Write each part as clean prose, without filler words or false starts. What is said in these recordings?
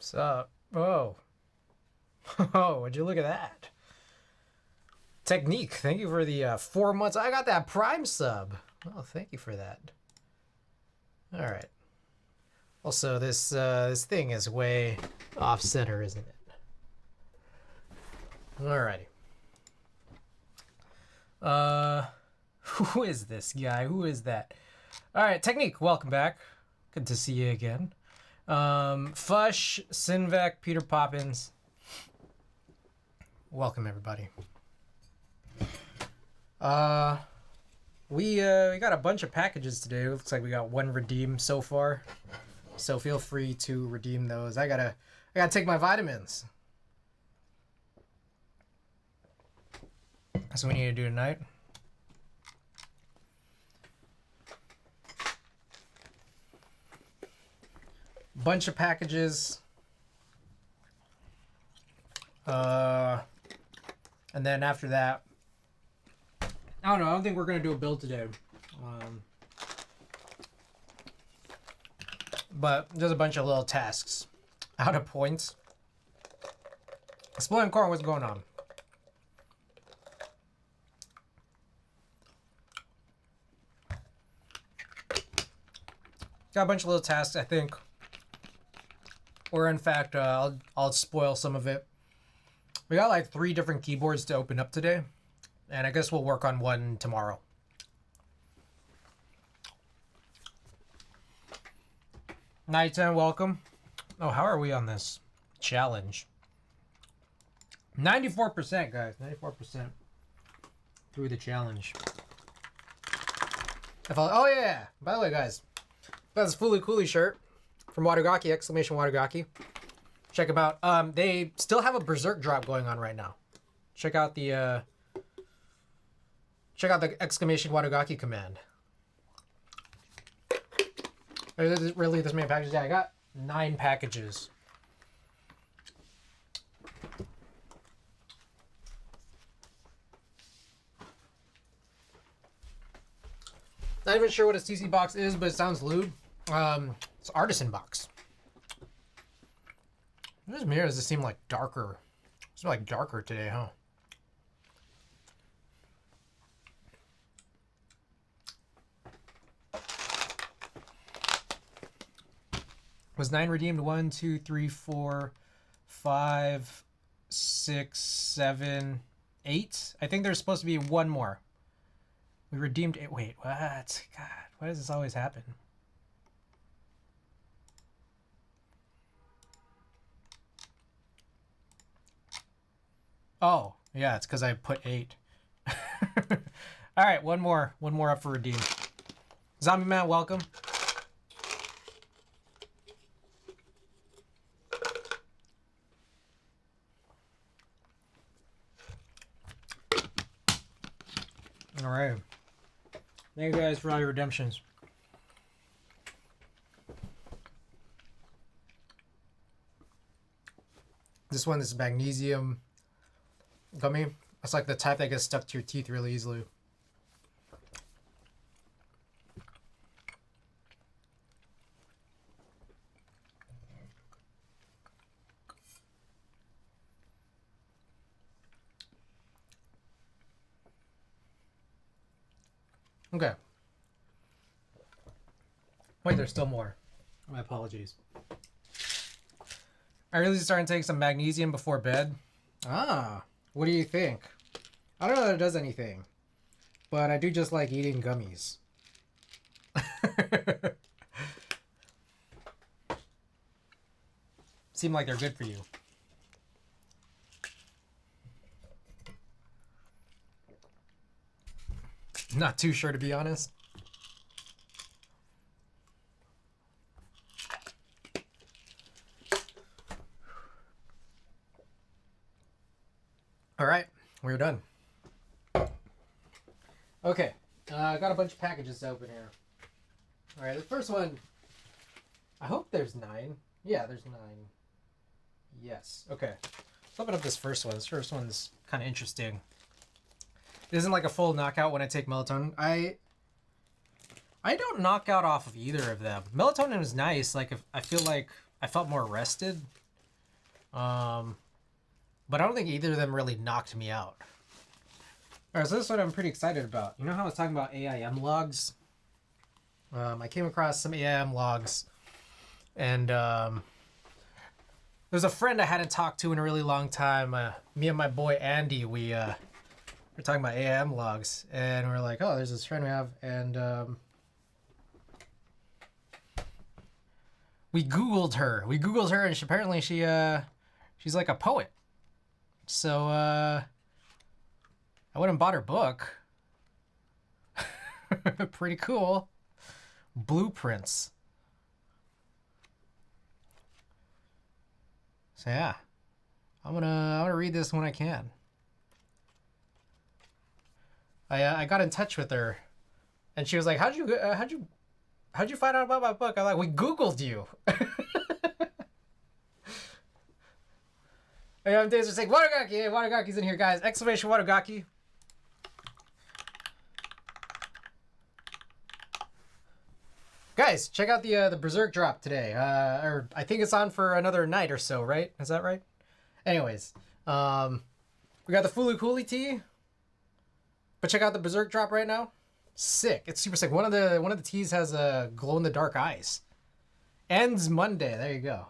What's up? Oh. Oh, would you look at that? Technique, thank you for the 4 months. I got that Prime sub. Oh, thank you for that. All right. Also, this thing is way off center, isn't it? Alrighty. Who is this guy? Who is that? All right, Technique, welcome back. Good to see you again. Fush, Sinvec, Peter Poppins. Welcome everybody. We got a bunch of packages today. Looks like we got one redeem so far. So feel free to redeem those. I gotta take my vitamins. That's what we need to do tonight. Bunch of packages. And then after that, I don't know. I don't think we're gonna do a build today. But there's a bunch of little tasks. Out of points. Exploding corn, what's going on? Got a bunch of little tasks, I think. Or in fact, I'll spoil some of it. We got like 3 different keyboards to open up today. And I guess we'll work on one tomorrow. Night 10, welcome. Oh, how are we on this challenge? 94%, guys. 94% through the challenge. Oh, yeah. By the way, guys, that's Fully Cooley shirt from Wadagaki, exclamation Wadagaki. Check them out. They still have a Berserk drop going on right now. Check out the exclamation Wadagaki command. Really this many packages? Yeah, I got 9 packages. Not even sure what a CC box is, but it sounds lewd. It's artisan box. Those mirrors just seem like darker. It's like darker today, huh? Was 9 redeemed? 1, 2, 3, 4, 5, 6, 7, 8. I think there's supposed to be one more. We redeemed it. Wait, what? God, why does this always happen? Oh, yeah, it's because I put 8. All right, one more up for redeem. Zombie Man, welcome. All right. Thank you guys for all your redemptions. This one is magnesium gummy. It's like the type that gets stuck to your teeth really easily. Okay. Wait, there's still more. My apologies. I really started taking some magnesium before bed. Ah, what do you think? I don't know that it does anything, but I do just like eating gummies. Seem like they're good for you. Not too sure, to be honest. All right, we're done. Okay, I got a bunch of packages to open here. All right, the first one, I hope there's 9. Yeah, there's 9. Yes, okay. Let's open up this first one. This first one's kind of interesting. It isn't like a full knockout when I take melatonin. I don't knock out off of either of them. Melatonin was nice. Like, if I feel like I felt more rested. But I don't think either of them really knocked me out. All right, so this is what I'm pretty excited about. You know how I was talking about AIM logs? I came across some AIM logs, and there's a friend I hadn't talked to in a really long time. Me and my boy Andy, we're talking about AIM logs, and we're like, oh, there's this friend we have, and we Googled her. And apparently she's like a poet. So I went and bought her book. Pretty cool. Blueprints. So yeah, I'm gonna read this when I can. I got in touch with her, and she was like, how'd you find out about my book? I'm like, we Googled you. Hey, I'm Days are saying Watergaki. Hey, Watergaki's in here, guys. Exclamation Watergaki. Guys, check out the Berserk drop today. Or I think it's on for another night or so, right? Is that right? Anyways, we got the Fulu Cooley tea. But check out the Berserk drop right now. Sick. It's super sick. One of the teas has a glow in the dark eyes. Ends Monday. There you go.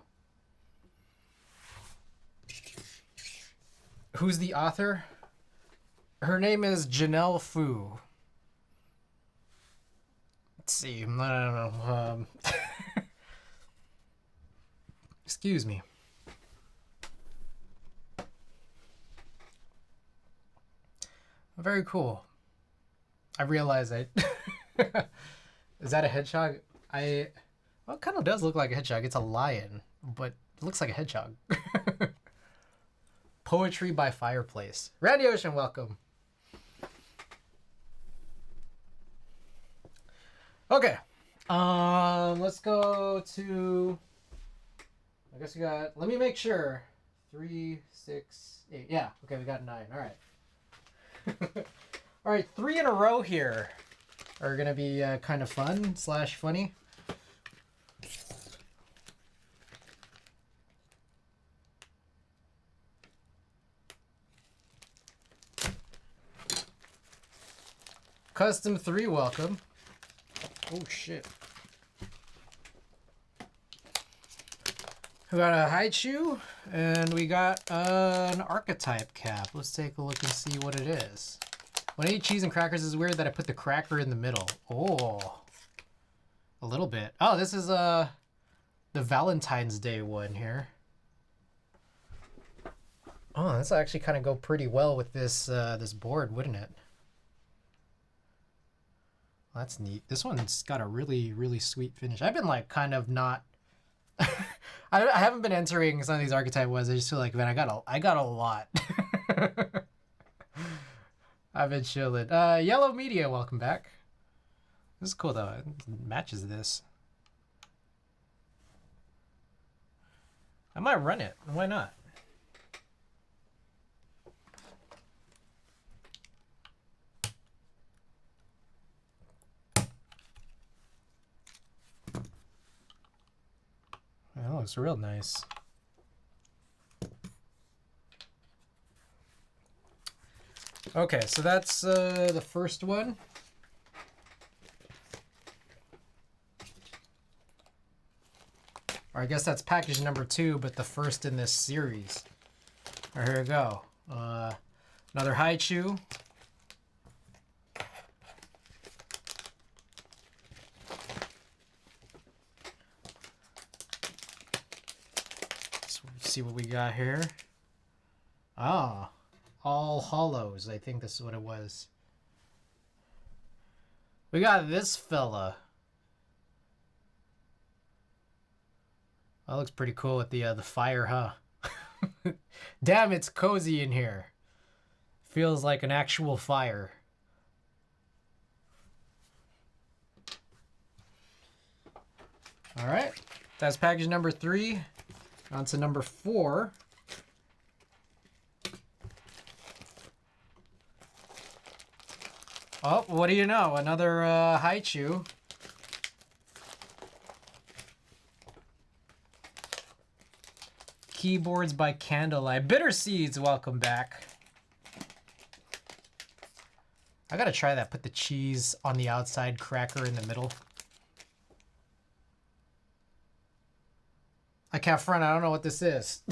Who's the author? Her name is Janelle Fu. Let's see. I don't know. Excuse me. Very cool. I realize I... Is that a hedgehog? Well, it kind of does look like a hedgehog. It's a lion, but it looks like a hedgehog. Poetry by Fireplace. Randy Ocean, welcome. Okay. Let's go to... I guess we got... Let me make sure. 3, 6, 8. Yeah. Okay, we got 9. All right. All right, 3 in a row here are going to be kind of fun / funny. Custom 3, welcome. Oh, shit. We got a Haichu, and we got an archetype cap. Let's take a look and see what it is. When I eat cheese and crackers, it's weird that I put the cracker in the middle. Oh, a little bit. Oh, this is the Valentine's Day one here. Oh, this will actually kind of go pretty well with this this board, wouldn't it? Well, that's neat. This one's got a really, really sweet finish. I've been like kind of not... I haven't been entering some of these archetype ones. I just feel like, man, I got a lot. I've been chilling. Yellow Media, welcome back. This is cool though. It matches this. I might run it. Why not? Oh, it's real nice. Okay, so that's the first one. Or I guess that's package number 2, but the first in this series. All right, here we go. Another Haichu. Let's see what we got here. Ah. All Hollows, I think this is what it was. We got this fella. That looks pretty cool with the fire, huh? Damn, it's cozy in here. Feels like an actual fire. All right, that's package number 3. On to number 4. Oh, what do you know? Another Haichu. Keyboards by Candlelight. Bitter Seeds, welcome back. I gotta try that. Put the cheese on the outside, cracker in the middle. I can't front. I don't know what this is.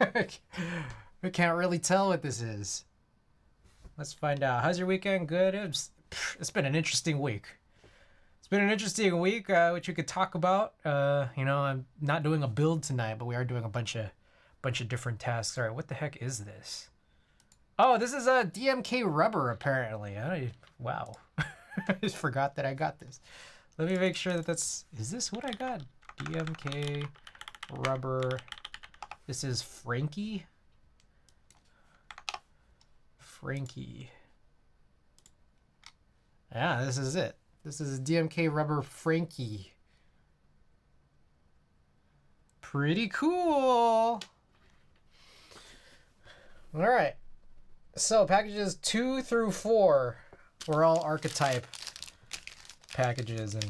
I can't really tell what this is. Let's find out. How's your weekend? Good. It's been an interesting week. It's been an interesting week, which we could talk about. You know, I'm not doing a build tonight, but we are doing a bunch of different tasks. All right, what the heck is this? Oh, this is a DMK rubber, apparently. Wow. I just forgot that I got this. Let me make sure that that's... Is this what I got? DMK rubber. This is Frankie. Frankie. Yeah, this is it. This is a DMK rubber Frankie. Pretty cool. All right. So packages 2 through 4 were all archetype packages, and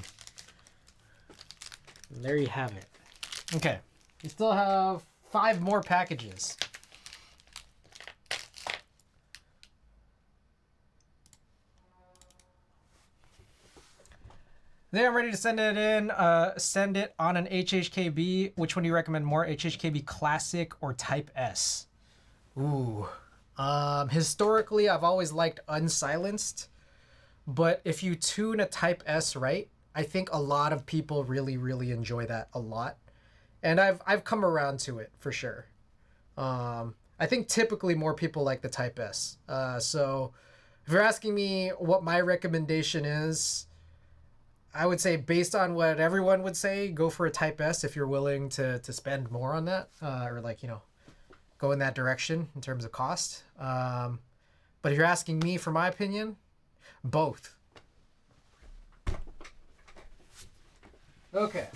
there you have it. Okay. We still have 5 more packages. Then I'm ready to send it in. Send it on an HHKB. Which one do you recommend more? HHKB Classic or Type S? Ooh. Historically, I've always liked unsilenced. But if you tune a Type S right, I think a lot of people really, really enjoy that a lot. And I've come around to it for sure. I think typically more people like the Type S. So if you're asking me what my recommendation is, I would say based on what everyone would say, go for a Type S if you're willing to spend more on that, or like, you know, go in that direction in terms of cost. But if you're asking me for my opinion, both. Okay.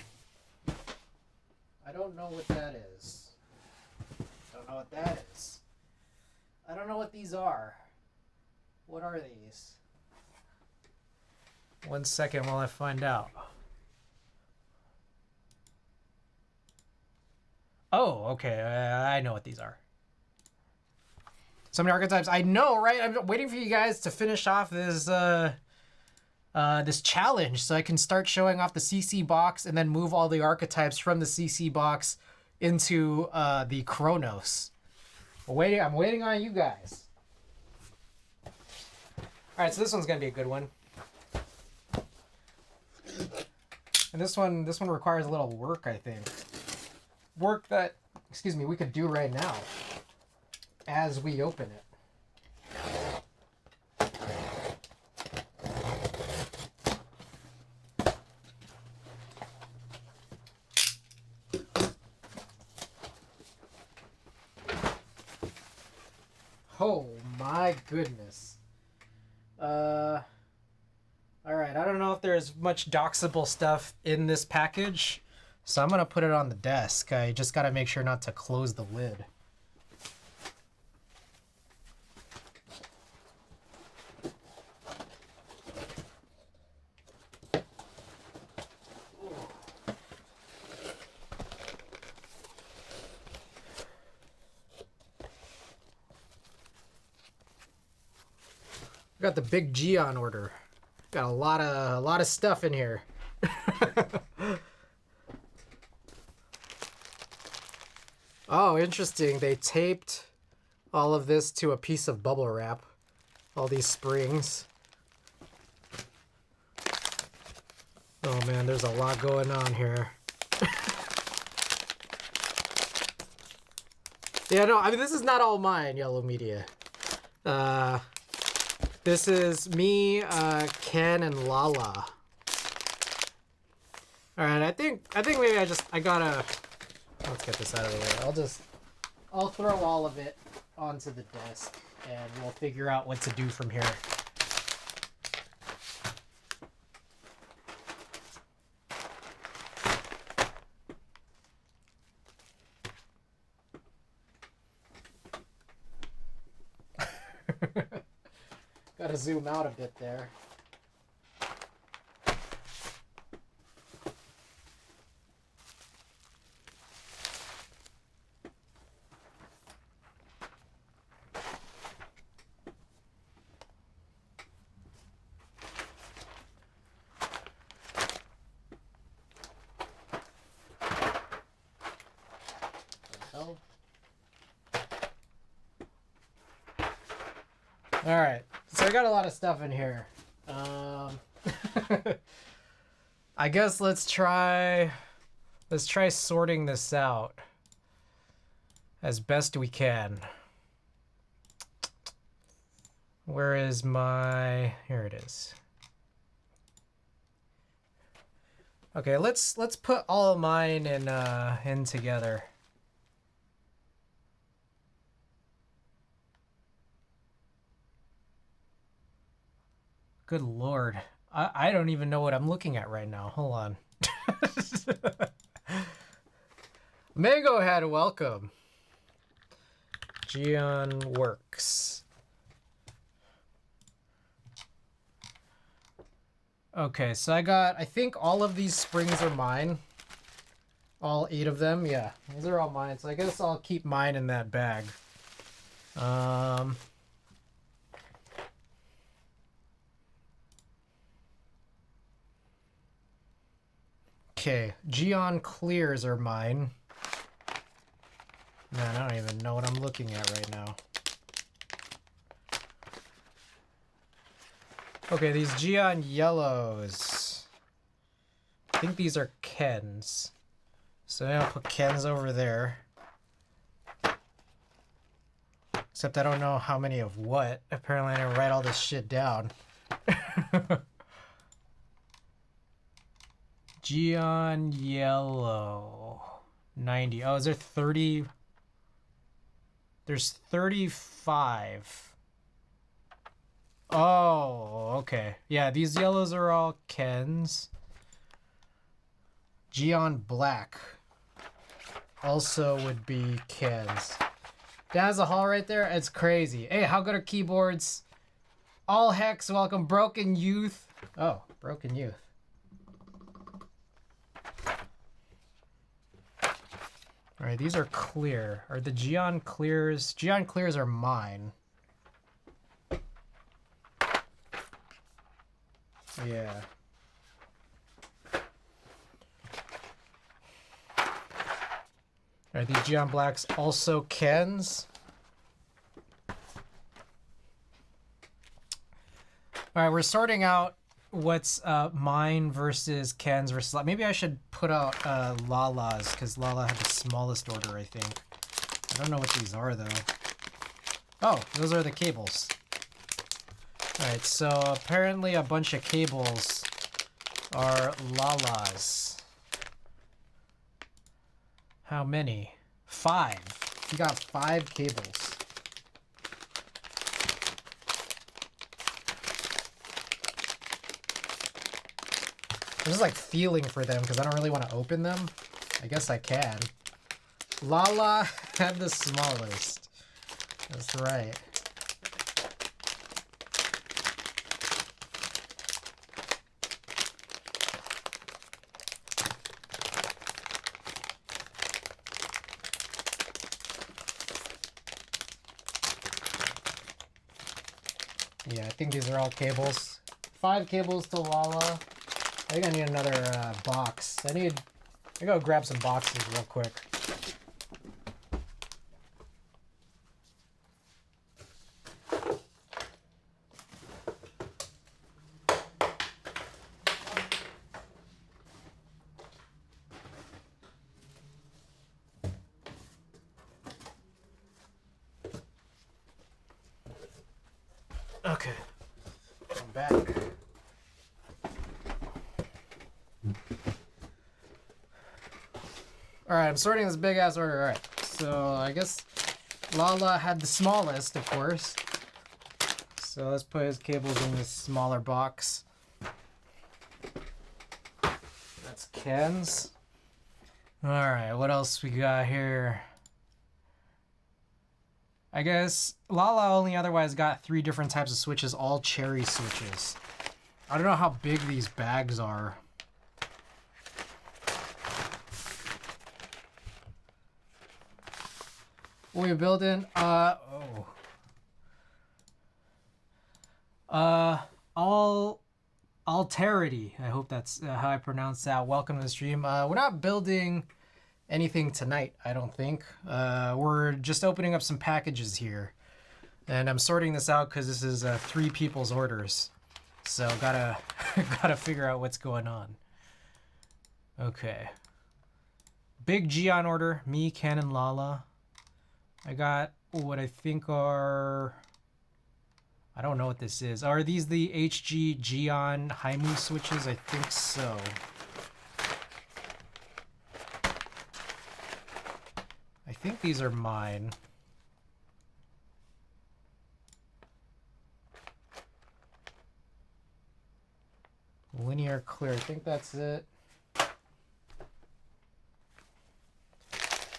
I don't know what that is. Don't know what that is. I don't know what these are. What are these? 1 second while I find out. Oh, okay. I know what these are. So many archetypes. I know, right? I'm waiting for you guys to finish off this this challenge so I can start showing off the CC box and then move all the archetypes from the CC box into the Chronos. I'm waiting on you guys. All right, so this one's gonna be a good one. And this one requires a little work, I think. Work that, excuse me, we could do right now as we open it. Oh my goodness. Alright, I don't know if there's much doxable stuff in this package, so I'm gonna put it on the desk. I just gotta make sure not to close the lid. Got the big G on order. Got a lot of stuff in here. Oh, interesting. They taped all of this to a piece of bubble wrap. All these springs. Oh man, there's a lot going on here. Yeah, no, I mean, this is not all mine, Yellow Media. This is me, Ken, and Lala. All right, I think maybe I gotta. Let's get this out of the way. I'll throw all of it onto the desk, and we'll figure out what to do from here. Gotta zoom out a bit there. hell? Alright, so I got a lot of stuff in here. I guess let's try sorting this out as best we can. Where is my... Here it is. Okay, let's put all of mine in together. Good Lord. I don't even know what I'm looking at right now. Hold on. Mango had welcome. Gion works. Okay, so I think all of these springs are mine. All 8 of them, yeah. These are all mine, so I guess I'll keep mine in that bag. Okay, Gion clears are mine. Man, I don't even know what I'm looking at right now. Okay, these Gion yellows. I think these are Kens. So I'll put Kens over there. Except I don't know how many of what. Apparently I didn't write all this shit down. Gion yellow. 90. Oh, is there 30? There's 35. Oh, okay. Yeah, these yellows are all Kens. Gion black also would be Kens. Down the hall right there, it's crazy. Hey, how good are keyboards? All hex, welcome. Broken Youth. Oh, Broken Youth. All right, these are clear. Are the Gion clears? Gion clears are mine. Yeah. Are these Gion blacks also Kens? All right, we're sorting out what's mine versus Ken's versus... Maybe I should put out Lala's, because Lala had the smallest order, I think. I don't know what these are, though. Oh, those are the cables. All right, so apparently a bunch of cables are Lala's. How many? 5. You got 5 cables. I'm just like feeling for them because I don't really want to open them. I guess I can. Lala had the smallest. That's right. Yeah, I think these are all cables. 5 cables to Lala. I think I need another box. I go grab some boxes real quick. Okay, I'm back. Alright, I'm sorting this big ass order. Alright, so I guess Lala had the smallest, of course. So let's put his cables in this smaller box. That's Ken's. Alright, what else we got here? I guess Lala only otherwise got 3 different types of switches, all cherry switches. I don't know how big these bags are. What we building? Alterity. I hope that's how I pronounce that. Welcome to the stream. We're not building anything tonight, I don't think. We're just opening up some packages here. And I'm sorting this out because this is 3 people's orders. So gotta gotta figure out what's going on. Okay. Big G on order. Me, Ken, and Lala. I got what I think are... I don't know what this is. Are these the HG Geon Haimu switches? I think so. I think these are mine. Linear clear. I think that's it.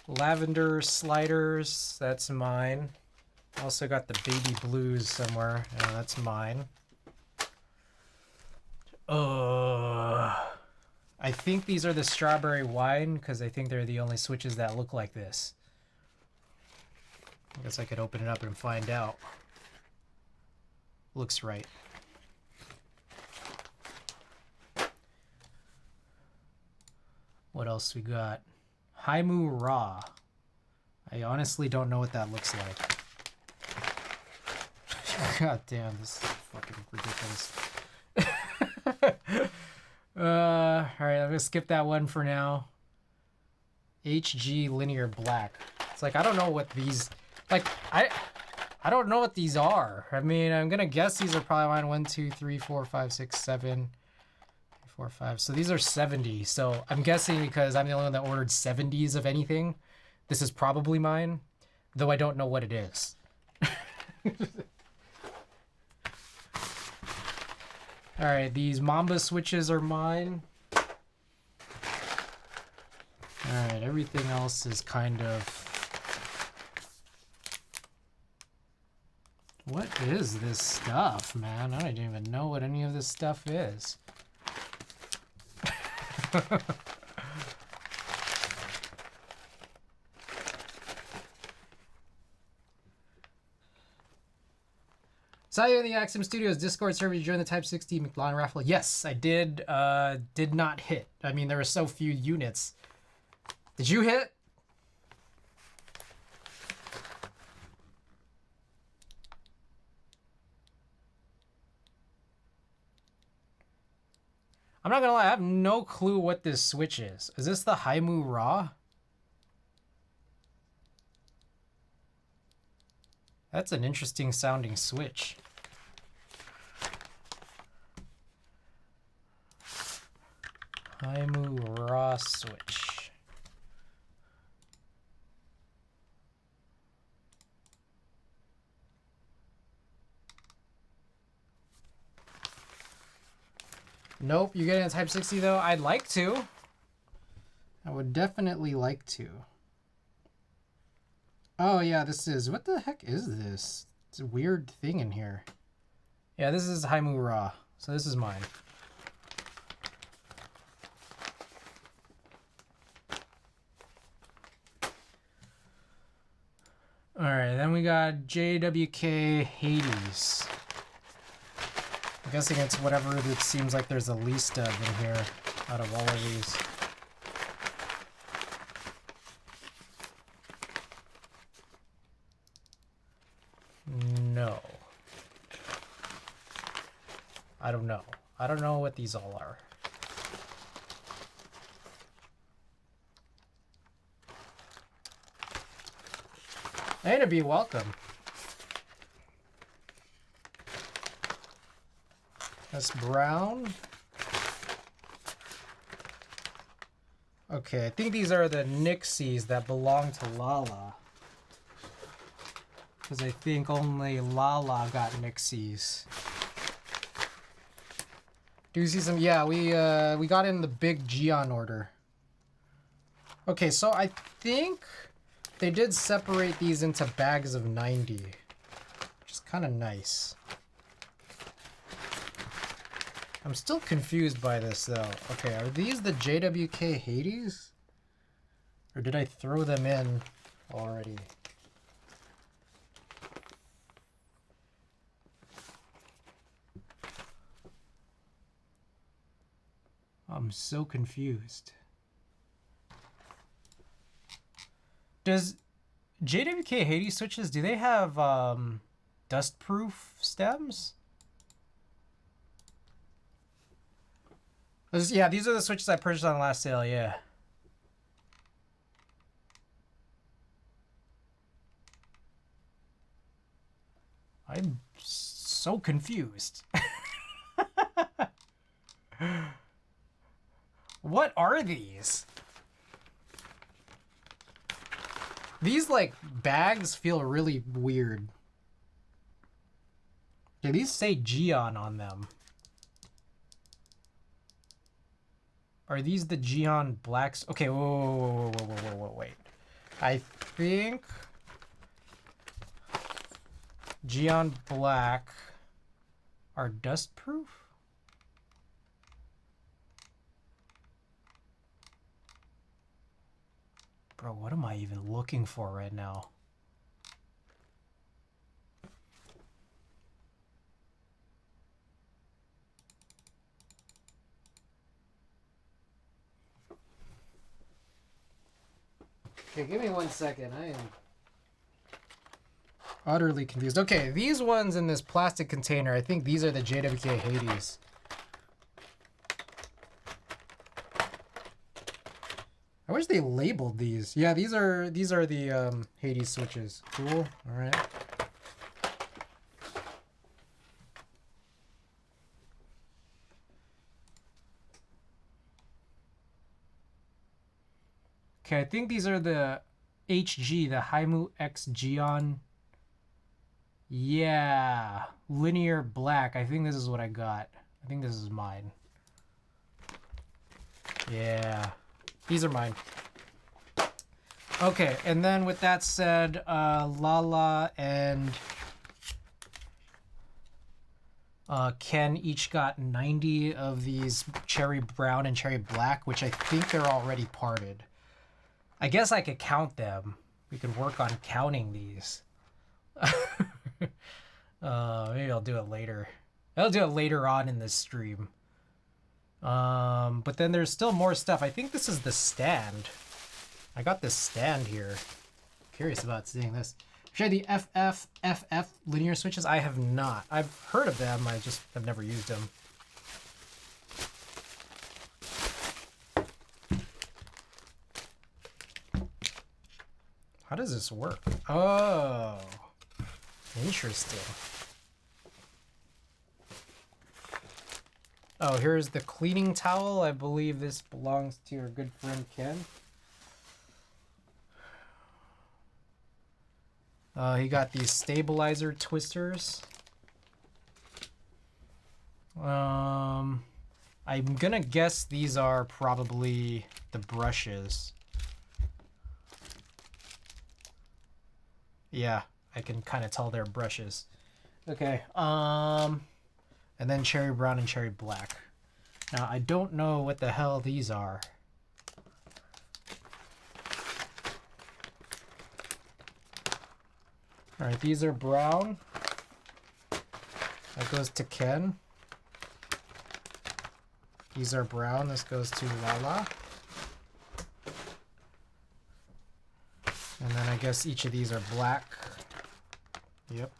Lavender sliders. That's mine. Also got the baby blues somewhere. That's mine. I think these are the strawberry wine because I think they're the only switches that look like this. I guess I could open it up and find out. Looks right. What else we got? Haimu Raw. I honestly don't know what that looks like. God damn, this is fucking ridiculous. Alright, I'm gonna skip that one for now. HG Linear Black. It's like, I don't know what these... Like, I don't know what these are. I mean, I'm gonna guess these are probably mine. 1, 2, 3, 4, 5, 6, 7... 4, 5. So these are 70. So I'm guessing because I'm the only one that ordered 70s of anything, this is probably mine, though I don't know what it is. All right, these Mamba switches are mine. All right, everything else is kind of... What is this stuff, man? I don't even know what any of this stuff is. Saw you in the Axiom Studios Discord server. You joined the Type 60 McLaren raffle. Yes, I did. Did not hit. I mean, there were so few units. Did you hit? I'm not gonna lie, I have no clue what this switch is. Is this the Haimu Raw? That's an interesting sounding switch. Haimu Raw switch. Nope, you're getting a Type 60 though? I'd like to. I would definitely like to. Oh yeah, this is... What the heck is this? It's a weird thing in here. Yeah, this is Haimu Raw. So this is mine. Alright, then we got JWK Hades. I'm guessing it's whatever it seems like there's the least of in here out of all of these. No. I don't know. I don't know what these all are. Hey, to be welcome. That's brown. Okay, I think these are the Nixies that belong to Lala. Because I think only Lala got Nixies. Do you see some? Yeah, we got in the big Geon order. Okay, so I think they did separate these into bags of 90, which is kind of nice. I'm still confused by this though. Okay, are these the JWK Hades? Or did I throw them in already? I'm so confused. Does JWK Hades switches, do they have dust-proof stems? Yeah, these are the switches I purchased on the last sale, yeah. I'm so confused. What are these? These, like, bags feel really weird. Yeah, these say Geon on them. Are these the Geon Blacks? Okay, whoa, wait. I think Geon Black are dustproof? Bro, what am I even looking for right now? Okay, give me 1 second. I am utterly confused. Okay, these ones in this plastic container, I think these are the JWK Hades. I wish they labeled these. Yeah, these are the Hades switches. Cool. All right. Okay, I think these are the HG, the Haimu X Geon. Yeah, linear black. I think this is what I got. I think this is mine. Yeah, these are mine. Okay, and then with that said, Lala and Ken each got 90 of these cherry brown and cherry black, which I think they're already parted. I guess I could count them. We could work on counting these. Maybe I'll do it later. I'll do it later on in this stream. But then there's still more stuff. I think this is the stand. I got this stand here. Curious about seeing this. Should I the FF linear switches? I have not. I've heard of them. I just have never used them. How does this work? Oh, interesting. Oh, here's the cleaning towel. I believe this belongs to your good friend Ken. He got these stabilizer twisters. I'm gonna guess these are probably the brushes. Yeah, I can kind of tell they're brushes. Okay, and then cherry brown and cherry black. Now, I don't know what the hell these are. All right, these are brown. That goes to Ken. These are brown. This goes to Lala. And then I guess each of these are black. Yep.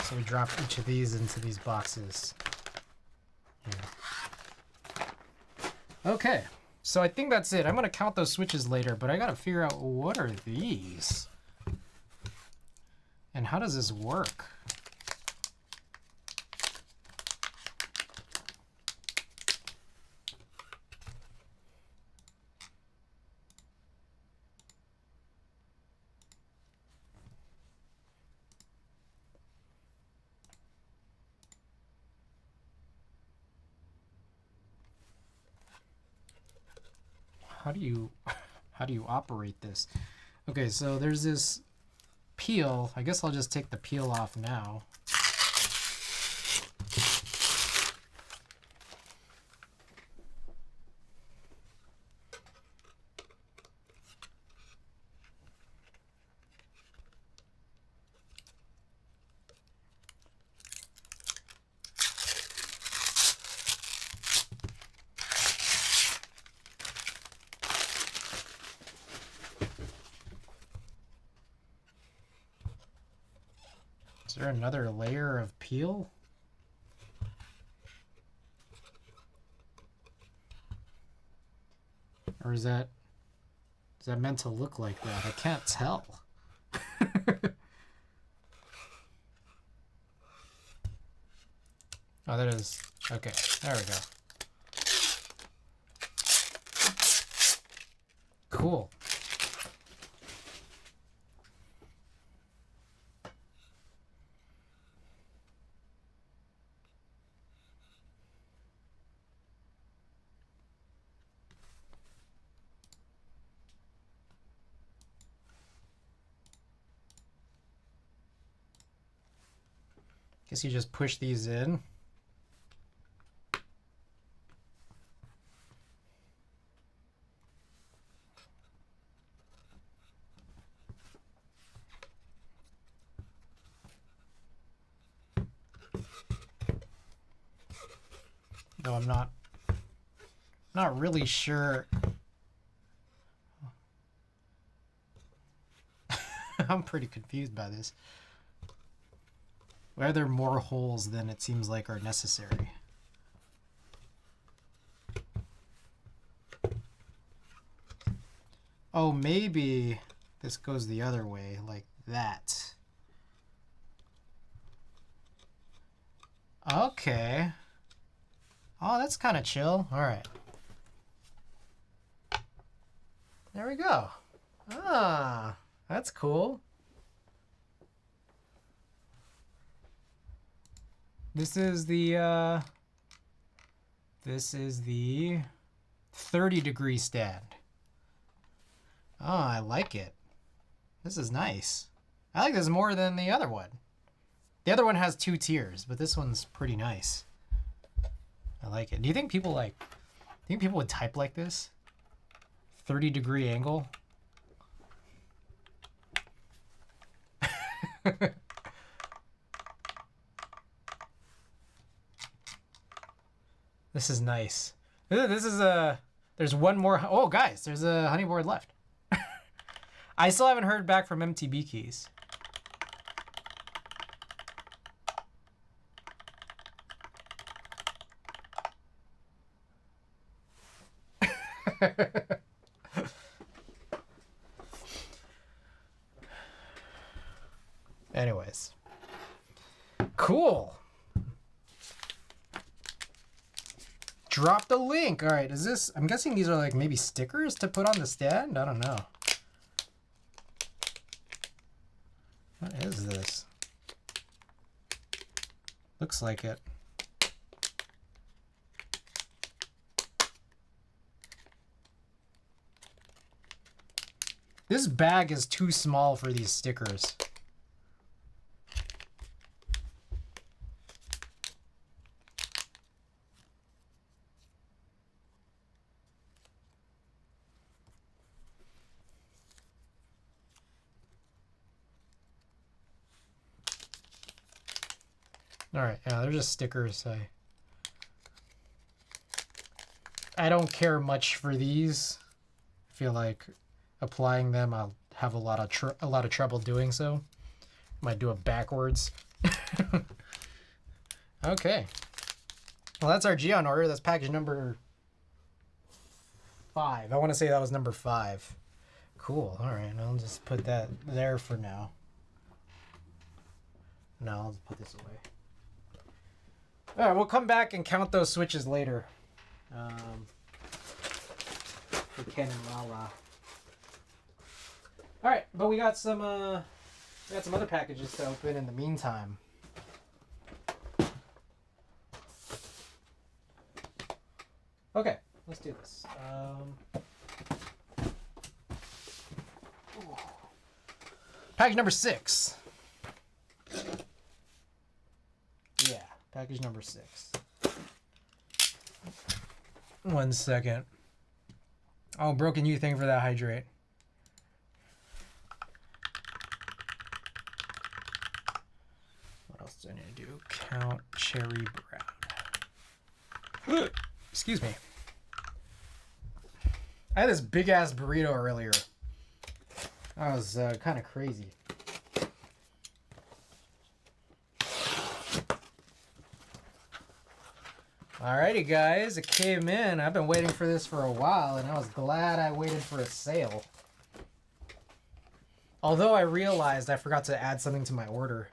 So we drop each of these into these boxes. Yeah. Okay. So I think that's it. I'm going to count those switches later, but I got to figure out what are these? And how does this work? How do you operate this? Okay, so there's this peel. I guess I'll just take the peel off now. Is there another layer of peel? Or is that meant to look like that? I can't tell. Oh, that is... Okay, there we go. Cool. Guess you just push these in. No, I'm not really sure. I'm pretty confused by this. Why are there more holes than it seems like are necessary? Oh, maybe this goes the other way, like that. Okay. Oh, that's kind of chill. All right. There we go. Ah, that's cool. This is the 30-degree stand. Oh, I like it. This is nice. I like this more than the other one. The other one has 2 tiers, but this one's pretty nice. I like it. Do you think people would type like this? 30-degree angle? This is nice. This is there's one more. Oh, guys, there's a honeyboard left. I still haven't heard back from MTB Keys. Anyways. Cool. Drop the link. All right, is this... I'm guessing these are like maybe stickers to put on the stand? I don't know. What is this? Looks like it. This bag is too small for these stickers. All right, yeah, they're just stickers. I don't care much for these. I feel like applying them, I'll have a lot of trouble doing so. Might do it backwards. Okay. Well, that's our Geon order. That's package number 5. I want to say that was number 5. Cool. All right, I'll just put that there for now. No, I'll just put this away. All right, we'll come back and count those switches later. For Ken and Lala. All right, but we got some other packages to open in the meantime. Okay, let's do this. Package number 6. Yeah, package number 6. 1 second. Oh, broken you thing for that hydrate. What else do I need to do? Count cherry brown. Excuse me. I had this big ass burrito earlier. That was kind of crazy. Alrighty, guys, it came in. I've been waiting for this for a while, and I was glad I waited for a sale. Although I realized I forgot to add something to my order.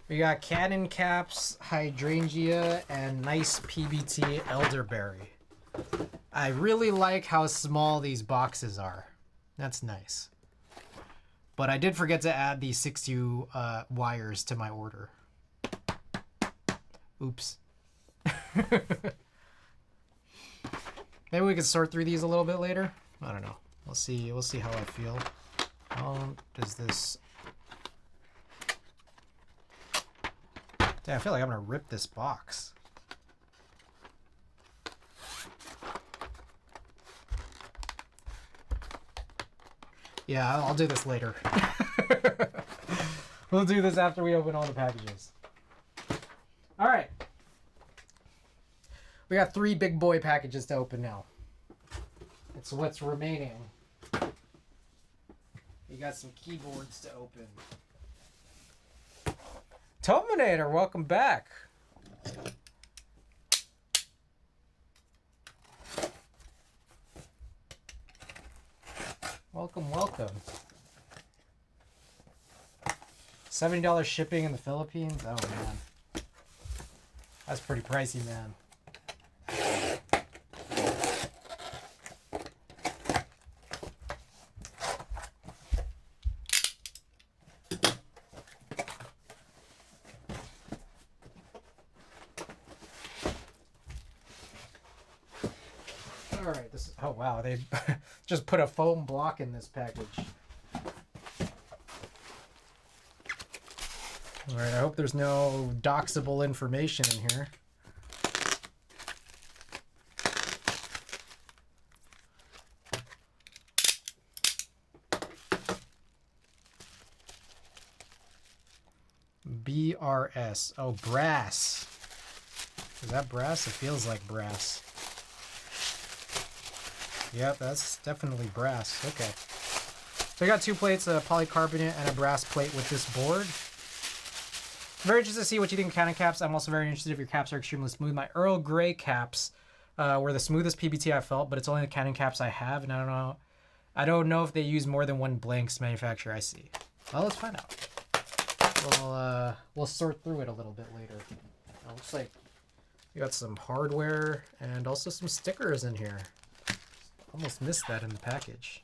We got cannon caps, hydrangea, and nice PBT elderberry. I really like how small these boxes are. That's nice. But I did forget to add these 6U wires to my order. Oops. Maybe we can sort through these a little bit later. I don't know. We'll see. We'll see how I feel. How does this? Damn, I feel like I'm gonna rip this box. Yeah, I'll do this later. We'll do this after we open all the packages. All right. We got 3 big boy packages to open now. It's what's remaining. We got some keyboards to open. Tominator, welcome back. Welcome, welcome. $70 shipping in the Philippines? Oh, man. That's pretty pricey, man. Alright, this is, oh wow, they just put a foam block in this package. Alright, I hope there's no doxable information in here. BRS. Oh, brass. Is that brass? It feels like brass. Yep, that's definitely brass. Okay. So I got 2 plates, a polycarbonate and a brass plate with this board. Very interested to see what you think of cannon caps. I'm also very interested if your caps are extremely smooth. My Earl Grey caps were the smoothest PBT I felt, but it's only the cannon caps I have, and I don't know if they use more than one blanks manufacturer. I see. Well, let's find out. We'll sort through it a little bit later. It looks like we got some hardware and also some stickers in here. Almost missed that in the package.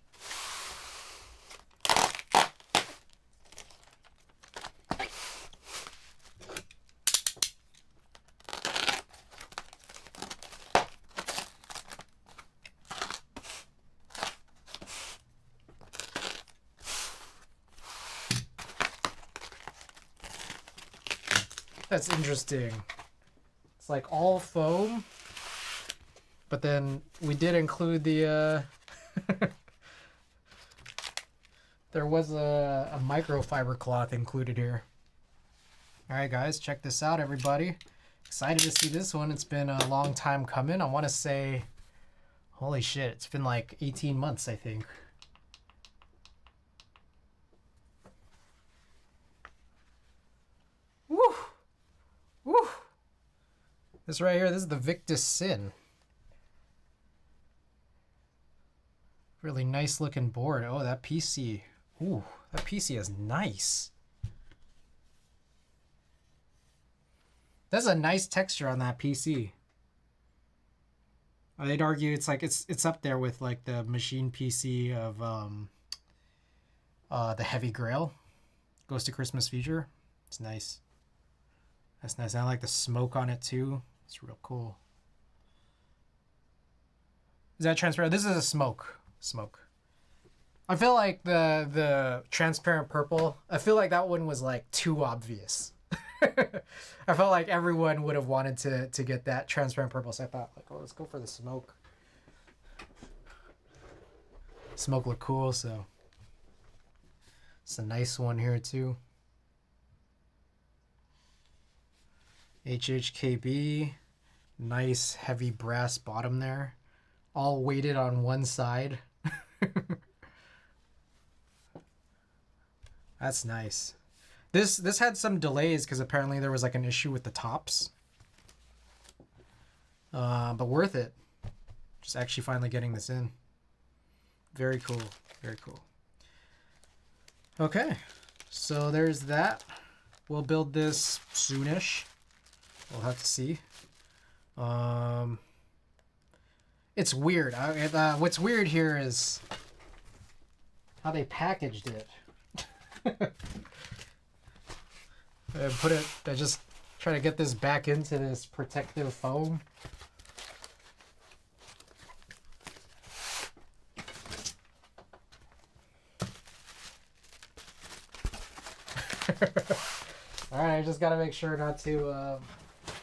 That's interesting. It's like all foam, but then we did include the there was a microfiber cloth included here. All right, guys, check this out, everybody. Excited to see this one. It's been a long time coming. I want to say, holy shit, it's been like 18 months, I think. Woo! Woo! This right here, this is the Victus Sin. Really nice looking board. Oh, that PC. Ooh, that PC is nice. That's a nice texture on that PC. I'd argue it's like it's up there with like the machine PC of the Heavy Grail. Ghost of Christmas Future. It's nice. That's nice. I like the smoke on it too. It's real cool. Is that transparent? This is a smoke. I feel like the transparent purple, I feel like that one was like too obvious. I felt like everyone would have wanted to get that transparent purple, so I thought like, oh, let's go for the smoke. Smoke looked cool, so it's a nice one here too. HHKB, nice heavy brass bottom there, all weighted on one side. That's nice. This had some delays because apparently there was like an issue with the tops. But worth it. Just actually finally getting this in. Very cool. Very cool. Okay. So there's that. We'll build this soonish. We'll have to see. It's weird. What's weird here is how they packaged it. I just try to get this back into this protective foam. Alright, I just gotta make sure not to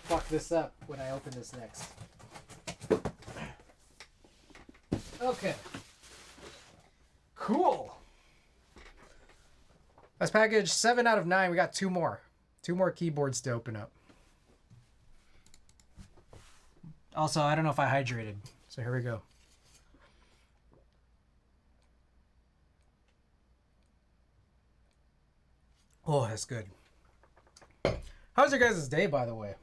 fuck this up when I open this next. Okay. Cool. That's package 7 out of 9. We got 2 more. 2 more keyboards to open up. Also, I don't know if I hydrated. So here we go. Oh, that's good. How's your guys' day, by the way?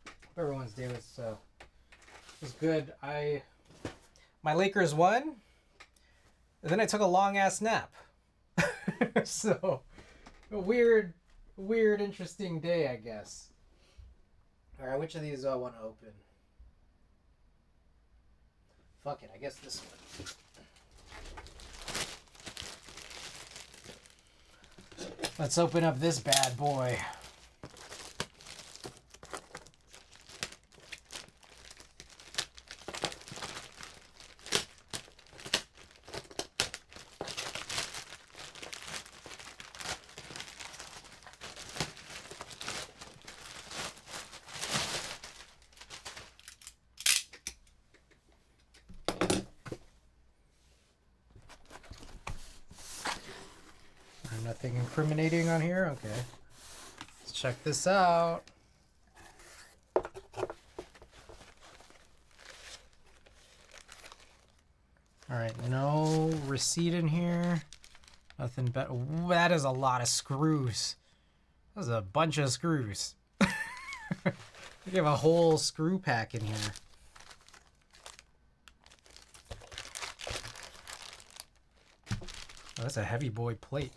Hope everyone's day was good. My Lakers won, and then I took a long ass nap. So, a weird, interesting day, I guess. All right, which of these do I want to open? Fuck it, I guess this one. Let's open up this bad boy. Nothing incriminating on here? Okay. Let's check this out. Alright, no receipt in here. Nothing but that is a lot of screws. That's a bunch of screws. You have a whole screw pack in here. Oh, that's a heavy boy plate.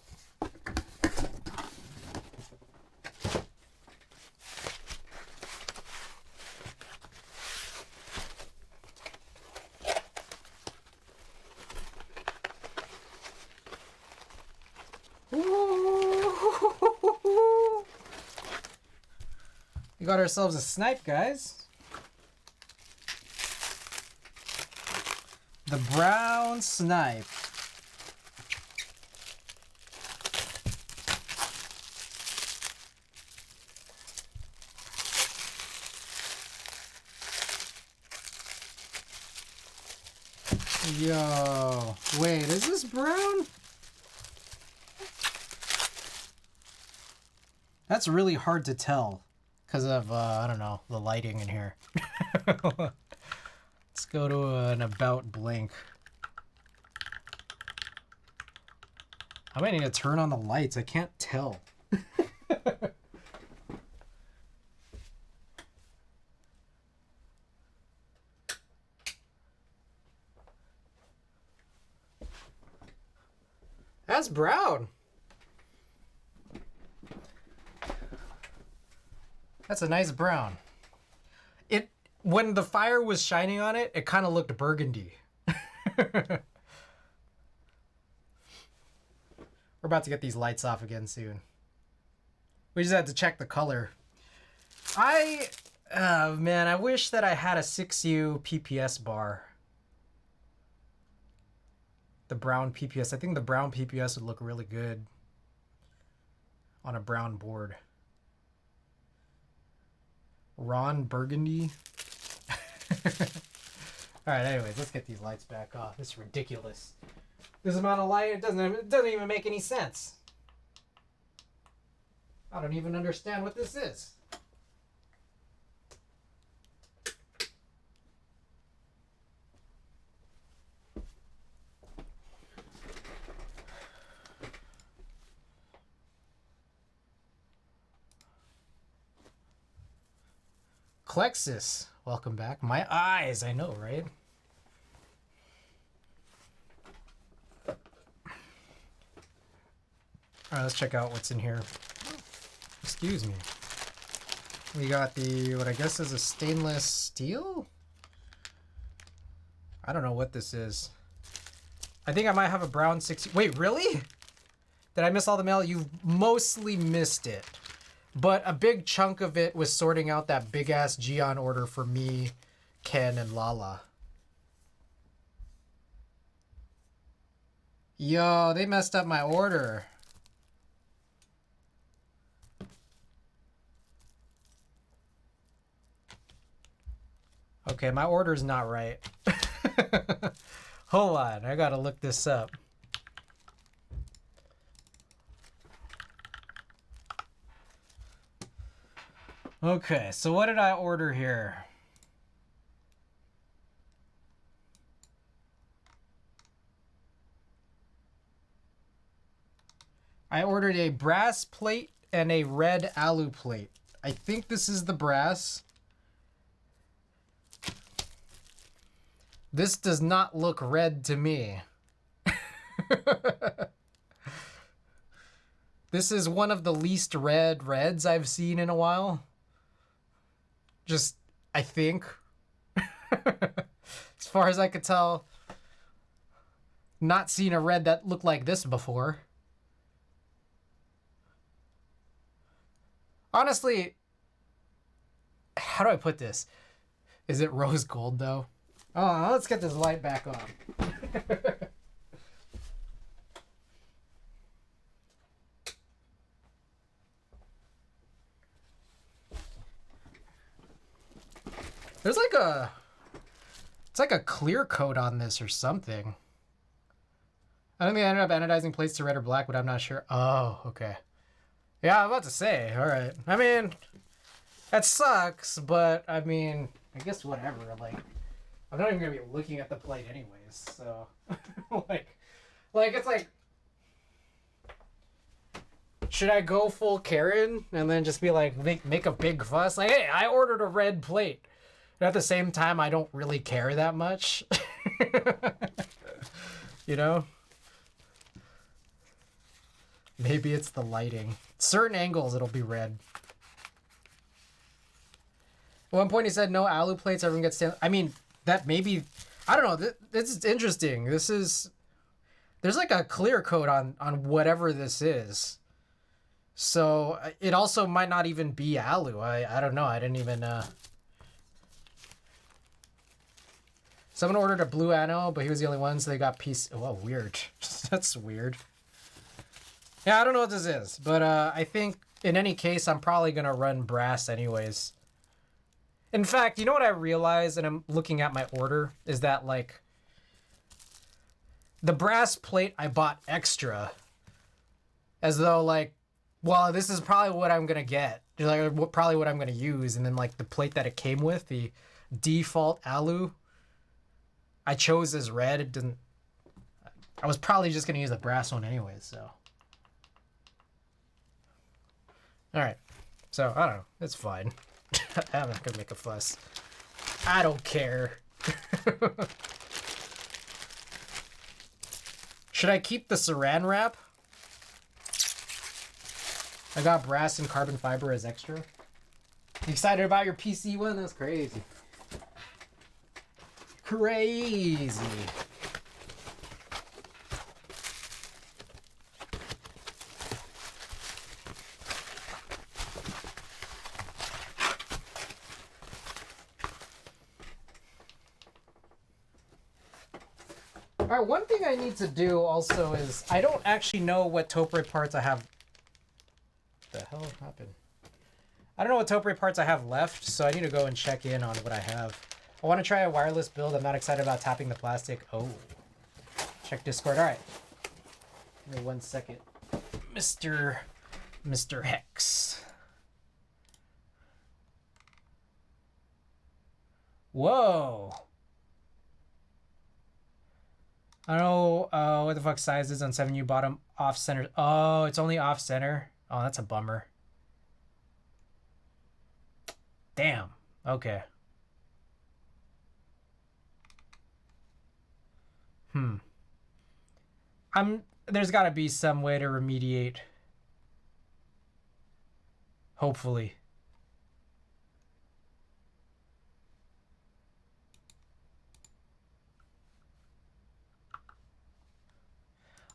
We got ourselves a snipe, guys. The brown snipe. Yo, wait, is this brown? That's really hard to tell because of, I don't know, the lighting in here. Let's go to an about blank. I might need to turn on the lights. I can't tell. That's brown. That's a nice brown. When the fire was shining on it, it kind of looked burgundy. We're about to get these lights off again soon. We just had to check the color. Man, I wish that I had a 6U PPS bar. The brown PPS. I think the brown PPS would look really good on a brown board. Ron Burgundy. Alright, anyways, let's get these lights back off. This is ridiculous. This amount of light, it doesn't even make any sense. I don't even understand what this is. Klexus. welcome back. My eyes, I know, right? All right, let's check out what's in here. Excuse me. We got the, what I guess is a stainless steel? I don't know what this is. I think I might have a brown 60. Wait, really? Did I miss all the mail? You mostly missed it. But a big chunk of it was sorting out that big-ass Gion order for me, Ken, and Lala. Yo, they messed up my order. Okay, my order's not right. Hold on, I gotta look this up. Okay, so what did I order here? I ordered a brass plate and a red alu plate. I think this is the brass. This does not look red to me. This is one of the least red reds I've seen in a while. Just, I think. As far as I could tell, not seen a red that looked like this before. Honestly, how do I put this? Is it rose gold though? Oh, let's get this light back on. There's like a... It's like a clear coat on this or something. I don't think I ended up anodizing plates to red or black, but I'm not sure. Oh, okay. Yeah, I was about to say. All right. I mean, that sucks, but I mean, I guess whatever. Like, I'm not even going to be looking at the plate anyways, so... like, it's like... Should I go full Karen and then just be like, make a big fuss? Like, hey, I ordered a red plate. And at the same time, I don't really care that much. You know? Maybe it's the lighting. Certain angles, it'll be red. At one point, he said, no alu plates, everyone gets stainless. I mean, that maybe... I don't know. This is interesting. This is... There's like a clear coat on whatever this is. So, it also might not even be alu. I don't know. I didn't even... Someone ordered a blue ano, but he was the only one, so they got piece... Oh, weird. That's weird. Yeah, I don't know what this is, but I think in any case, I'm probably going to run brass anyways. In fact, you know what I realized, and I'm looking at my order, is that, like, the brass plate I bought extra, as though, like, well, this is probably what I'm going to get. Like, probably what I'm going to use, and then, like, the plate that it came with, the default alu, I chose as red. It didn't... I was probably just going to use the brass one anyway, so... Alright. So, I don't know. It's fine. I'm not going to make a fuss. I don't care. Should I keep the saran wrap? I got brass and carbon fiber as extra. You excited about your PC one? That's crazy. Crazy. Alright, one thing I need to do also is, I don't actually know what topiary parts I have. What the hell happened? I don't know what topiary parts I have left, so I need to go and check in on what I have. I want to try a wireless build. I'm not excited about tapping the plastic. Oh. Check Discord. Alright. Give me 1 second. Mr. Hex. Whoa. I don't know what the fuck size is on 7U bottom off center. Oh, it's only off center. Oh, that's a bummer. Damn. Okay. There's got to be some way to remediate. Hopefully.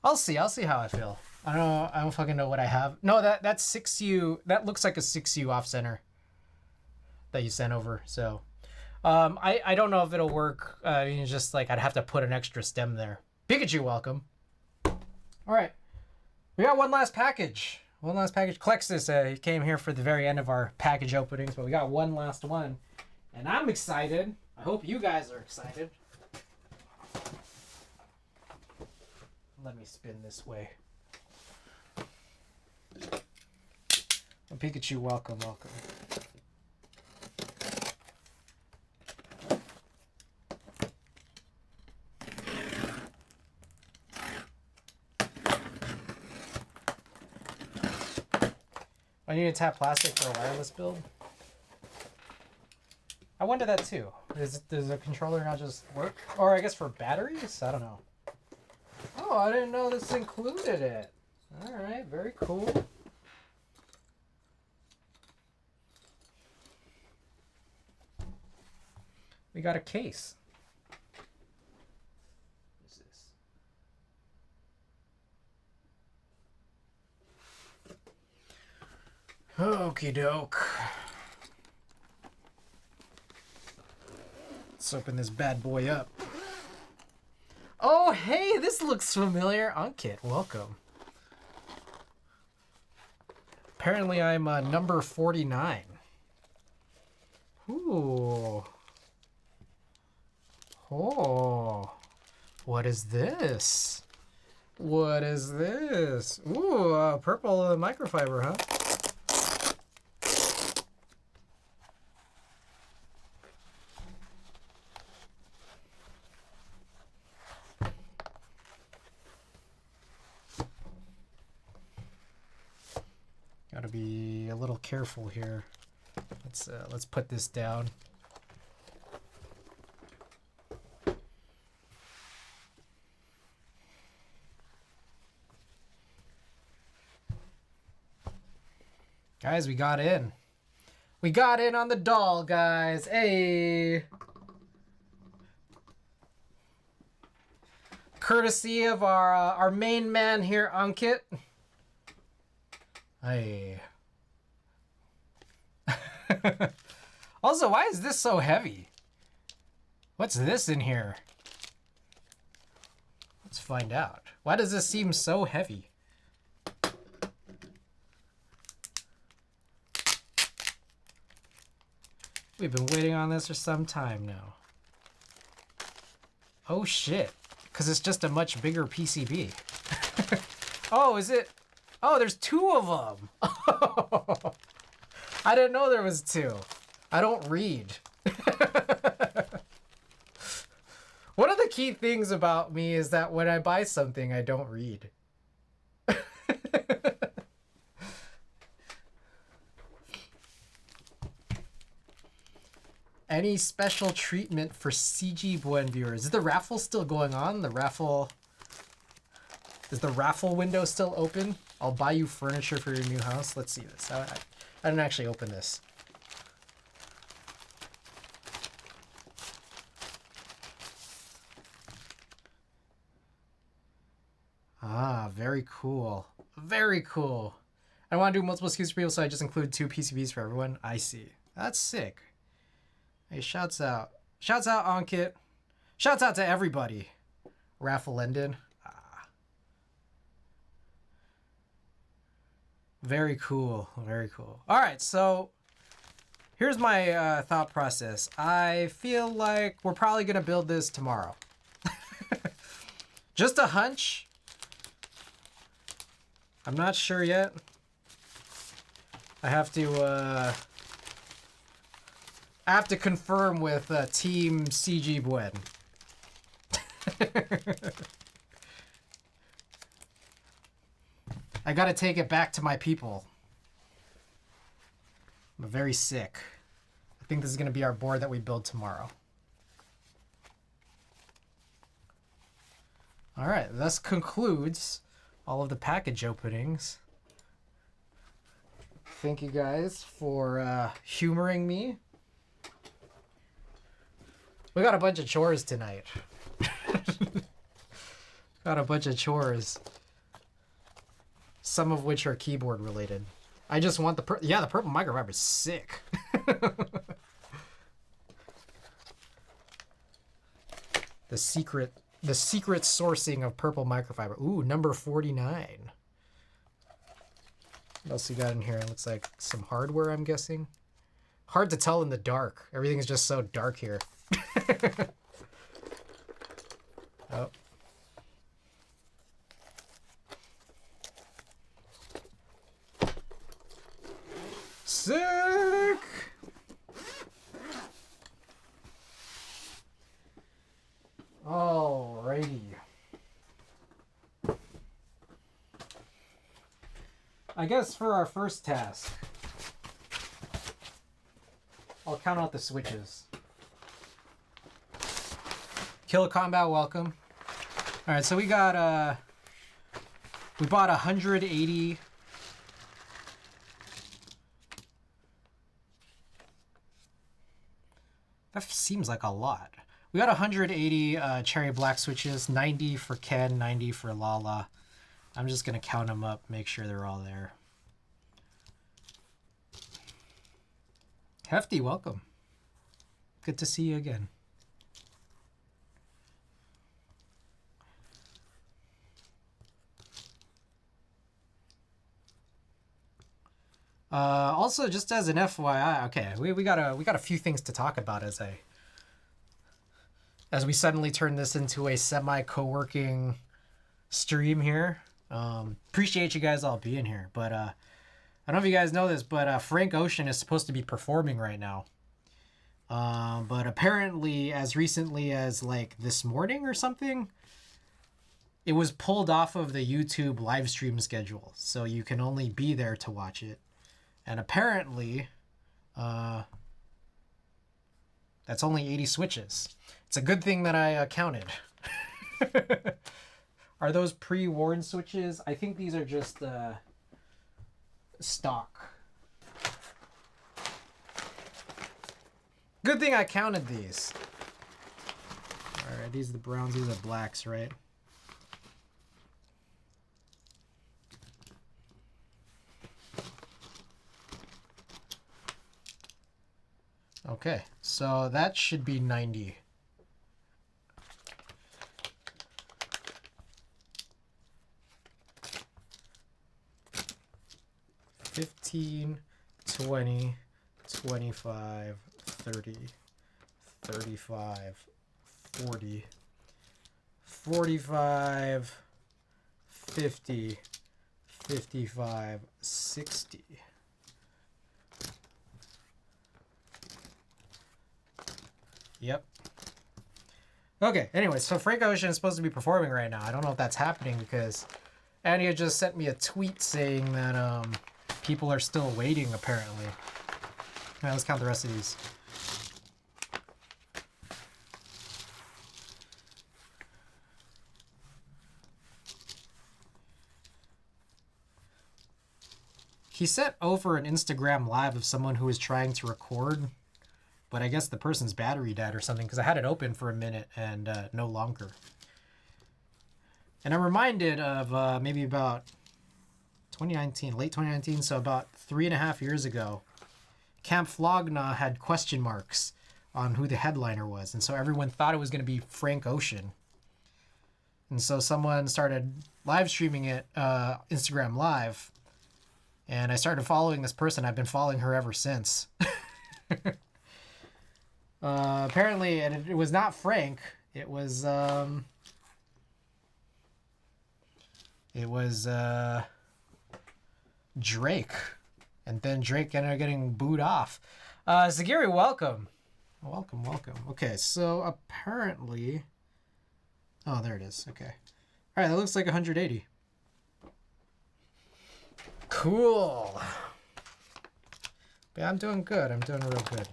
I'll see how I feel. I don't fucking know what I have. No, that's 6U. That looks like a 6U off center that you sent over. So, I don't know if it'll work. It's just like I'd have to put an extra stem there. Pikachu, welcome. All right, we got one last package. Klexus, he came here for the very end of our package openings, but we got one last one, and I'm excited. I hope you guys are excited. Let me spin this way. Oh, Pikachu, welcome. I need to tap plastic for a wireless build. I wonder that too. Does a controller not just work? Or I guess for batteries? I don't know. Oh, I didn't know this included it. Alright, very cool. We got a case. What is this? Okie doke. Let's open this bad boy up. Oh, hey, this looks familiar. Ankit, welcome. Apparently I'm number 49. Ooh. Oh. What is this? What is this? Ooh, purple microfiber, huh? Gotta be a little careful here. Let's put this down. Guys, we got in. We got in on the doll, guys. Hey. Courtesy of our main man here, Ankit. Hey. Also, why is this so heavy? What's this in here? Let's find out. Why does this seem so heavy? We've been waiting on this for some time now. Oh shit. Because it's just a much bigger PCB. Oh, is it? Oh, there's two of them. I didn't know there was two. I don't read. One of the key things about me is that when I buy something, I don't read. Any special treatment for CG Buen viewers? Is the raffle still going on? Is the raffle window still open? I'll buy you furniture for your new house. Let's see this. I didn't actually open this. Ah, very cool. Very cool. I want to do multiple SKUs for people, so I just include 2 PCBs for everyone. I see. That's sick. Hey, shouts out. Shouts out, Ankit. Shouts out to everybody. Raffle ended. Ah. Very cool. Very cool. All right, so here's my thought process. I feel like we're probably going to build this tomorrow. Just a hunch. I'm not sure yet. I have to confirm with Team CG Buen. I gotta take it back to my people. I'm very sick. I think this is gonna be our board that we build tomorrow. All right, this concludes all of the package openings. Thank you guys for humoring me. We got a bunch of chores tonight. Got a bunch of chores. Some of which are keyboard related. I just want the the purple microfiber is sick. The secret sourcing of purple microfiber. Ooh, number 49. What else you got in here? It looks like some hardware, I'm guessing. Hard to tell in the dark. Everything is just so dark here. Oh. Sick! Alrighty. I guess for our first task, I'll count out the switches. Kill Combat, welcome. Alright, so we got, we bought 180. That seems like a lot. We got 180 cherry black switches, 90 for Ken, 90 for Lala. I'm just going to count them up, make sure they're all there. Hefty, welcome. Good to see you again. Also, just as an FYI, okay, we got a few things to talk about as we suddenly turn this into a semi co-working stream here. Appreciate you guys all being here, but I don't know if you guys know this, but Frank Ocean is supposed to be performing right now. But apparently, as recently as like this morning or something, it was pulled off of the YouTube live stream schedule, so you can only be there to watch it. And apparently, that's only 80 switches. It's a good thing that I counted. Are those pre-worn switches? I think these are just stock. Good thing I counted these. All right, these are the browns, these are the blacks, right? Okay, so that should be 90. $15, $20, $25, $30, $35, $40, $45, $50, $55, $60. Yep. Okay, anyway, so Frank Ocean is supposed to be performing right now. I don't know if that's happening because Annie had just sent me a tweet saying that people are still waiting, apparently. All right, let's count the rest of these. He sent over an Instagram live of someone who was trying to record, but I guess the person's battery died or something because I had it open for a minute and no longer. And I'm reminded of maybe about 2019, late 2019, so about 3.5 years ago, Camp Flogna had question marks on who the headliner was. And so everyone thought it was going to be Frank Ocean. And so someone started live streaming it, Instagram Live. And I started following this person. I've been following her ever since. Apparently, and it was not Frank. It was Drake. And then Drake ended up getting booed off. Zagiri, welcome. Welcome. Okay, so apparently... Oh, there it is. Okay. All right, that looks like 180. Cool. Yeah, I'm doing good. I'm doing real good.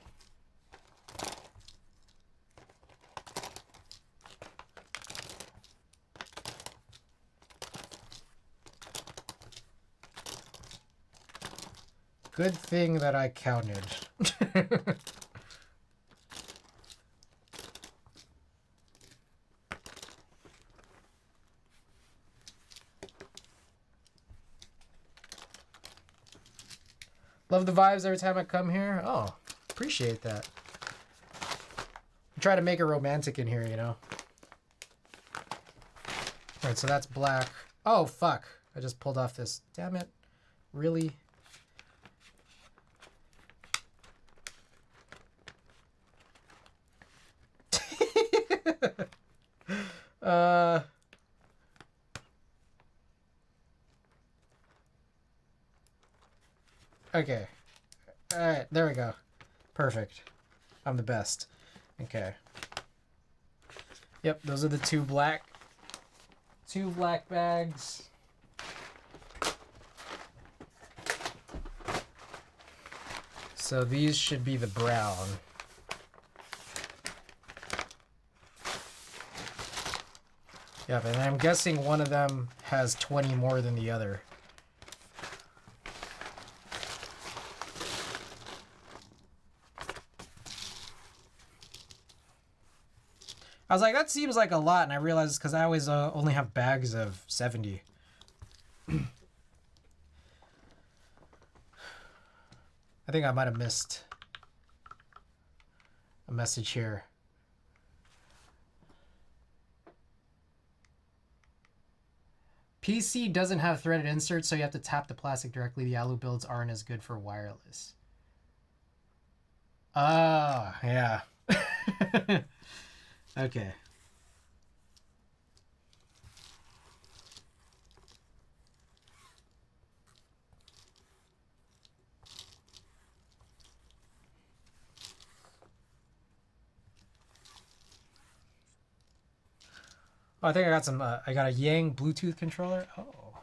Good thing that I counted. Love the vibes every time I come here. Oh, appreciate that. I try to make it romantic in here, you know. All right, so that's black. Oh, fuck. I just pulled off this. Damn it. Really? Okay. All right, there we go. Perfect. I'm the best. Okay. Yep, those are the two black bags. So these should be the brown. Yep, and I'm guessing one of them has 20 more than the other. I was like, that seems like a lot, and I realized it's because I always only have bags of 70. I think I might have missed a message here. PC doesn't have threaded inserts, so you have to tap the plastic directly. The alu builds aren't as good for wireless. Oh, yeah. Okay. Oh, I think I got some. I got a Yang Bluetooth controller. Oh.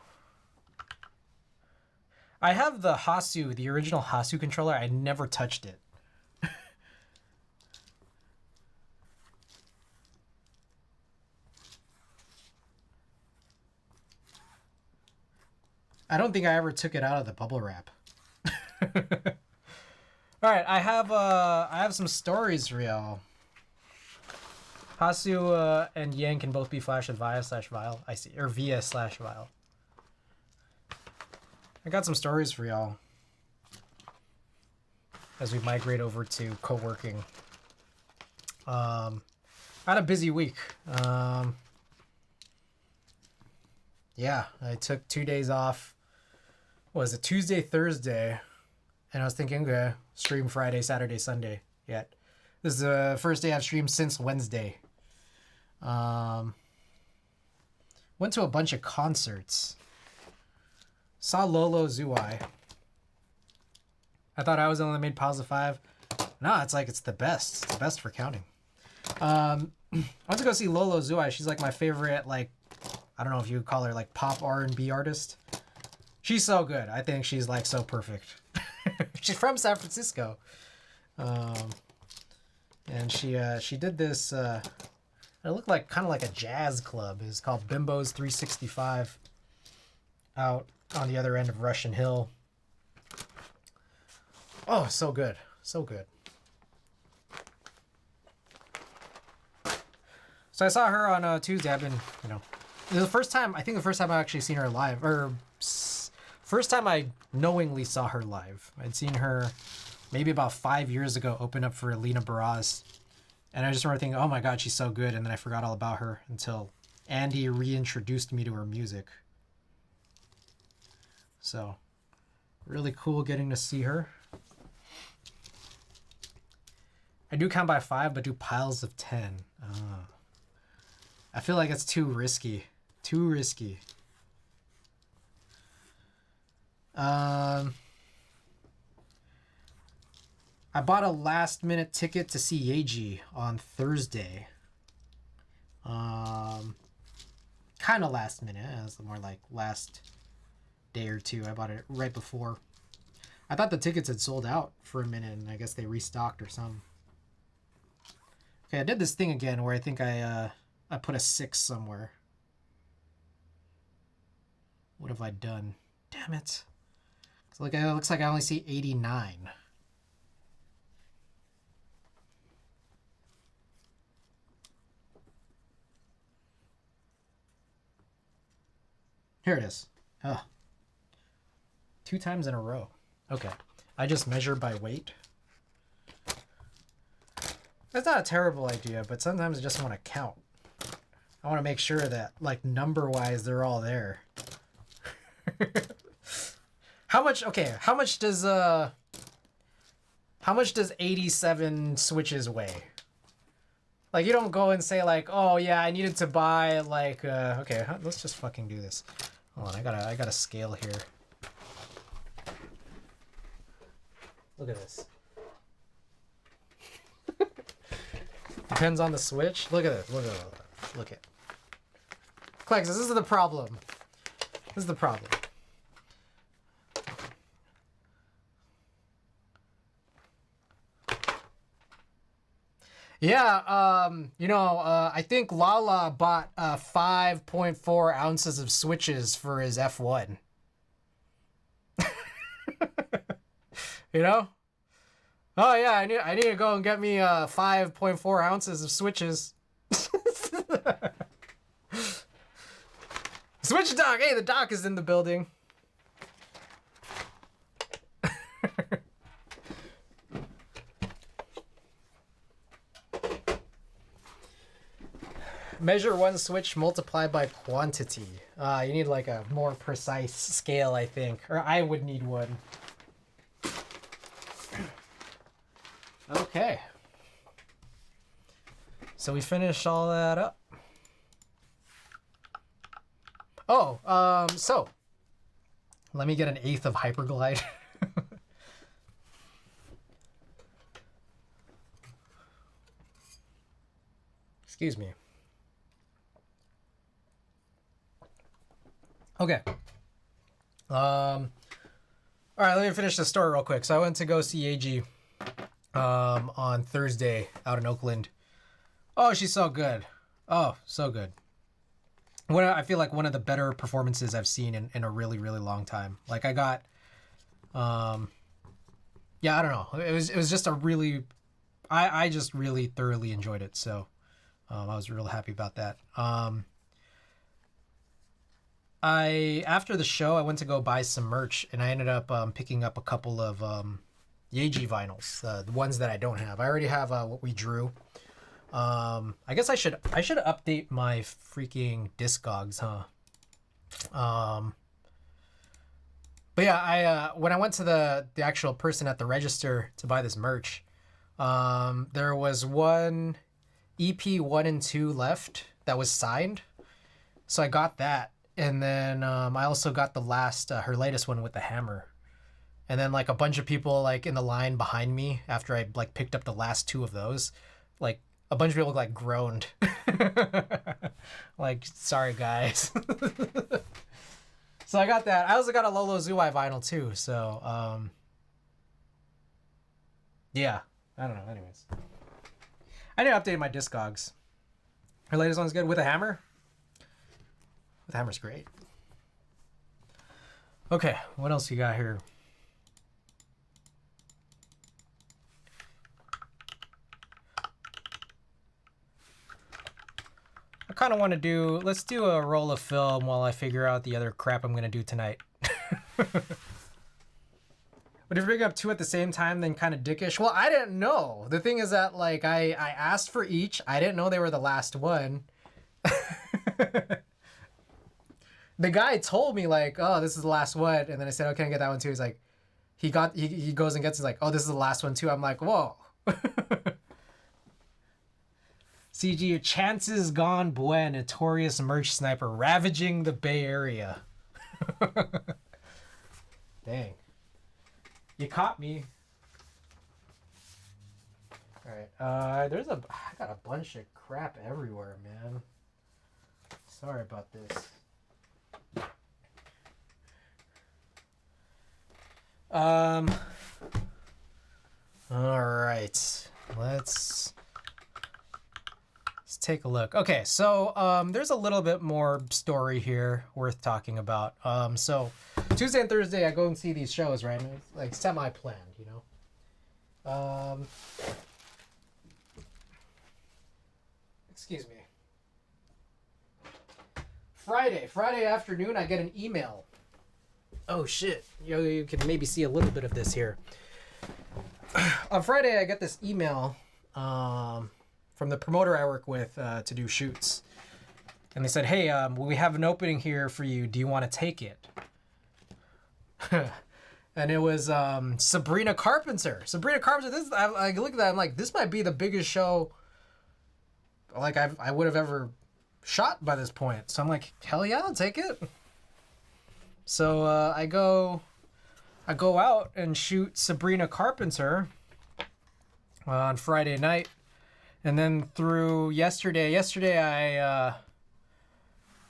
I have the Hasu, the original Hasu controller. I never touched it. I don't think I ever took it out of the bubble wrap. All right, I have some stories for y'all. Hasu and Yang can both be flashed with via/vial. I see, or via/vial. I got some stories for y'all as we migrate over to co-working. I had a busy week. Yeah, I took 2 days off. What was it, Tuesday, Thursday? And I was thinking, okay, stream Friday, Saturday, Sunday. Yet this is the first day I've streamed since Wednesday. Went to a bunch of concerts. Saw Lolo Zuai. I thought I was the one that made Pause 5. No, it's like it's the best. It's the best for counting. I went to go see Lolo Zuai. She's like my favorite, like, I don't know if you would call her like pop R&B artist. She's so good. I think she's like so perfect. She's from San Francisco. And she did this, it looked like kind of like a jazz club. It's called Bimbo's 365 out on the other end of Russian Hill. Oh, so good. So good. So I saw her on Tuesday. I've been, you know, the first time I actually seen her live, or first time I knowingly saw her live. I'd seen her maybe about 5 years ago open up for Alina Baraz. And I just remember thinking, oh my God, she's so good. And then I forgot all about her until Andy reintroduced me to her music. So really cool getting to see her. I do count by 5, but do piles of 10. I feel like it's too risky. Too risky. I bought a last minute ticket to see Yeji on Thursday. Kind of last minute. It was more like last day or two. I bought it right before. I thought the tickets had sold out for a minute, and I guess they restocked or something. Okay, I did this thing again where I think I put a 6 somewhere. What have I done? Damn it. Because So it looks like I only see 89. Here it is. Oh. 2 times in a row. Okay. I just measure by weight. That's not a terrible idea, but sometimes I just want to count. I want to make sure that, like, number-wise, they're all there. How much does 87 switches weigh? Like, you don't go and say, like, oh, yeah, I needed to buy, like, okay, let's just fucking do this. Hold on, I gotta scale here. Look at this. Depends on the switch. Look at it. Look at it. Clex, this is the problem. This is the problem. Yeah, I think Lala bought 5.4 ounces of switches for his F1. You know? Oh yeah, I need to go and get me 5.4 ounces of switches. Switch doc! Hey, the doc is in the building. Measure one switch, multiply by quantity. You need like a more precise scale, I think. Or I would need one. Okay. So we finished all that up. Oh, so let me get an eighth of Hyperglide. Excuse me. Okay. All right, let me finish the story real quick. So I went to go see AG on Thursday out in Oakland. Oh, she's so good. Oh, so good. I feel like one of the better performances I've seen in a really, really long time. Like I got, yeah, I don't know. It was just a really, I just really thoroughly enjoyed it. So I was real happy about that. After the show, I went to go buy some merch, and I ended up picking up a couple of Yeji vinyls, the ones that I don't have. I already have what we drew. I guess I should update my freaking Discogs, huh? But yeah, when I went to the actual person at the register to buy this merch, there was one EP 1 and 2 left that was signed, so I got that. And then I also got the last, her latest one with the hammer. And then like a bunch of people like in the line behind me after I like picked up the last 2 of those, like a bunch of people like groaned. Like, sorry guys. So I got that. I also got a Lolo Zuai vinyl too. So yeah, I don't know. Anyways, I need to update my Discogs. Her latest one's good with a hammer. The hammer's great. Okay, what else you got here? I kind of want to let's do a roll of film while I figure out the other crap I'm going to do tonight. But if you bring up 2 at the same time, then kind of dickish. Well, I didn't know. The thing is that like I asked for each. I didn't know they were the last one. The guy told me like, oh, this is the last one. And then I said, oh, can I get that one too? He's like, he goes and gets, he's like, oh, this is the last one too. I'm like, whoa. CG, your chances gone, boy, notorious merch sniper ravaging the Bay Area. Dang. You caught me. All right. I got a bunch of crap everywhere, man. Sorry about this. All right, let's take a look. Okay, so there's a little bit more story here worth talking about. So Tuesday and Thursday I go and see these shows, right? And it's like semi-planned, you know. Excuse me. Friday afternoon, I get an email. Oh shit! You can maybe see a little bit of this here. On Friday, I get this email from the promoter I work with to do shoots, and they said, "Hey, we have an opening here for you. Do you want to take it?" And it was Sabrina Carpenter. Sabrina Carpenter. This I look at that. I'm like, this might be the biggest show like I would have ever shot by this point. So I'm like, hell yeah, I'll take it. So I go out and shoot Sabrina Carpenter on Friday night, and then through yesterday I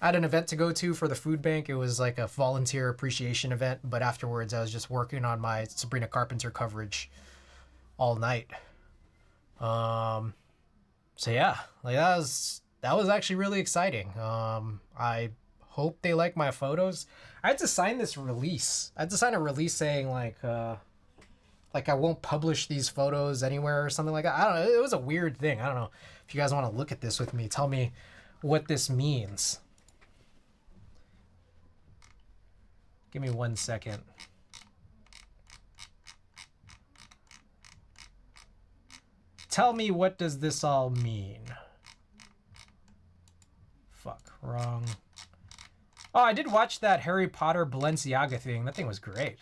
had an event to go to for the food bank. It was like a volunteer appreciation event, but afterwards I was just working on my Sabrina Carpenter coverage all night. So yeah, like that was actually really exciting. I hope they like my photos. I had to sign this release. I had to sign a release saying like I won't publish these photos anywhere or something like that. I don't know. It was a weird thing. I don't know if you guys want to look at this with me. Tell me what this means. Give me 1 second. Tell me, what does this all mean? Fuck, wrong. Oh, I did watch that Harry Potter Balenciaga thing. That thing was great.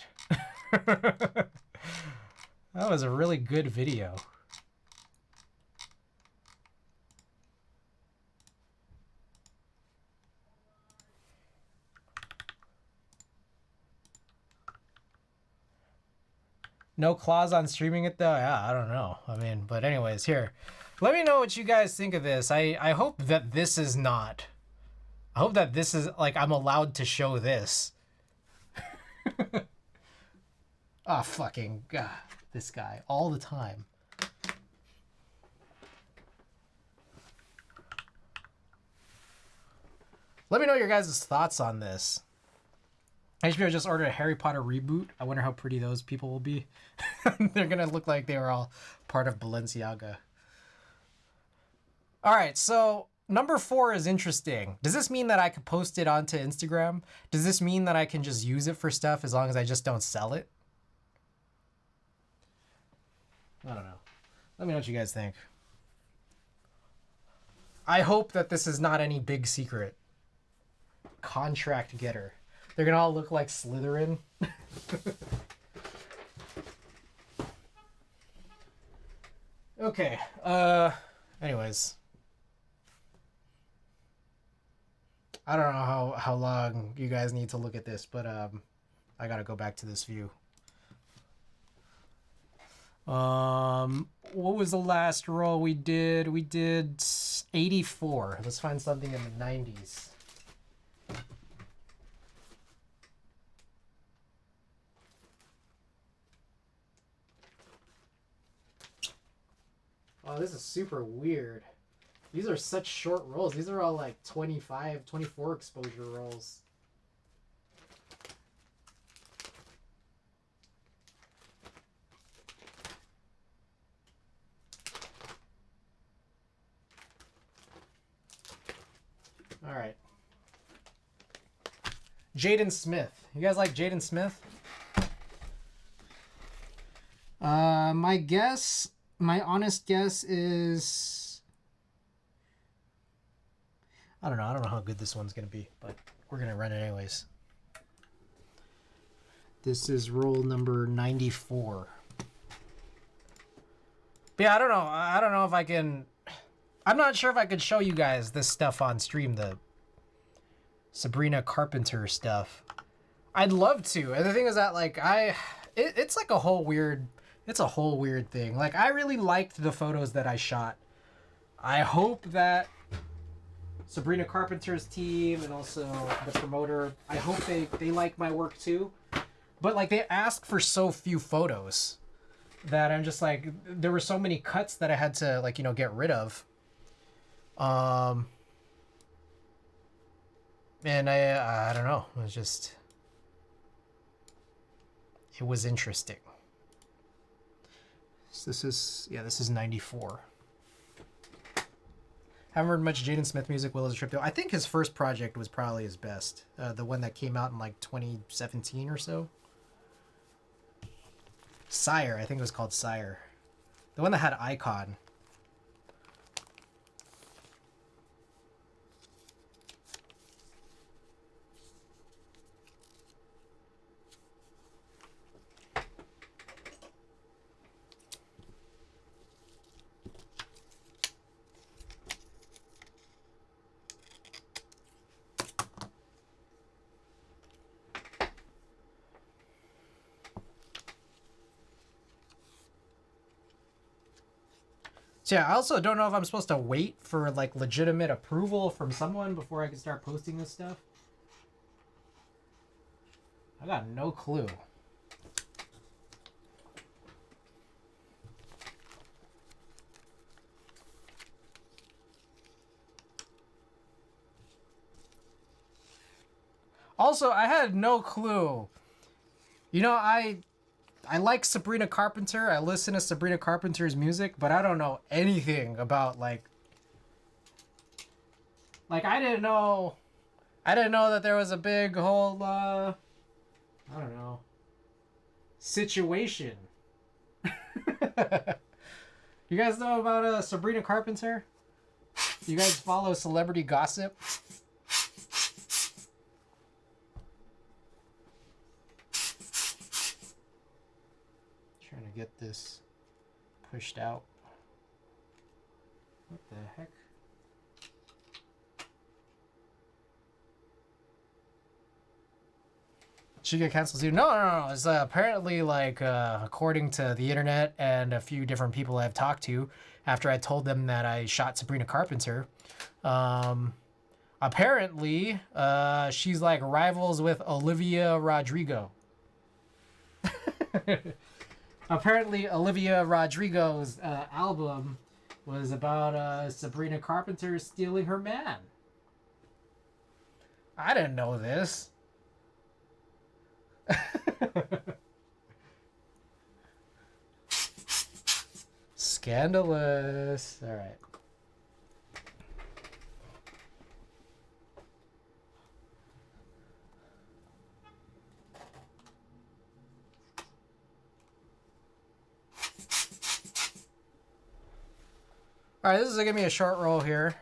That was a really good video. No clause on streaming it though? Yeah, I don't know. I mean, but anyways, here. Let me know what you guys think of this. I hope that this is not. I hope that this is like I'm allowed to show this. Ah, fucking God, this guy all the time. Let me know your guys' thoughts on this. HBO just ordered a Harry Potter reboot. I wonder how pretty those people will be. They're gonna look like they were all part of Balenciaga. All right, so number 4 is interesting. Does this mean that I could post it onto Instagram? Does this mean that I can just use it for stuff as long as I just don't sell it? I don't know. Let me know what you guys think. I hope that this is not any big secret. Contract getter. They're gonna all look like Slytherin. Okay. Anyways. I don't know how long you guys need to look at this, but I gotta go back to this view. What was the last roll we did? We did 84. Let's find something in the 90s. Oh, this is super weird. These are such short rolls. These are all like 25, 24 exposure rolls. All right. Jaden Smith. You guys like Jaden Smith? My honest guess is, I don't know. I don't know how good this one's going to be, but we're going to run it anyways. This is roll number 94. But yeah, I don't know. I don't know if I can, I'm not sure if I could show you guys this stuff on stream, the Sabrina Carpenter stuff. I'd love to. And the thing is that like it's like a whole weird thing. Like I really liked the photos that I shot. I hope that Sabrina Carpenter's team and also the promoter, I hope they like my work too. But like they ask for so few photos that I'm just like, there were so many cuts that I had to like, get rid of. And I don't know. It was just, it was interesting. So this is 94. Haven't heard much Jaden Smith music. Will as a trip though. I think his first project was probably his best. The one that came out in like 2017 or so. Sire, I think it was called Sire. The one that had Icon. So yeah, I also don't know if I'm supposed to wait for like legitimate approval from someone before I can start posting this stuff. I got no clue. Also, I had no clue. You know, I like Sabrina Carpenter. I listen to Sabrina Carpenter's music, but I don't know anything about like I didn't know that there was a big whole I don't know, situation. You guys know about Sabrina Carpenter? You guys follow celebrity gossip? Trying to get this pushed out. What the heck? She get canceled too? No. It's apparently like according to the internet and a few different people I've talked to, after I told them that I shot Sabrina Carpenter, apparently she's like rivals with Olivia Rodrigo. Apparently Olivia Rodrigo's album was about Sabrina Carpenter stealing her man. I didn't know this. Scandalous. All right. All right, this is gonna be a short roll here.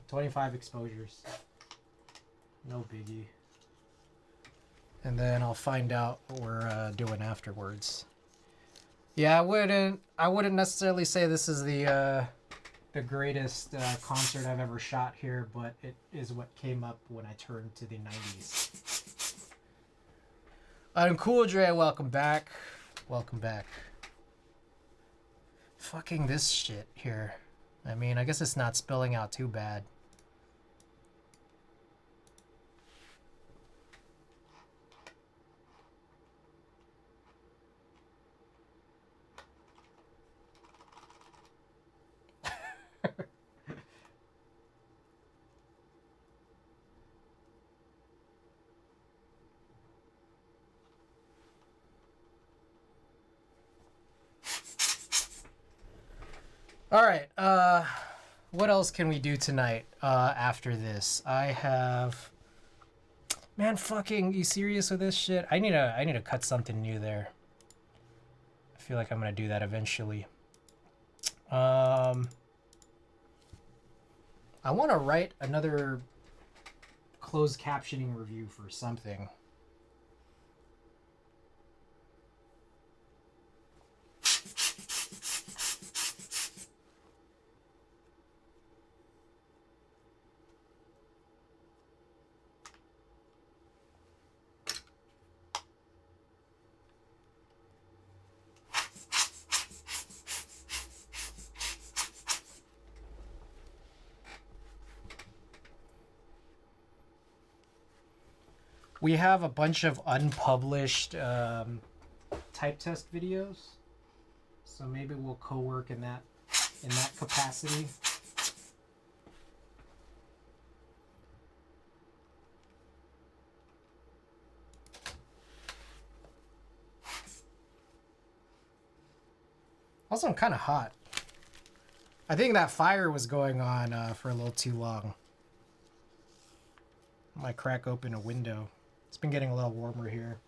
25 exposures. No biggie. And then I'll find out what we're doing afterwards. Yeah, I wouldn't necessarily say this is the greatest concert I've ever shot here, but it is what came up when I turned to the 90s. I'm Cool Dre, welcome back. Welcome back. Fucking this shit here. I mean, I guess it's not spilling out too bad. All right. What else can we do tonight after this? I have... Man, fucking, you serious with this shit? I need to cut something new there. I feel like I'm gonna do that eventually. I want to write another closed captioning review for something. We have a bunch of unpublished type test videos, so maybe we'll co-work in that capacity. Also, I'm kind of hot. I think that fire was going on for a little too long. I might crack open a window. It's been getting a little warmer here.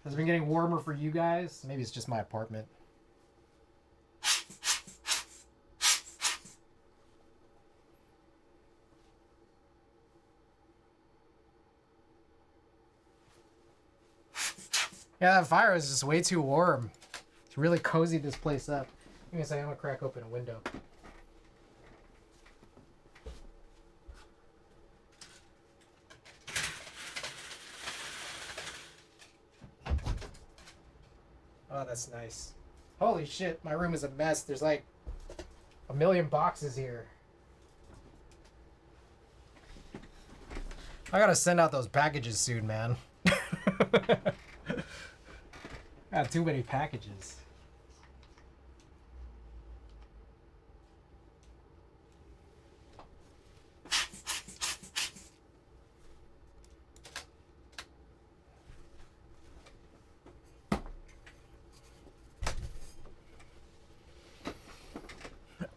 Has it been getting warmer for you guys? Maybe it's just my apartment. Yeah, that fire was just way too warm. It's really cozied this place up. Give me a second, I'm gonna crack open a window. Oh, that's nice. Holy shit, my room is a mess. There's like a million boxes here. I gotta send out those packages soon, man. I have too many packages.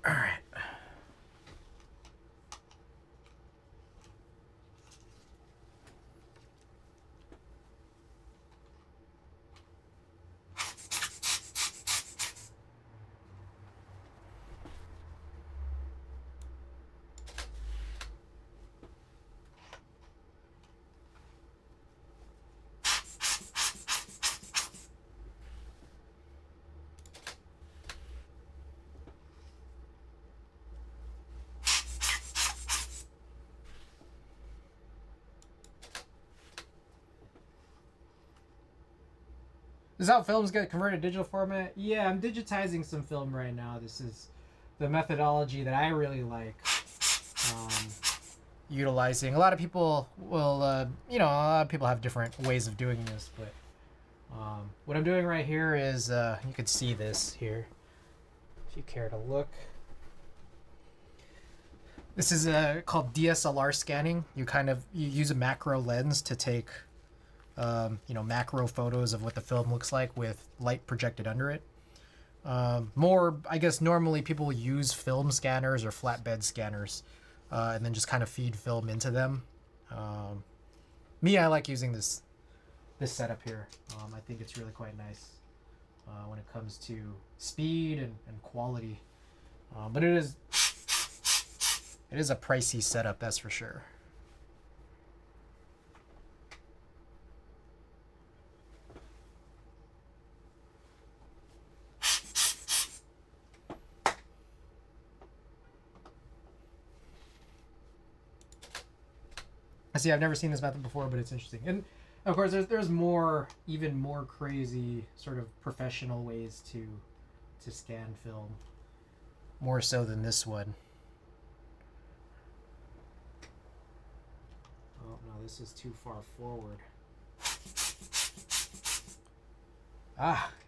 All right. This is how films get converted to digital format? Yeah, I'm digitizing some film right now. This is the methodology that I really like utilizing. A lot of people will, a lot of people have different ways of doing this, but what I'm doing right here is, you can see this here, if you care to look. This is called DSLR scanning. You use a macro lens to take macro photos of what the film looks like with light projected under it. I guess normally people use film scanners or flatbed scanners and then just kind of feed film into them. I like using this setup here. I think it's really quite nice when it comes to speed and quality. But it is a pricey setup, that's for sure. See, I've never seen this method before, but it's interesting. And of course, there's even more crazy sort of professional ways to scan film, more so than this one. Oh no, this is too far forward.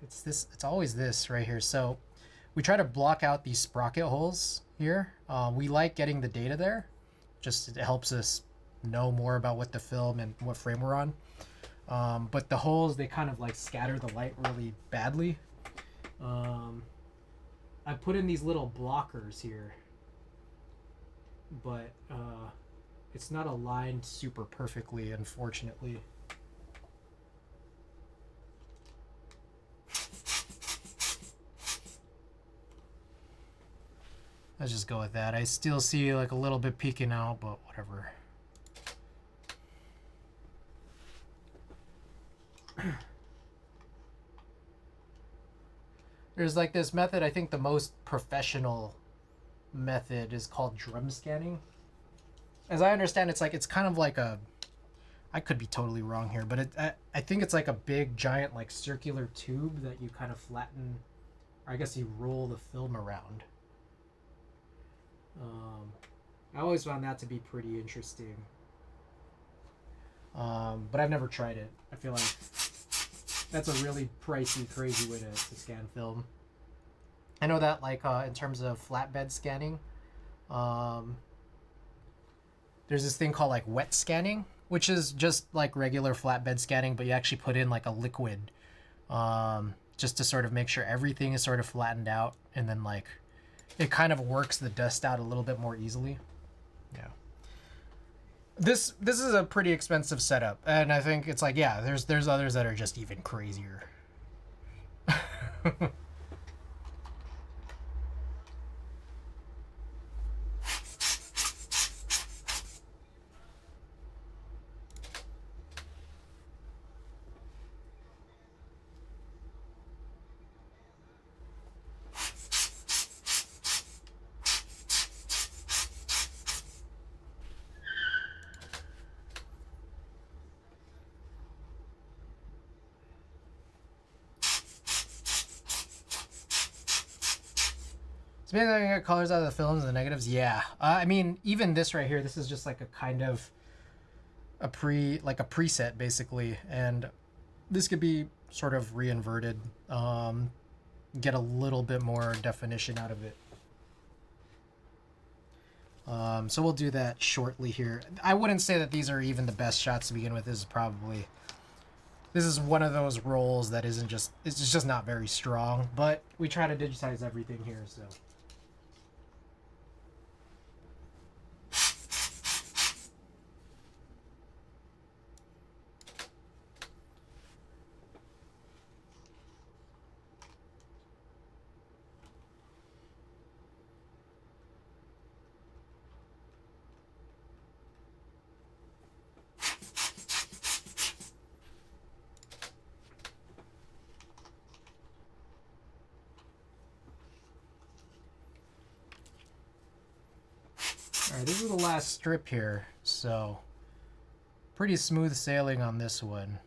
It's always this right here. So we try to block out these sprocket holes here. We like getting the data there. It helps us know more about what the film and what frame we're on. But the holes, they kind of like scatter the light really badly. I put in these little blockers here, but it's not aligned super perfectly, unfortunately. Let's just go with that. I still see like a little bit peeking out, but whatever. There's like this method, I think the most professional method is called drum scanning. As I understand, it's kind of like I could be totally wrong here, but I think it's like a big giant like circular tube that you kind of flatten, or I guess you roll the film around. I always found that to be pretty interesting. But I've never tried it. I feel like that's a really pricey, crazy way to scan film. I know that like in terms of flatbed scanning, there's this thing called like wet scanning, which is just like regular flatbed scanning, but you actually put in like a liquid to just to sort of make sure everything is sort of flattened out, and then like it kind of works the dust out a little bit more easily. Yeah. This is a pretty expensive setup, and I think it's like, yeah, there's others that are just even crazier. So maybe I can get colors out of the films and the negatives. Yeah, I mean, even this right here, this is just like a kind of a preset basically, and this could be sort of re-inverted, get a little bit more definition out of it. So we'll do that shortly here. I wouldn't say that these are even the best shots to begin with. This is one of those rolls that isn't just, it's just not very strong, but we try to digitize everything here, so. Alright, this is the last strip here, so pretty smooth sailing on this one.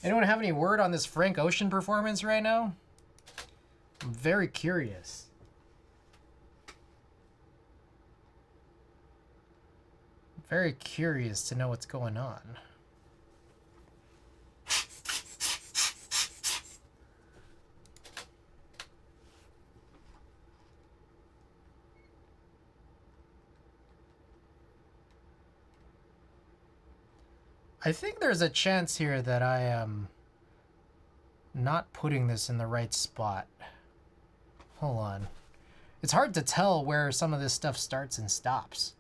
Anyone have any word on this Frank Ocean performance right now? I'm very curious. Very curious to know what's going on. I think there's a chance here that I am not putting this in the right spot. Hold on. It's hard to tell where some of this stuff starts and stops.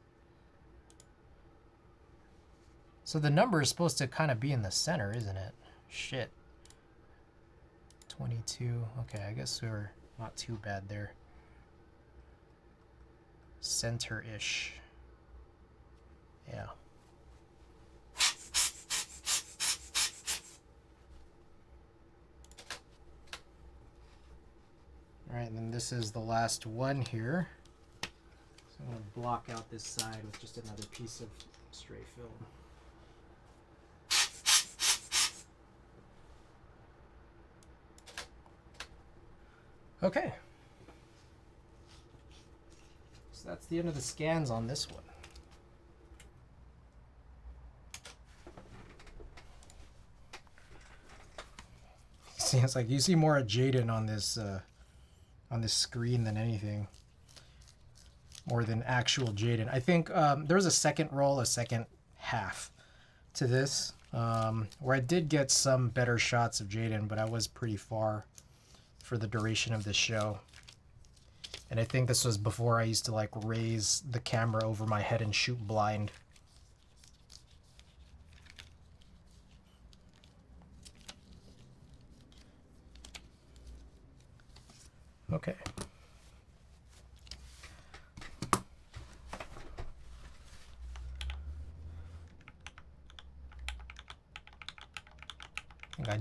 So the number is supposed to kind of be in the center, isn't it? Shit. 22. Okay, I guess we were not too bad there. Center-ish. Yeah. All right, and then this is the last one here. So I'm going to block out this side with just another piece of stray film. Okay. So that's the end of the scans on this one. See, it's like you see more of Jaden on this screen than anything. More than actual Jaden. I think there was a second roll, a second half to this, where I did get some better shots of Jaden, but I was pretty far for the duration of the show. And I think this was before I used to like raise the camera over my head and shoot blind. Okay.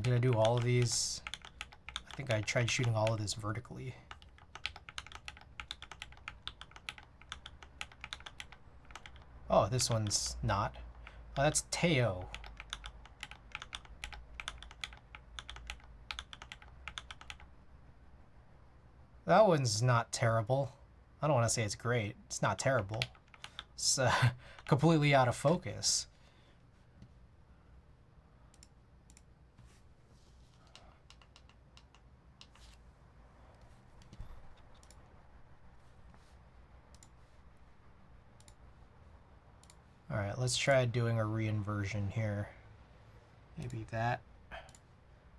Did I do all of these? I think I tried shooting all of this vertically. Oh, this one's not. Oh, that's Teo. That one's not terrible. I don't want to say it's great. It's not terrible. It's completely out of focus. All right, let's try doing a re-inversion here. Maybe that.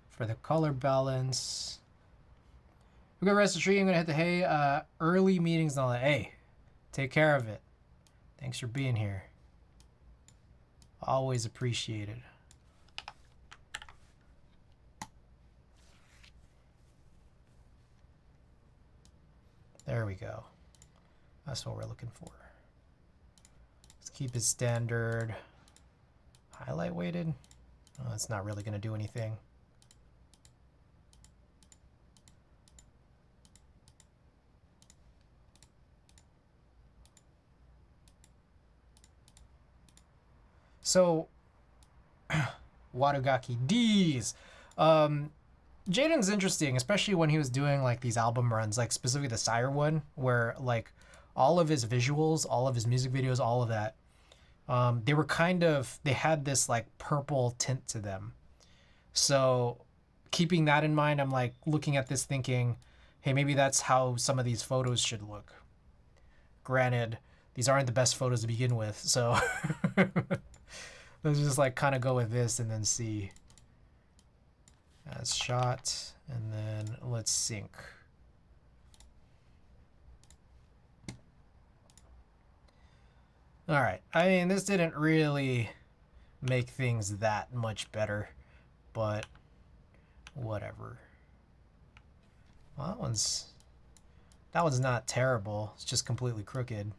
For the color balance. We're gonna rest the tree. I'm gonna hit the hay. Early meetings and all that. Hey, take care of it. Thanks for being here. Always appreciated. There we go. That's what we're looking for. Let's keep it standard. Highlight weighted. Oh, that's not really going to do anything. So, Wadogaki D's. Jaden's interesting, especially when he was doing like these album runs, like specifically the Sire one, where like all of his visuals, all of his music videos, all of that, they were they had this like purple tint to them. So keeping that in mind, I'm like looking at this thinking, hey, maybe that's how some of these photos should look. Granted, these aren't the best photos to begin with, so let's just like kind of go with this and then see. As shot, and then let's sync. All right, I mean, this didn't really make things that much better, but whatever. Well, that one's not terrible. It's just completely crooked.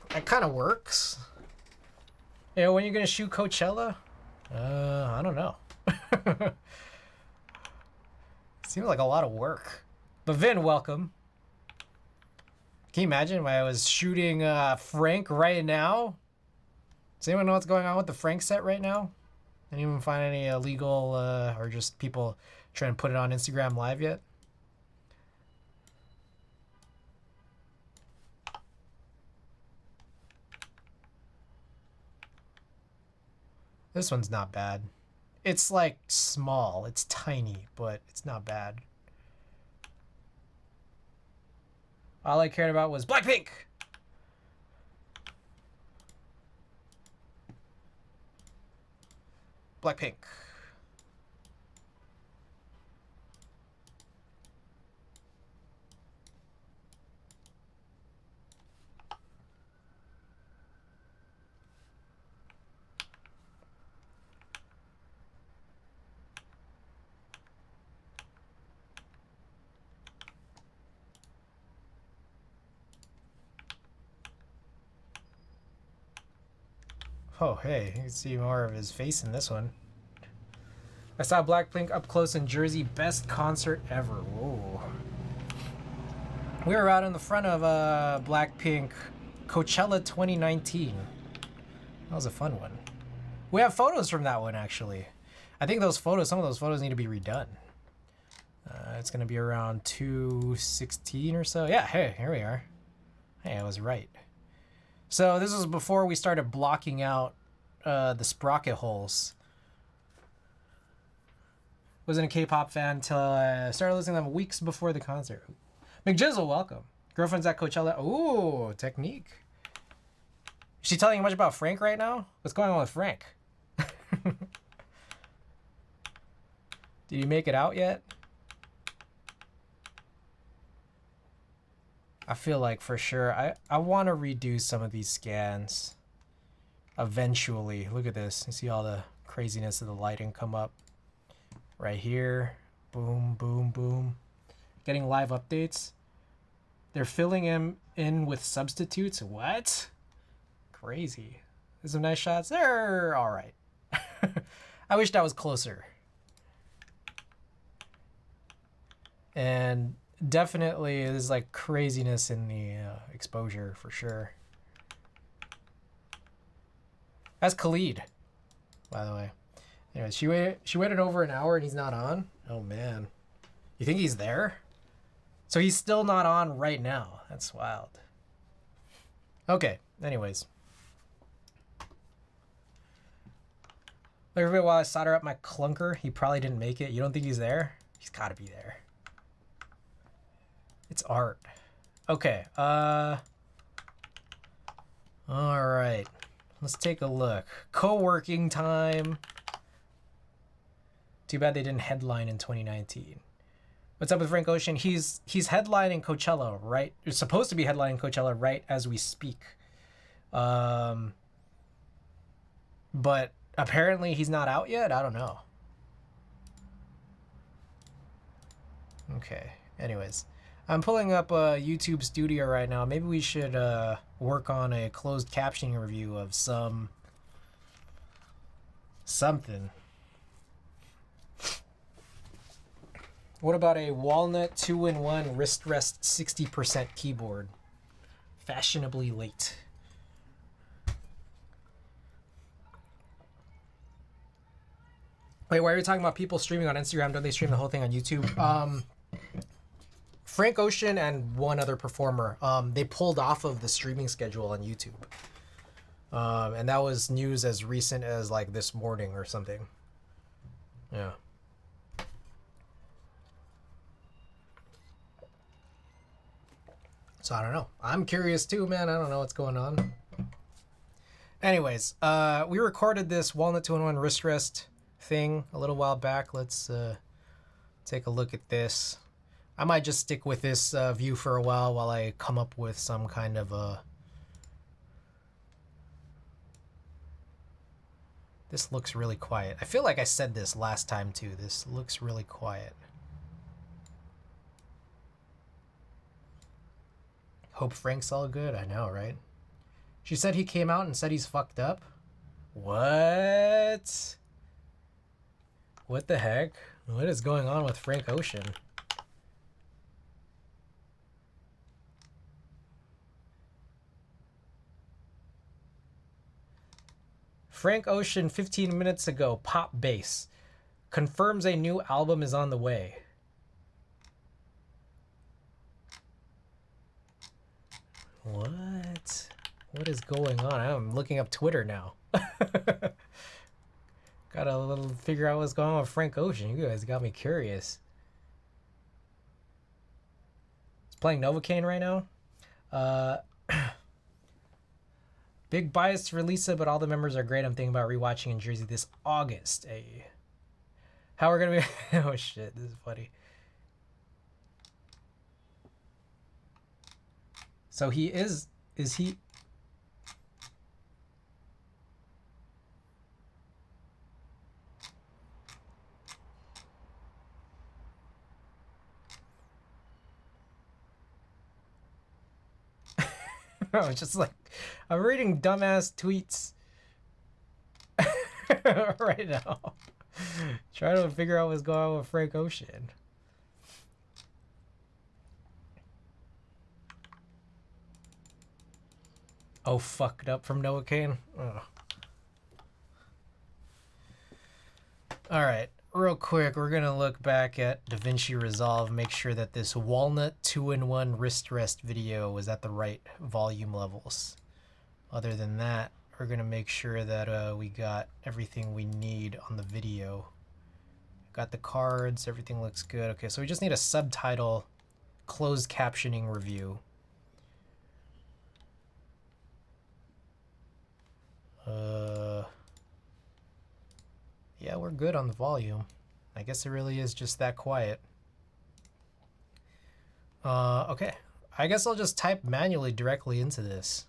That kind of works. You know, when you're gonna shoot Coachella? I don't know. Seems like a lot of work. But Vin, welcome. Can you imagine if I was shooting Frank right now? Does anyone know what's going on with the Frank set right now? Anyone find any illegal or just people trying to put it on Instagram Live yet? This one's not bad. It's like small, it's tiny, but it's not bad. All I cared about was Blackpink! Blackpink. Oh, hey, you can see more of his face in this one. I saw Blackpink up close in Jersey. Best concert ever. Whoa. We were out in the front of Blackpink Coachella 2019. That was a fun one. We have photos from that one, actually. I think some of those photos need to be redone. It's going to be around 216 or so. Yeah, hey, here we are. Hey, I was right. So this was before we started blocking out the sprocket holes. Wasn't a K-pop fan until I started listening to them weeks before the concert. McJizzle, welcome. Girlfriend's at Coachella. Ooh, technique. Is she telling you much about Frank right now? What's going on with Frank? Did you make it out yet? I feel like for sure I want to redo some of these scans eventually. Look at this. You see all the craziness of the lighting come up right here. Boom, boom, boom. Getting live updates. They're filling him in with substitutes. What? Crazy. There's some nice shots. They're all right. I wish that was closer. And definitely there's like craziness in the exposure for sure. That's Khalid, by the way. Anyways, she waited over an hour and he's not on? Oh man. You think he's there? So he's still not on right now. That's wild. Okay, anyways. Everybody, while I solder up my clunker, he probably didn't make it. You don't think he's there? He's gotta be there. It's art. Okay, alright. Let's take a look. Co-working time. Too bad they didn't headline in 2019. What's up with Frank Ocean? He's headlining Coachella, right? He's supposed to be headlining Coachella right as we speak. But apparently he's not out yet? I don't know. Okay. Anyways. I'm pulling up YouTube Studio right now. Maybe we should work on a closed captioning review of something. What about a walnut 2-in-1 wrist rest 60% keyboard? Fashionably late. Wait, why are you talking about people streaming on Instagram? Don't they stream the whole thing on YouTube? Frank Ocean and one other performer, they pulled off of the streaming schedule on YouTube. And that was news as recent as like this morning or something. Yeah. So I don't know. I'm curious too, man. I don't know what's going on. Anyways, we recorded this Walnut 2-in-1 wrist rest thing a little while back. Let's take a look at this. I might just stick with this view for a while I come up with some kind of a... This looks really quiet. I feel like I said this last time too. This looks really quiet. Hope Frank's all good. I know, right? She said he came out and said he's fucked up. What? What the heck? What is going on with Frank Ocean? Frank Ocean 15 minutes ago, pop bass. Confirms a new album is on the way. What? What is going on? I'm looking up Twitter now. Gotta a little figure out what's going on with Frank Ocean. You guys got me curious. He's playing Novocaine right now. Big bias for Lisa, but all the members are great. I'm thinking about rewatching in Jersey this August. Hey. How we're gonna be... Oh shit, this is funny. So he is he... I was just like, I'm reading dumbass tweets right now. Trying to figure out what's going on with Frank Ocean. Oh, fucked up from Novocaine? Oh. Alright, real quick, we're going to look back at DaVinci Resolve, make sure that this Walnut 2-in-1 wrist rest video was at the right volume levels. Other than that, we're going to make sure that we got everything we need on the video. Got the cards, everything looks good. Okay, so we just need a subtitle, closed captioning review. Yeah, we're good on the volume. I guess it really is just that quiet. Okay. I guess I'll just type manually directly into this.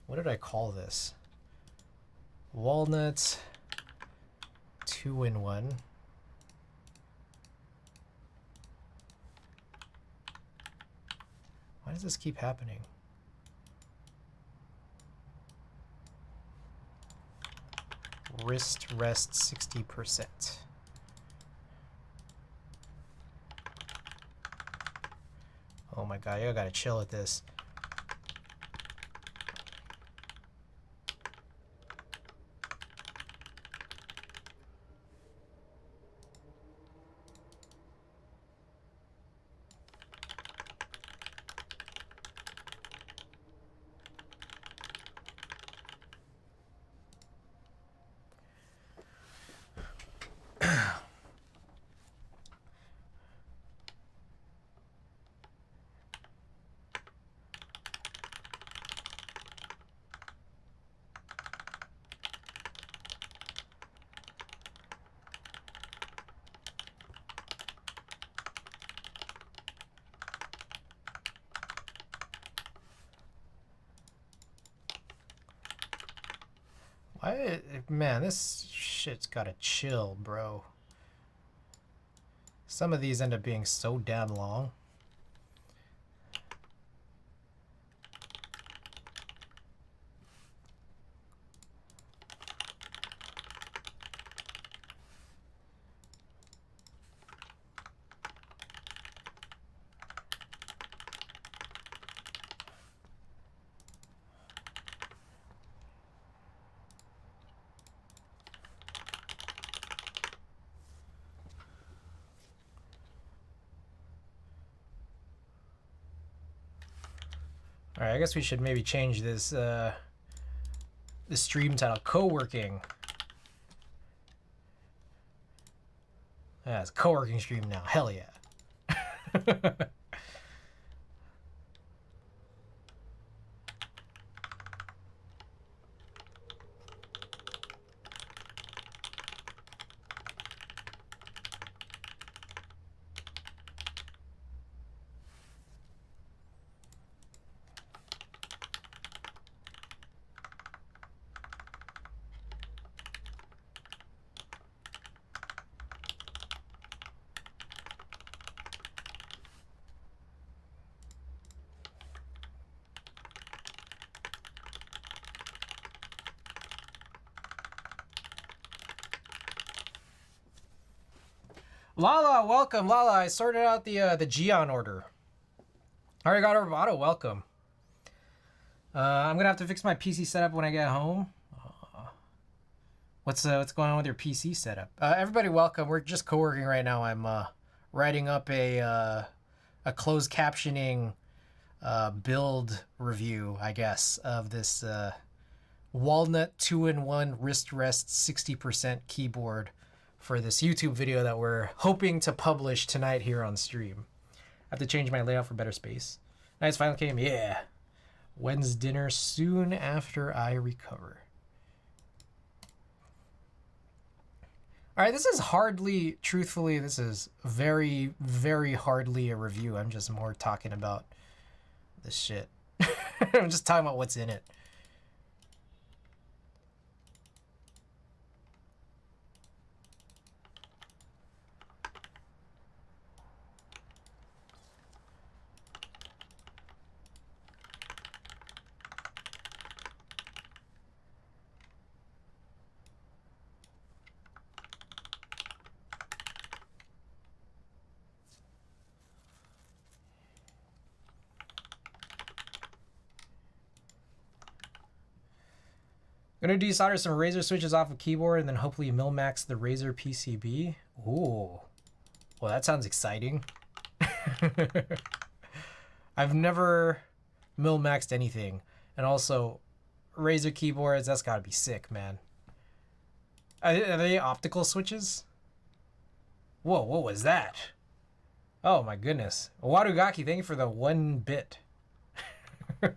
What did I call this? Walnut 2-in-1. Why does this keep happening? Wrist rest 60%. Oh my god, I gotta chill with this. Why, man, this shit's gotta chill, bro. Some of these end up being so damn long. Alright, I guess we should maybe change this this stream title. Co-working. Yeah, it's a co-working stream now. Hell yeah. Lala, welcome. Lala, I sorted out the Geon order. I already got her auto. Welcome. I'm gonna have to fix my PC setup when I get home. What's going on with your PC setup? Everybody, welcome. We're just co-working right now. I'm writing up a closed captioning build review, I guess, of this Walnut 2-in-1 wrist rest 60% keyboard for this YouTube video that we're hoping to publish tonight here on stream. I have to change my layout for better space. Nice, final came. Yeah. When's dinner? Soon after I recover. All right, this is hardly, truthfully, this is very, very hardly a review. I'm just more talking about this shit. I'm just talking about what's in it. Gonna desolder some Razer switches off of keyboard and then hopefully mil-max the Razer PCB. Ooh. Well, that sounds exciting. I've never mil-maxed anything. And also, Razer keyboards, that's gotta be sick, man. Are they optical switches? Whoa, what was that? Oh my goodness. Wadugaki, thank you for the 1 bit. Alright.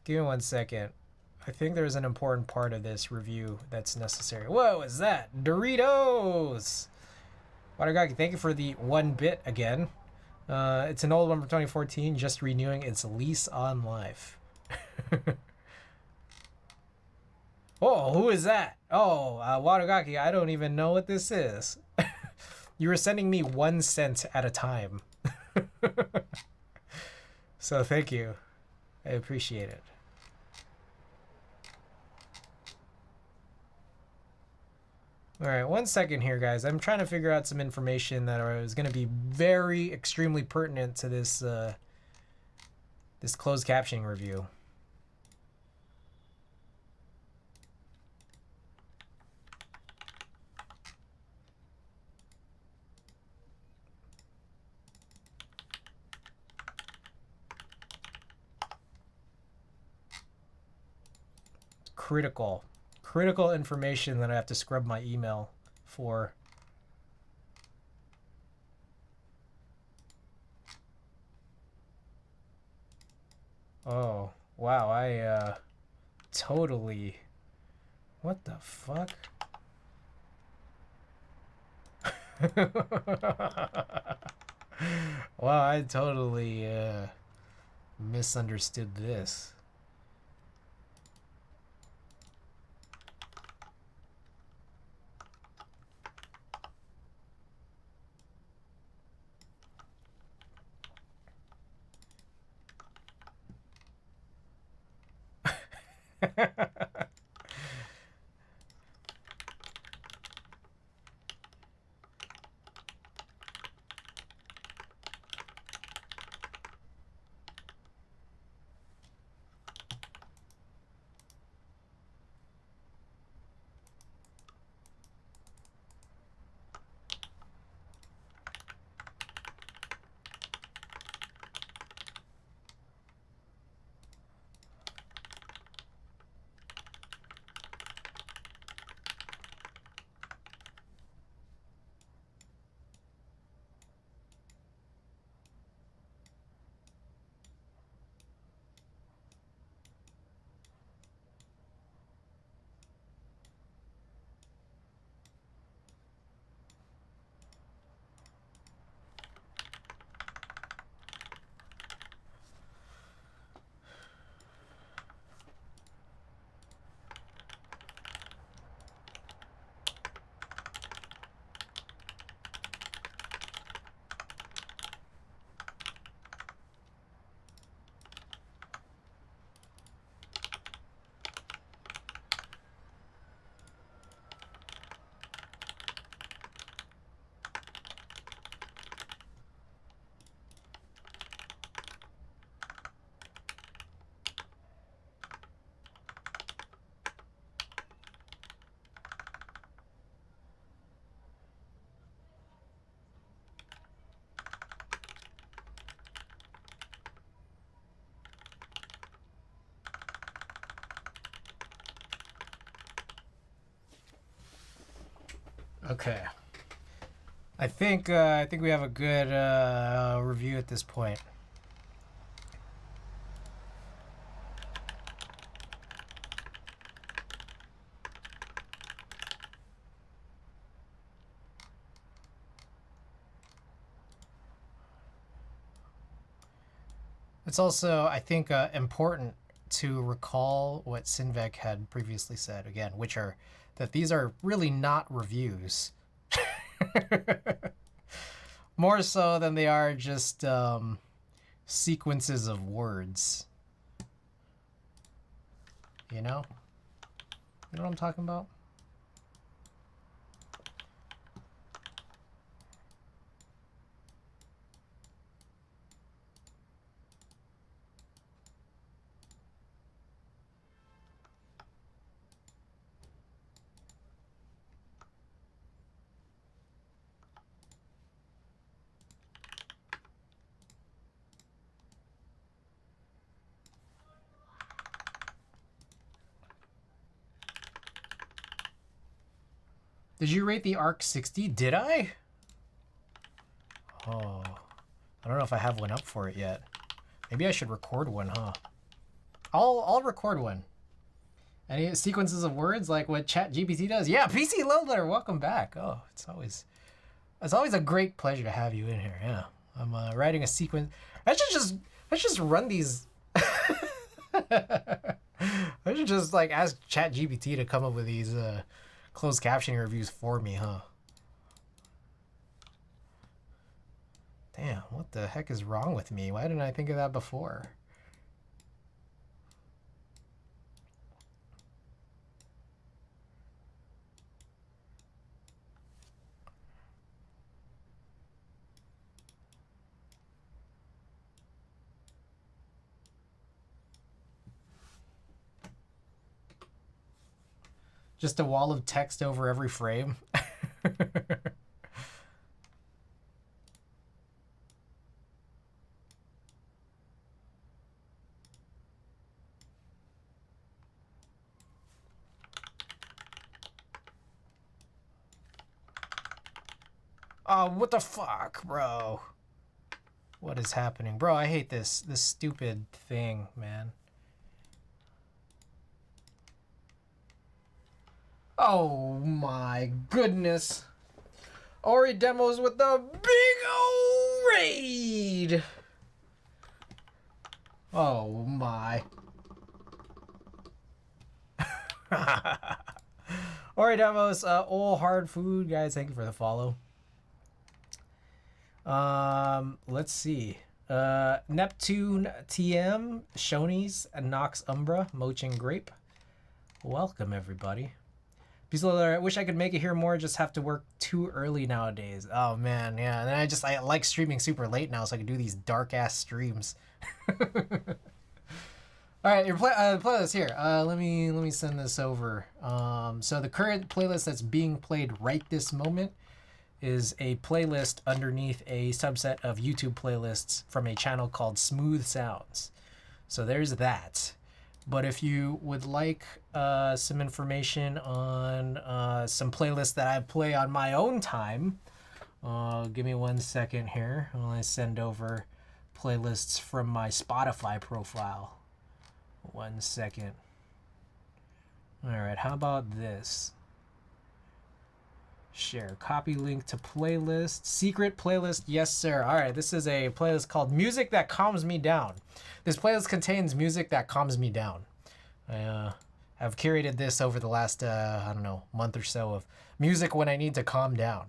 Give me 1 second. I think there's an important part of this review that's necessary. Whoa, is that? Doritos! Wadagaki, thank you for the 1 bit again. It's an old one from 2014, just renewing its lease on life. Oh, who is that? Oh, Wadagaki, I don't even know what this is. You were sending me 1 cent at a time. So thank you. I appreciate it. All right, 1 second here, guys. I'm trying to figure out some information that is going to be very extremely pertinent to this this closed captioning review. Critical information that I have to scrub my email for. Oh, wow, I totally What the fuck? Wow, I totally misunderstood this. Okay. I think we have a good review at this point. It's also, I think, important to recall what Sinvek had previously said again, which are that these are really not reviews. More so than they are just sequences of words. You know? You know what I'm talking about? Did you rate the Arc 60? Did I? Oh, I don't know if I have one up for it yet. Maybe I should record one, huh? I'll record one. Any sequences of words like what ChatGPT does? Yeah, PC Loader, welcome back. Oh, it's always a great pleasure to have you in here. Yeah, I'm writing a sequence. I should just run these. I should just like ask ChatGPT to come up with these closed captioning reviews for me, huh? Damn, what the heck is wrong with me? Why didn't I think of that before? Just a wall of text over every frame. Oh, what the fuck, bro? What is happening? Bro, I hate this stupid thing, man. Oh my goodness. Ori demos with the big old raid. Oh my. Ori demos, all hard food, guys. Thank you for the follow. Let's see. Neptune TM, Shoney's, Nox Umbra, Mochin Grape. Welcome, everybody. Peace I wish I could make it here more, just have to work too early nowadays. Oh man, yeah. And then I like streaming super late now, so I can do these dark ass streams. All right, your playlist here. Let me send this over. So the current playlist that's being played right this moment is a playlist underneath a subset of YouTube playlists from a channel called Smooth Sounds. So there's that. But if you would like some information on some playlists that I play on my own time, give me 1 second here while I send over playlists from my Spotify profile. 1 second. All right, how about this? Share copy link to playlist. Secret playlist, yes sir. All right, this is a playlist called Music That Calms Me Down. This playlist contains music that calms me down. I've curated this over the last, I don't know, month or so of music when I need to calm down.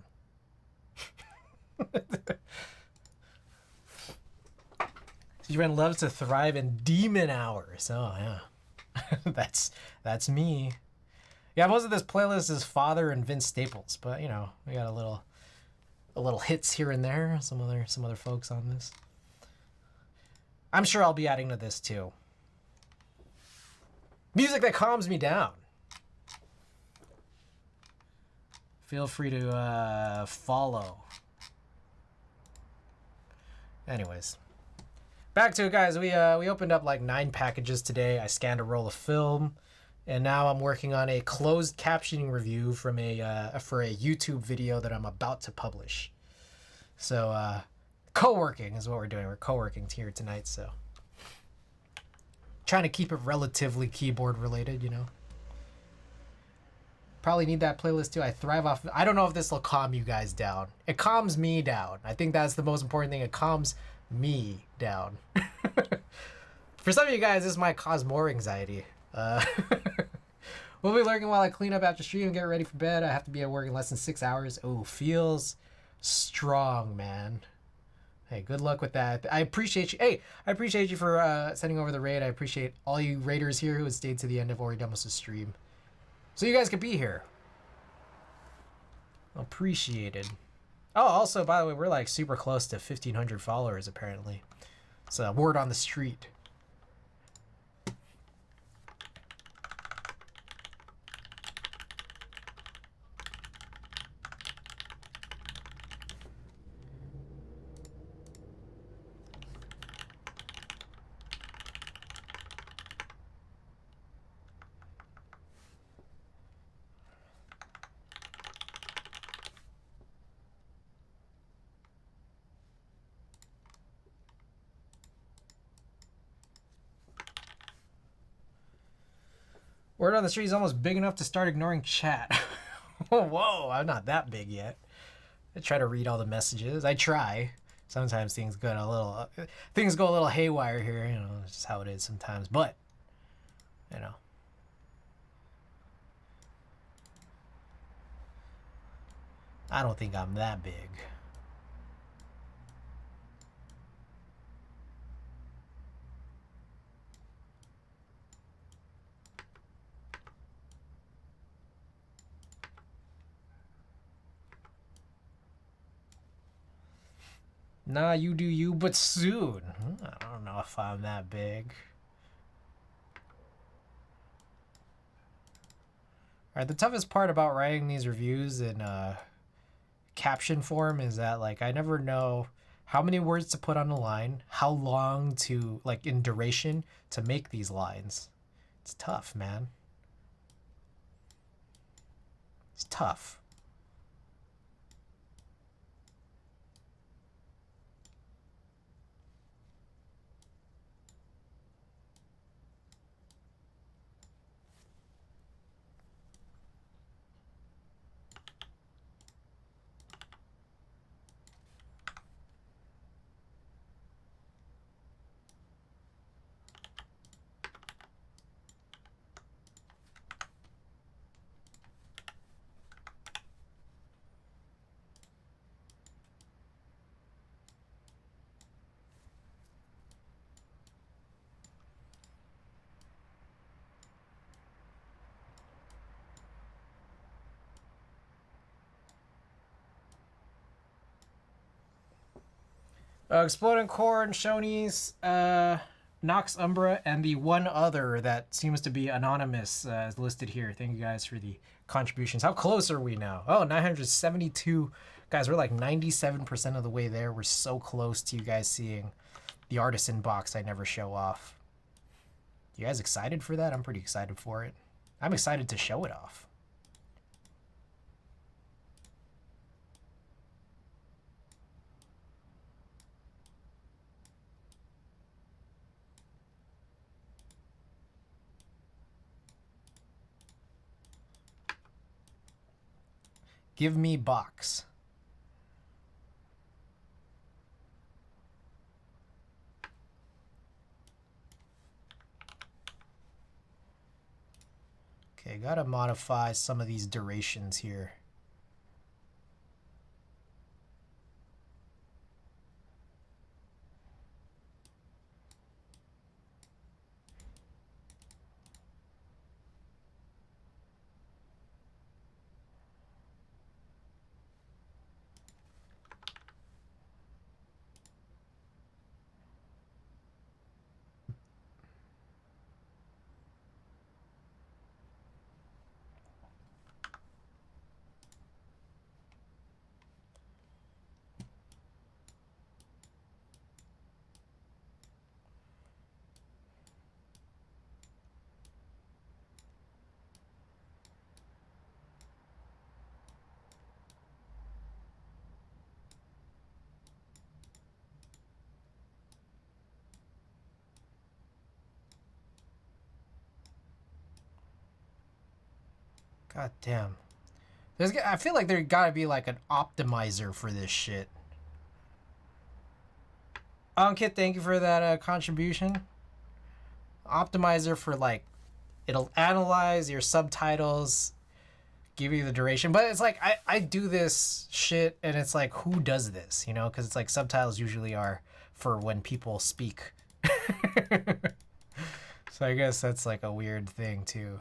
Steven loves to thrive in demon hours. Oh yeah, that's me. Yeah, most of this playlist is Father and Vince Staples, but you know we got a little hits here and there. Some other folks on this. I'm sure I'll be adding to this too. Music that calms me down. Feel free to follow. Anyways. Back to it, guys. We opened up like 9 packages today. I scanned a roll of film, and now I'm working on a closed captioning review from for a YouTube video that I'm about to publish. So co-working is what we're doing. We're co-working here tonight, so trying to keep it relatively keyboard related, you know. Probably need that playlist too. I thrive off. I don't know if this will calm you guys down. It calms me down. I think that's the most important thing. It calms me down. For some of you guys, this might cause more anxiety. We'll be lurking while I clean up after stream and get ready for bed. I have to be at work in less than 6 hours. Oh, feels strong, man. Hey, good luck with that. I appreciate you. Hey, I appreciate you for sending over the raid. I appreciate all you raiders here who have stayed to the end of Ori Demos' stream, so you guys could be here. Appreciated. Oh, also, by the way, we're like super close to 1,500 followers, apparently. It's a word on the street. Word on the street is almost big enough to start ignoring chat. Whoa, I'm not that big yet. I try to read all the messages. I try. Sometimes things go a little haywire here. You know, it's just how it is sometimes. But, you know, I don't think I'm that big. Nah, you do you, but soon. I don't know if I'm that big. Alright, the toughest part about writing these reviews in caption form is that, like, I never know how many words to put on a line, how long to, like, in duration to make these lines. It's tough, man. It's tough. Exploding Corn, Shoney's, Nox Umbra, and the one other that seems to be anonymous is listed here. Thank you guys for the contributions. How close are we now? Oh, 972. Guys, we're like 97% of the way there. We're so close to you guys seeing the artisan box I never show off. You guys excited for that? I'm pretty excited for it. I'm excited to show it off. Give me box. Okay, gotta modify some of these durations here. God damn. I feel like there gotta be like an optimizer for this shit. Kit, thank you for that contribution. Optimizer for like, it'll analyze your subtitles, give you the duration. But it's like, I do this shit and it's like, who does this? You know, because it's like subtitles usually are for when people speak. So I guess that's like a weird thing too.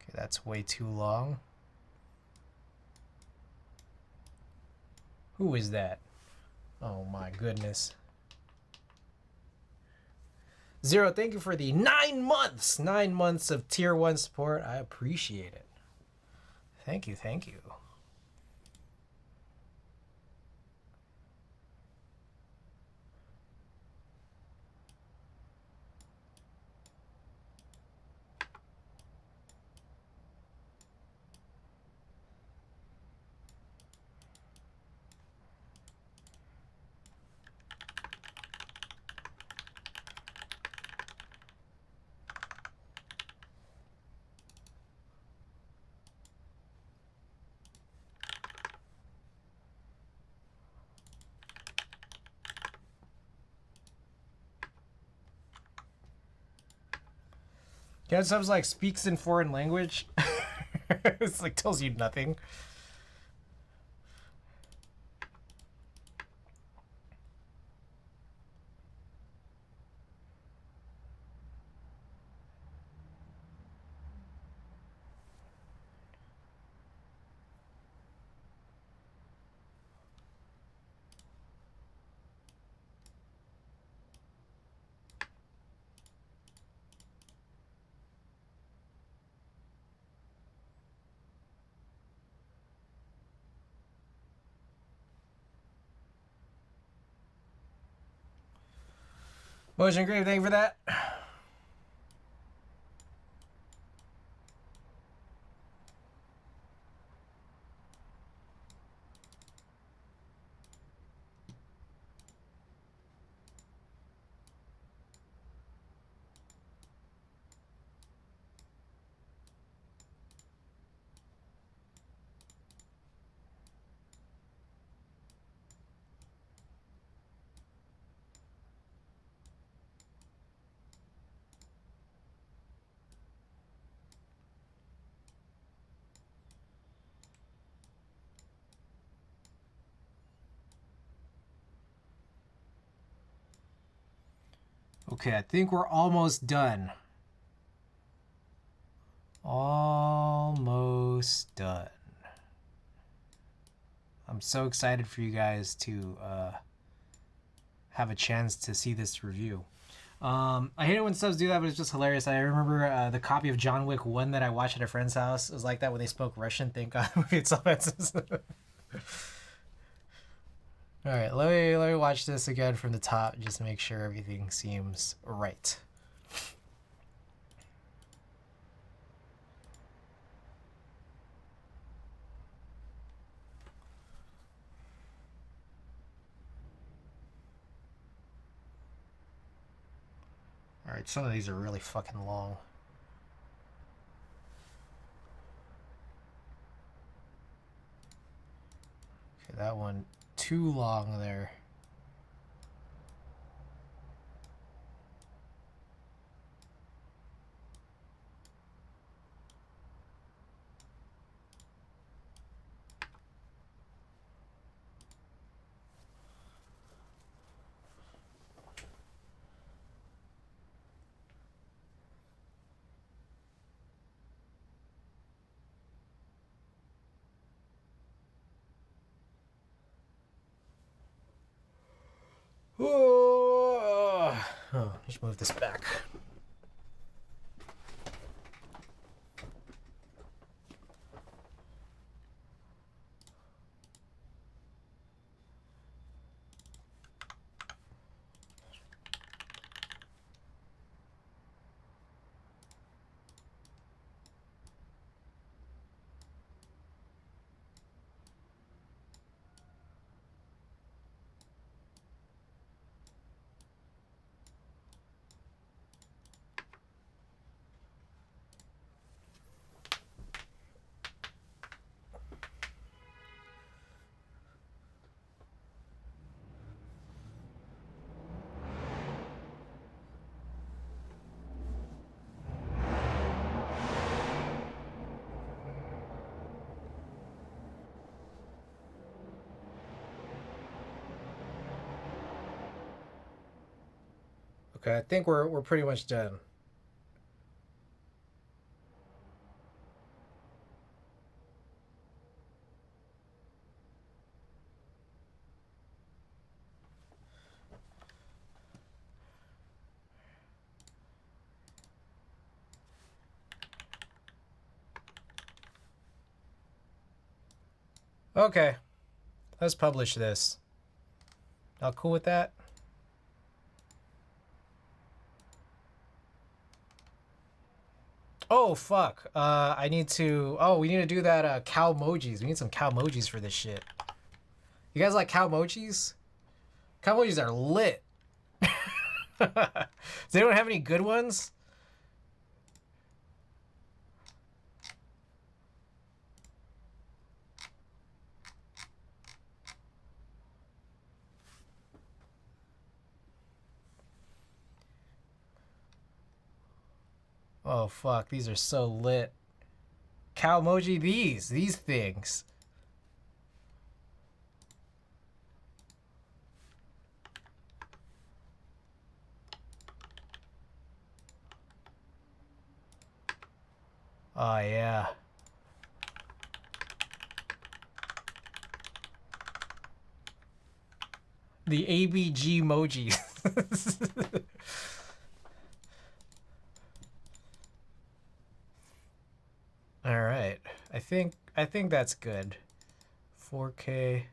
Okay, that's way too long. Who is that? Oh my goodness. Zero, thank you for the 9 months. 9 months of tier 1 support. I appreciate it. Thank you, thank you. Yeah, it sounds like speaks in foreign language. It's like tells you nothing. Motion Grave, thank you for that. Okay, I think we're almost done. Almost done. I'm so excited for you guys to have a chance to see this review. I hate it when subs do that, but it's just hilarious. I remember the copy of John Wick 1 that I watched at a friend's house. It was like that when they spoke Russian. Thank God the movie itself. Alright, let me watch this again from the top just to make sure everything seems right. Alright, some of these are really fucking long. Okay, that one too long there. Oh, just move this back. Okay, I think we're pretty much done. Okay, let's publish this. Y'all cool with that? Oh fuck. I need to. Oh, we need to do that. Cow emojis. We need some cow emojis for this shit. You guys like cow emojis? Cow emojis are lit. Does anyone have any good ones? Oh fuck, these are so lit. Cow emoji, these things. Oh yeah. The ABG emojis. All right. I think that's good. 4K.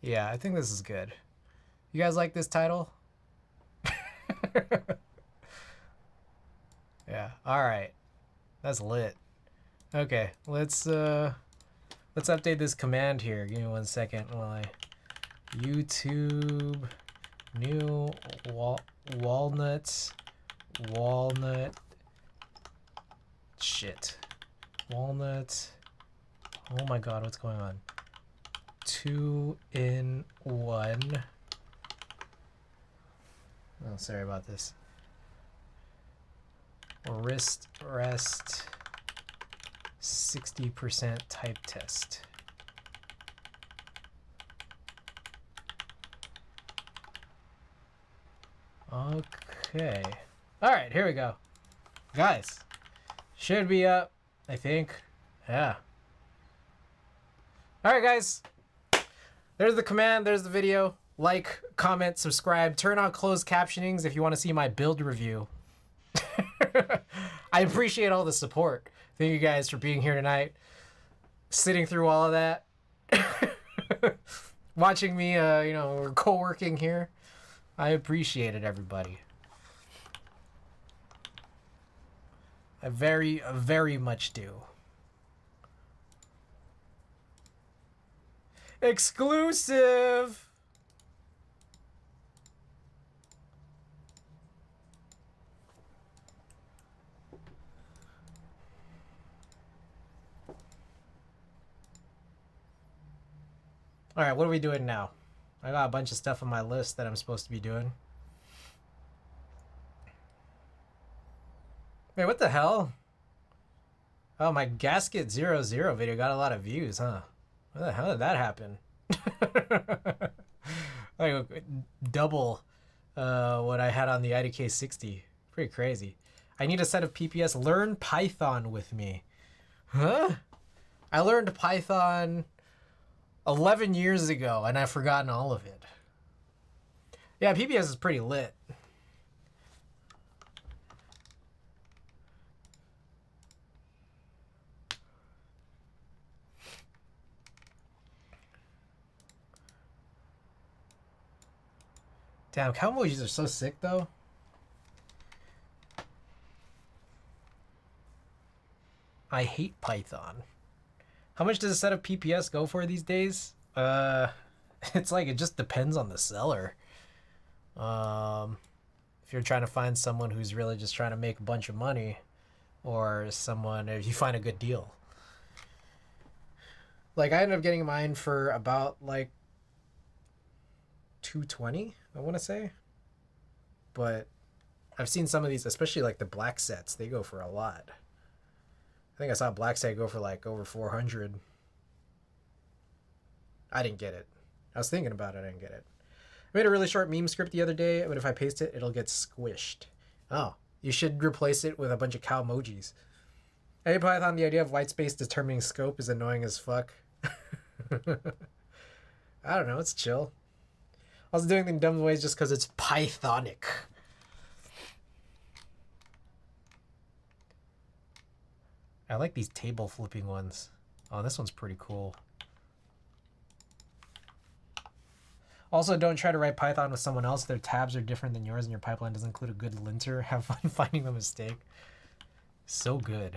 Yeah, I think this is good. You guys like this title? Yeah. All right. That's lit. Okay, let's update this command here. Give me 1 second while I YouTube new walnut shit. Walnut. Oh my god, what's going on? 2-in-1. Oh, sorry about this. Wrist rest 60% type test. Okay. All right, here we go. Guys, should be up, I think. Yeah. All right, guys. There's the command. There's the video. Like, comment, subscribe. Turn on closed captionings if you want to see my build review. I appreciate all the support. Thank you guys for being here tonight. Sitting through all of that. Watching me, we're co-working here. I appreciate it, everybody. I very much do. Exclusive! Alright, what are we doing now? I got a bunch of stuff on my list that I'm supposed to be doing. Wait, what the hell? Oh, my Gasket 00 video got a lot of views, huh? What the hell did that happen? Like double what I had on the IDK 60. Pretty crazy. I need a set of PPS. Learn Python with me. Huh? I learned Python 11 years ago and I've forgotten all of it. Yeah, PPS is pretty lit. Damn, cow emojis are so sick though. I hate Python. How much does a set of PPS go for these days? It's like it just depends on the seller. If you're trying to find someone who's really just trying to make a bunch of money, or someone if you find a good deal. Like I ended up getting mine for about like $220, I want to say. But I've seen some of these, especially like the black sets, they go for a lot. I think I saw a black set go for like over 400. I didn't get it. I was thinking about it, I didn't get it. I made a really short meme script the other day, but if I paste it, it'll get squished. Oh, you should replace it with a bunch of cow emojis. Hey Python, the idea of white space determining scope is annoying as fuck. I don't know, it's chill. I was doing it in dumb ways just because it's Pythonic. I like these table flipping ones. Oh, this one's pretty cool. Also, don't try to write Python with someone else. Their tabs are different than yours and your pipeline doesn't include a good linter. Have fun finding the mistake. So good.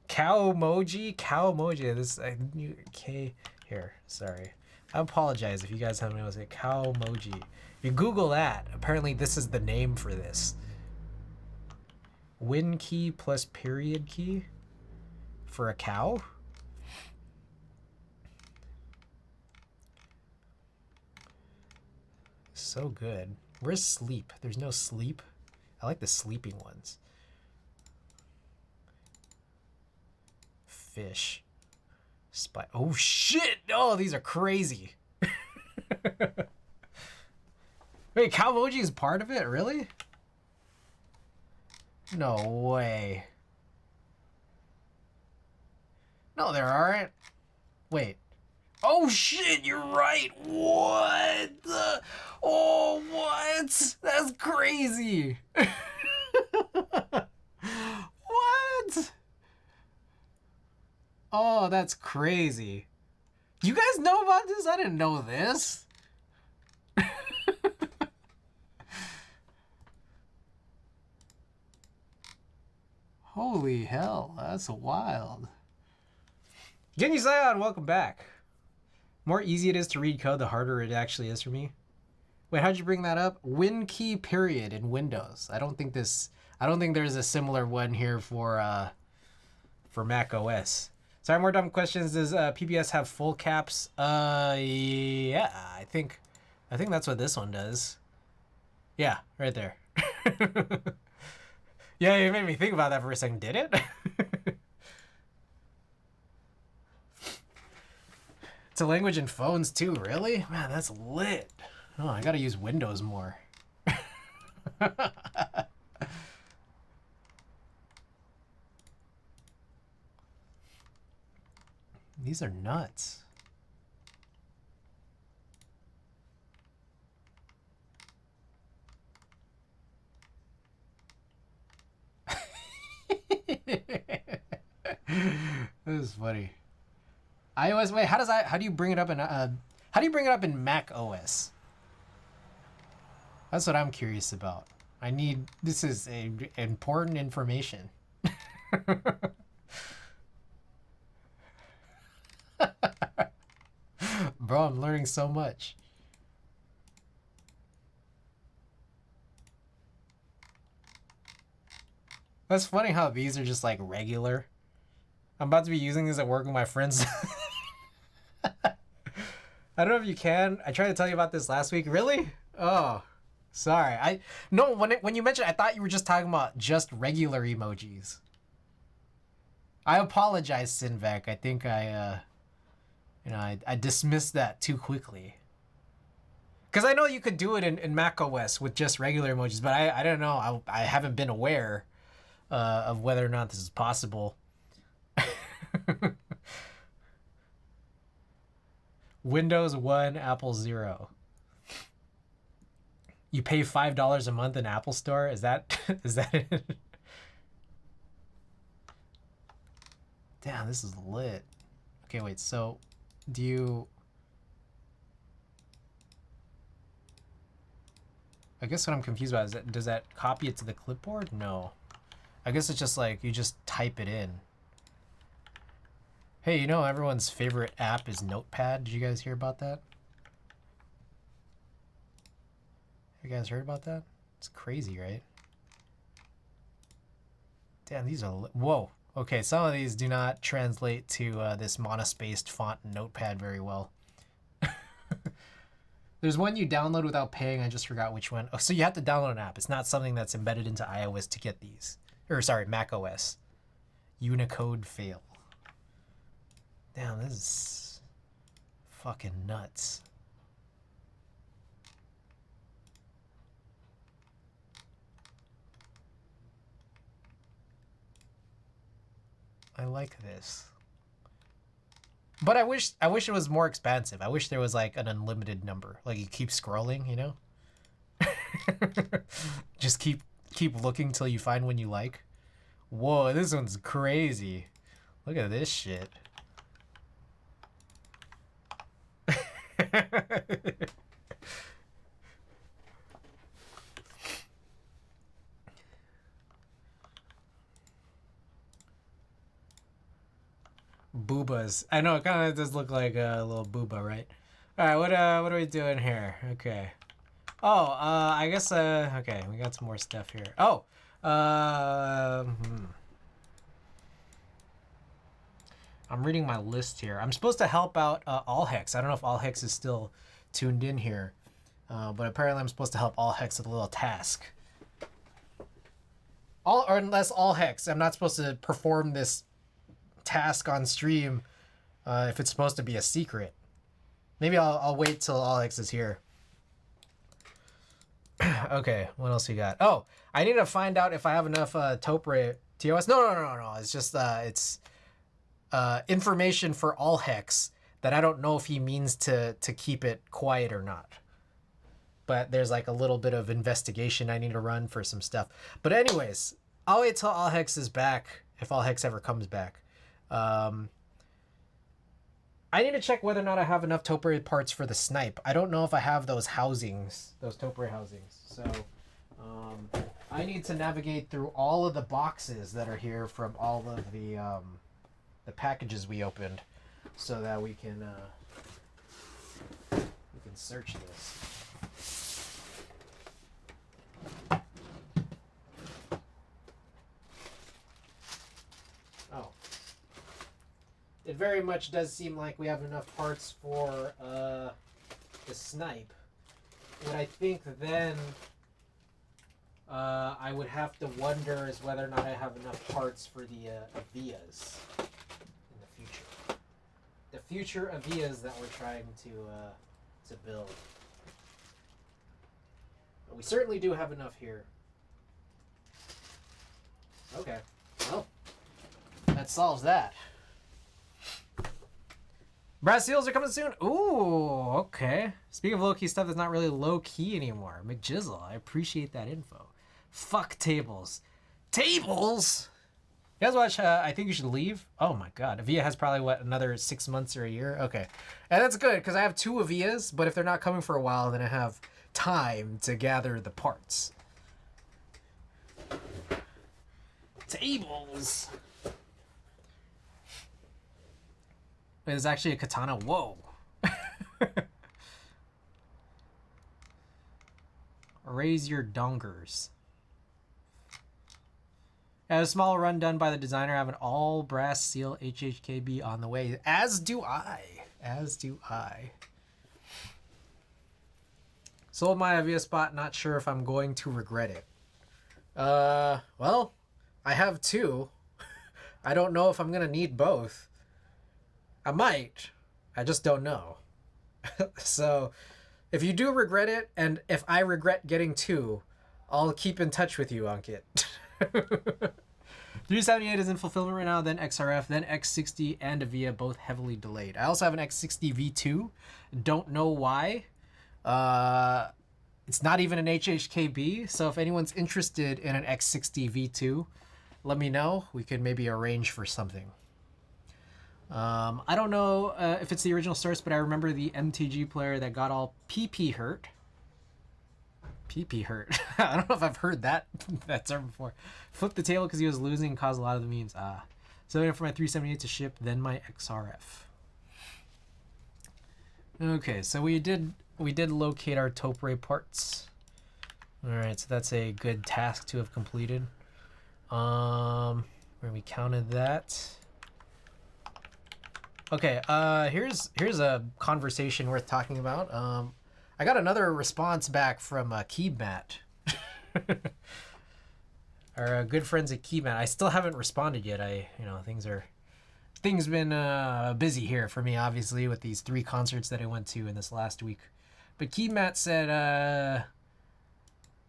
Cow emoji? Cow emoji. This, okay, here, sorry. I apologize if you guys haven't noticed it. Cow emoji. If you Google that, apparently this is the name for this. Win key plus period key for a cow? So good. Where's sleep? There's no sleep. I like the sleeping ones. Fish. Spy. Oh shit! Oh, these are crazy. Wait, cow emoji is part of it? Really? No way. No, there aren't. Wait. Oh shit, you're right. What the? Oh, what? That's crazy. What? Oh, that's crazy. You guys know about this? I didn't know this. Holy hell, that's wild. Genyi Sion, welcome back. More easy it is to read code, the harder it actually is for me. Wait, how'd you bring that up? Win key period in Windows. I don't think there's a similar one here for Mac OS. Sorry, more dumb questions. Does PBS have full caps? Yeah, I think that's what this one does. Yeah, right there. Yeah, you made me think about that for a second. Did it? It's a language in phones too, really? Man, that's lit. Oh, I gotta use Windows more. These are nuts. This is funny. iOS, wait, how do you bring it up in how do you bring it up in Mac OS? That's what I'm curious about. This is important information. Bro, I'm learning so much. That's funny how these are just like regular. I'm about to be using these at work with my friends. I don't know if you can. I tried to tell you about this last week. Really? Oh, sorry. No. When you mentioned, I thought you were just talking about just regular emojis. I apologize, Sinvec. I think I dismissed that too quickly. Because I know you could do it in Mac OS with just regular emojis, but I don't know. I haven't been aware of whether or not this is possible. Windows 1, Apple 0. You pay $5 a month in Apple Store? Is that it? Damn, this is lit. Okay, wait, so do you... I guess what I'm confused about is does that copy it to the clipboard? No. I guess it's just like you just type it in. Hey, you know everyone's favorite app is Notepad. Did you guys hear about that? You guys heard about that? It's crazy, right? Damn, these are... Whoa. Okay, some of these do not translate to this monospaced font Notepad very well. There's one you download without paying. I just forgot which one. Oh, so you have to download an app. It's not something that's embedded into iOS to get these. Or, sorry, Mac OS. Unicode fail. Damn, this is fucking nuts. I like this. But I wish it was more expansive. I wish there was like an unlimited number. Like you keep scrolling, you know? Just keep looking till you find one you like. Whoa, this one's crazy. Look at this shit. Boobas. I know it kind of does look like a little booba, right? All right, what are we doing here? Okay. Oh, I guess okay, we got some more stuff here. Oh, I'm reading my list here. I'm supposed to help out Allhex. I don't know if Allhex is still tuned in here, but apparently I'm supposed to help Allhex with a little task. Or unless Allhex, I'm not supposed to perform this task on stream if it's supposed to be a secret. Maybe I'll wait till Allhex is here. Okay, what else you got? Oh, I need to find out if I have enough Topre TOS. No. It's just it's information for Allhex that I don't know if he means to keep it quiet or not. But there's like a little bit of investigation I need to run for some stuff. But anyways, I'll wait till Allhex is back, if Allhex ever comes back. I need to check whether or not I have enough Topre parts for the snipe. I don't know if I have those housings, those Topre housings. So I need to navigate through all of the boxes that are here from all of the packages we opened, so that we can search this. Oh. It very much does seem like we have enough parts for the snipe. What I think then I would have to wonder is whether or not I have enough parts for the Avias in the future. The future Avias that we're trying to build. We certainly do have enough here. Okay. Well, that solves that. Brass seals are coming soon. Ooh, okay. Speaking of low-key stuff that's not really low-key anymore. McJizzle, I appreciate that info. Fuck tables. Tables? You guys watch I Think You Should Leave? Oh my god. Avia has probably, what, another 6 months or a year? Okay. And that's good, because I have 2 Avias, but if they're not coming for a while, then I have time to gather the parts. Tables! Wait, there's actually a katana. Whoa. Raise your dongers. I had a small run done by the designer. I have an all brass seal HHKB on the way. As do I. As do I. Sold my Avia spot. Not sure if I'm going to regret it. Well, I have 2. I don't know if I'm going to need both. I might. I just don't know. So, if you do regret it, and if I regret getting 2, I'll keep in touch with you, Ankit. 378 is in fulfillment right now, then XRF, then X60 and Avia, both heavily delayed. I also have an X60 V2. Don't know why. It's not even an HHKB, so if anyone's interested in an X60 V2, let me know. We could maybe arrange for something. I don't know if it's the original source, but I remember the MTG player that got all PP hurt. PP hurt. I don't know if I've heard that term before. Flipped the table because he was losing and caused a lot of the memes. So waiting for my 378 to ship, then my XRF. Okay, so we did locate our Topre parts. Alright, so that's a good task to have completed. Where we counted that. Okay, here's a conversation worth talking about. I got another response back from Keybmat. Our good friends at Keybmat. I still haven't responded yet. Things been busy here for me, obviously, with these 3 concerts that I went to in this last week. But Keybmat said,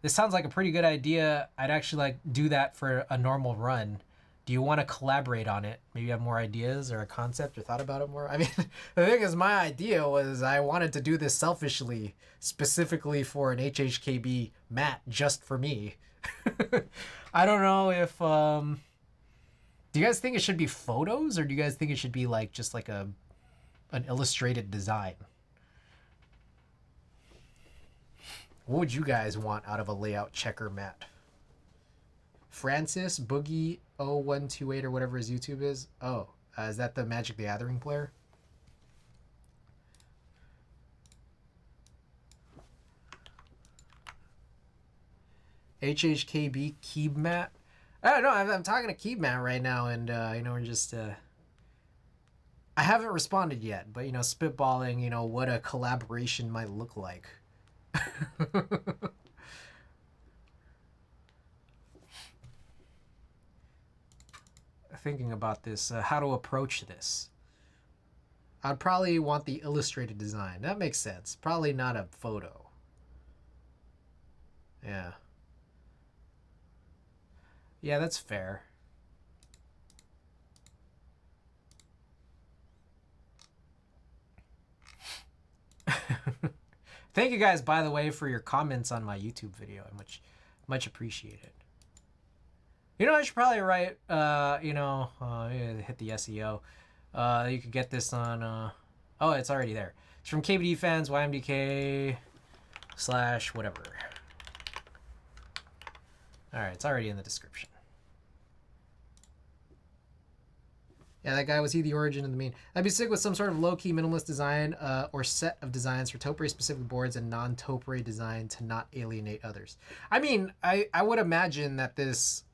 this sounds like a pretty good idea. I'd actually do that for a normal run. Do you want to collaborate on it? Maybe you have more ideas or a concept or thought about it more? I mean, the thing is, my idea was I wanted to do this selfishly, specifically for an HHKB mat just for me. I don't know if... do you guys think it should be photos, or do you guys think it should be just an illustrated design? What would you guys want out of a layout checker mat? Francis Boogie 0128 or whatever his YouTube is. Oh, is that the Magic the Gathering player? HHKB Keebmat. I don't know. I'm talking to Keebmat right now, and we're just. I haven't responded yet, but spitballing. What a collaboration might look like. Thinking about this, how to approach this. I'd probably want the illustrated design. That makes sense. Probably not a photo. Yeah. Yeah, that's fair. Thank you guys, by the way, for your comments on my YouTube video. I much appreciate it. I should probably write, hit the SEO. You could get this on, oh, it's already there. It's from KBD fans, YMDK / whatever. All right, it's already in the description. Yeah, that guy, was he the origin of the meme? I'd be sick with some sort of low-key minimalist design or set of designs for Topre-specific boards and non-Topre design to not alienate others. I mean, I would imagine that this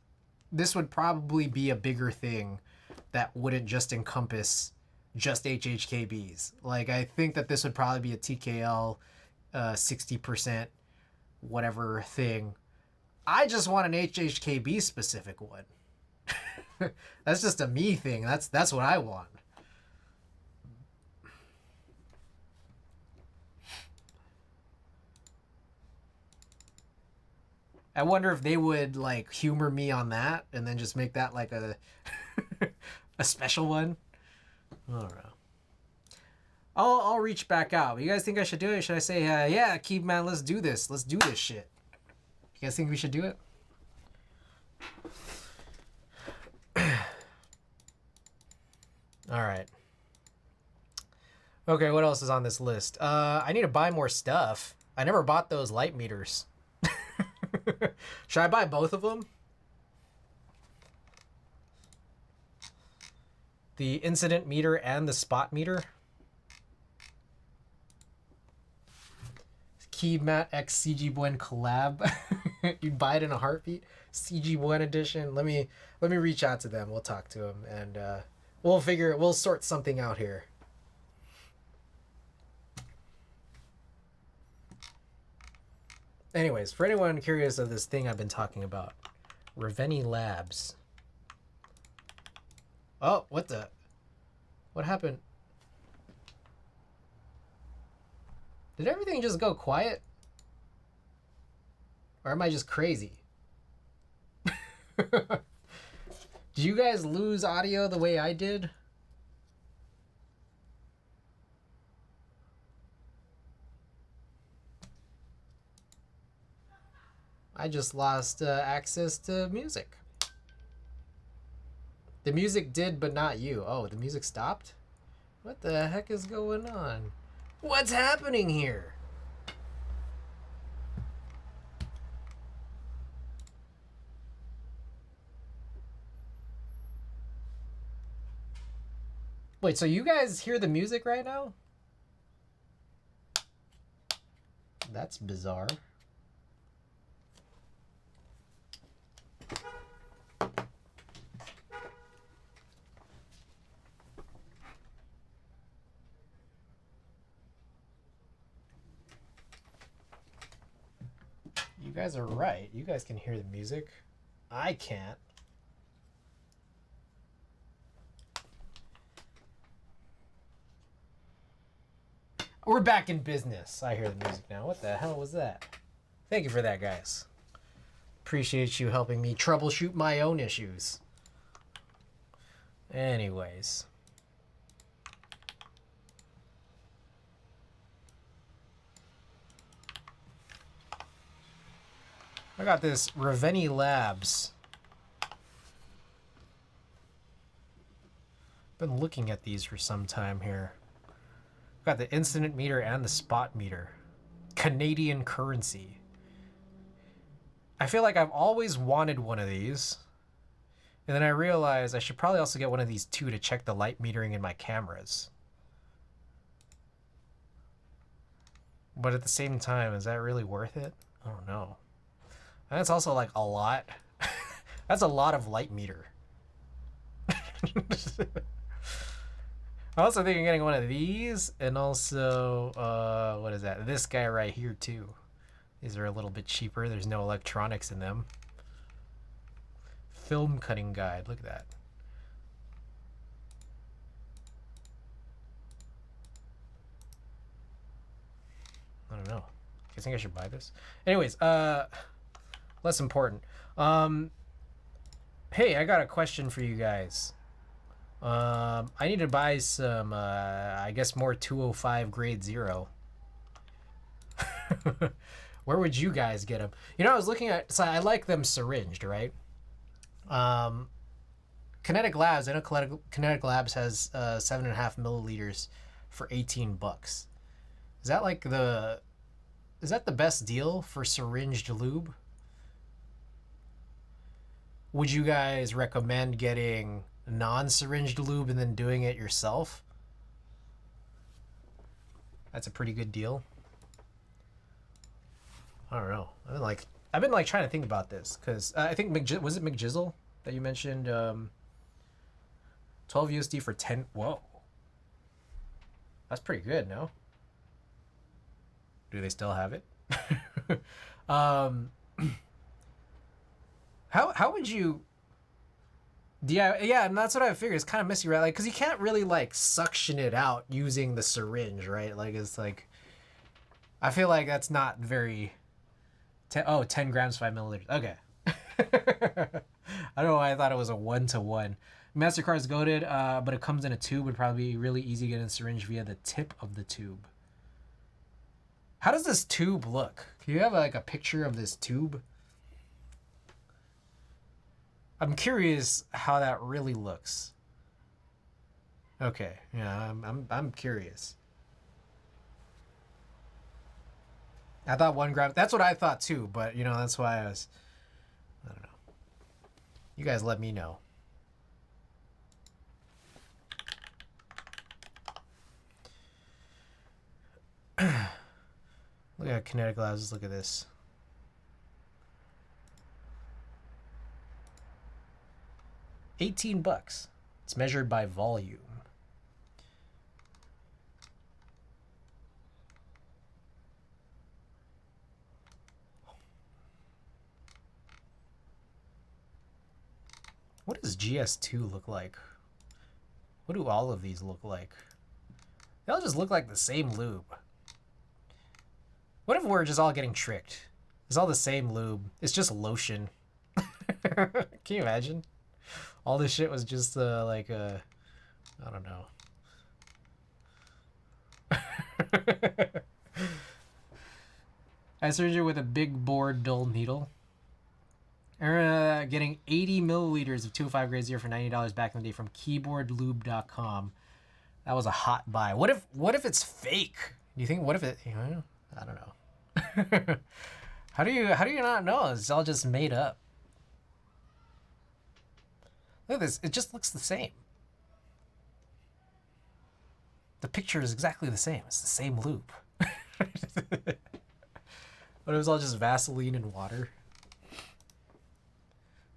would probably be a bigger thing that wouldn't just encompass just HHKBs. I think that this would probably be a TKL 60% whatever thing. I just want an HHKB specific one. That's just a me thing. That's what I want. I wonder if they would like humor me on that and then just make that like a a special one. I don't know. I'll reach back out. You guys think I should do it? Should I say, yeah, Keeb man, let's do this. Let's do this shit. You guys think we should do it? All right. Okay, what else is on this list? I need to buy more stuff. I never bought those light meters. Should I buy both of them? The incident meter and the spot meter? Keeb Matt X CG Buen collab. You'd buy it in a heartbeat. CG Buen edition. Let me reach out to them. We'll talk to them and we'll sort something out here. Anyways, for anyone curious of this thing I've been talking about, Reveni Labs. Oh, what happened? Did everything just go quiet? Or am I just crazy? Did you guys lose audio the way I did? I just lost access to music. The music did, but not you. Oh, the music stopped? What the heck is going on? What's happening here? Wait, so you guys hear the music right now? That's bizarre. You guys are right. You guys can hear the music. I can't. We're back in business. I hear the music now. What the hell was that? Thank you for that, guys. Appreciate you helping me troubleshoot my own issues. Anyways. I got this Reveni Labs. Been looking at these for some time here. Got the incident meter and the spot meter. Canadian currency. I feel like I've always wanted one of these. And then I realized I should probably also get one of these too to check the light metering in my cameras. But at the same time, is that really worth it? I don't know. And that's also like a lot. That's a lot of light meter. I also think I'm getting one of these and also, what is that? This guy right here too. These are a little bit cheaper. There's no electronics in them. Film cutting guide. Look at that. I don't know. I think I should buy this. Anyways, less important. Hey, I got a question for you guys. I need to buy some, I guess more 205 grade 0. Where would you guys get them? You know, I was looking at, so I like them syringed, right? Kinetic Labs, I know Kinetic Labs has 7.5 milliliters for $18. Is that like is that the best deal for syringed lube? Would you guys recommend getting non-syringed lube and then doing it yourself? That's a pretty good deal. I don't know. I've been like trying to think about this because I think was it McJizzle that you mentioned? 12 USD for 10. Whoa, that's pretty good, no? Do they still have it? How would you? Yeah, and that's what I figured. It's kind of messy, right? Like, because you can't really like suction it out using the syringe, right? Like, it's like, I feel like that's not very 10 grams, 5 milliliters. Okay. I don't know why I thought it was a 1-to-1. MasterCard is goated, but it comes in a tube. Would probably be really easy to get in a syringe via the tip of the tube. How does this tube look? Do you have like a picture of this tube? I'm curious how that really looks. Okay, yeah, I'm curious. I thought 1 gram. That's what I thought too, but you know, that's why I was. I don't know. You guys let me know. Look at Kinetic Labs. Look at this. $18. It's measured by volume. What does GS2 look like? What do all of these look like? They all just look like the same lube. What if we're just all getting tricked? It's all the same lube. It's just lotion. Can you imagine? All this shit was just like I don't know. I surgery with a big bored dull needle. Getting 80 milliliters of 205 grade 0 for $90 back in the day from keyboardlube.com. That was a hot buy. What if it's fake? Do you think? What if it? You know, I don't know. How do you not know? It's all just made up. Look at this. It just looks the same. The picture is exactly the same. It's the same lube. But it was all just Vaseline and water.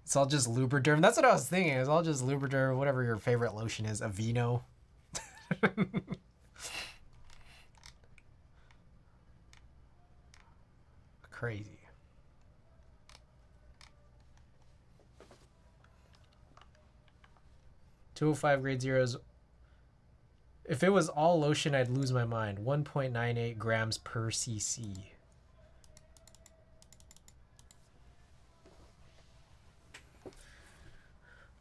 It's all just Lubriderm. That's what I was thinking. It's all just Lubriderm, whatever your favorite lotion is. Aveeno. Crazy. $205 grade zeros. If it was all lotion, I'd lose my mind. 1.98 grams per cc.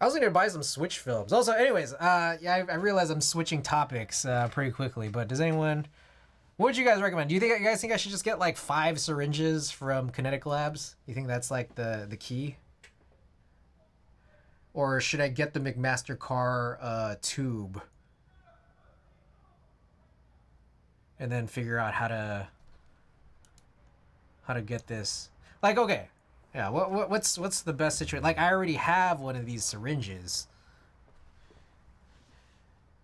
I was going to buy some Switch films. Also, anyways, yeah, I realize I'm switching topics pretty quickly, but does anyone... What would you guys recommend? Do you guys think I should just get like 5 syringes from Kinetic Labs? You think that's like the key? Or should I get the McMaster Car tube? And then figure out how to get this. Like, okay. Yeah, what's the best situation? Like, I already have one of these syringes.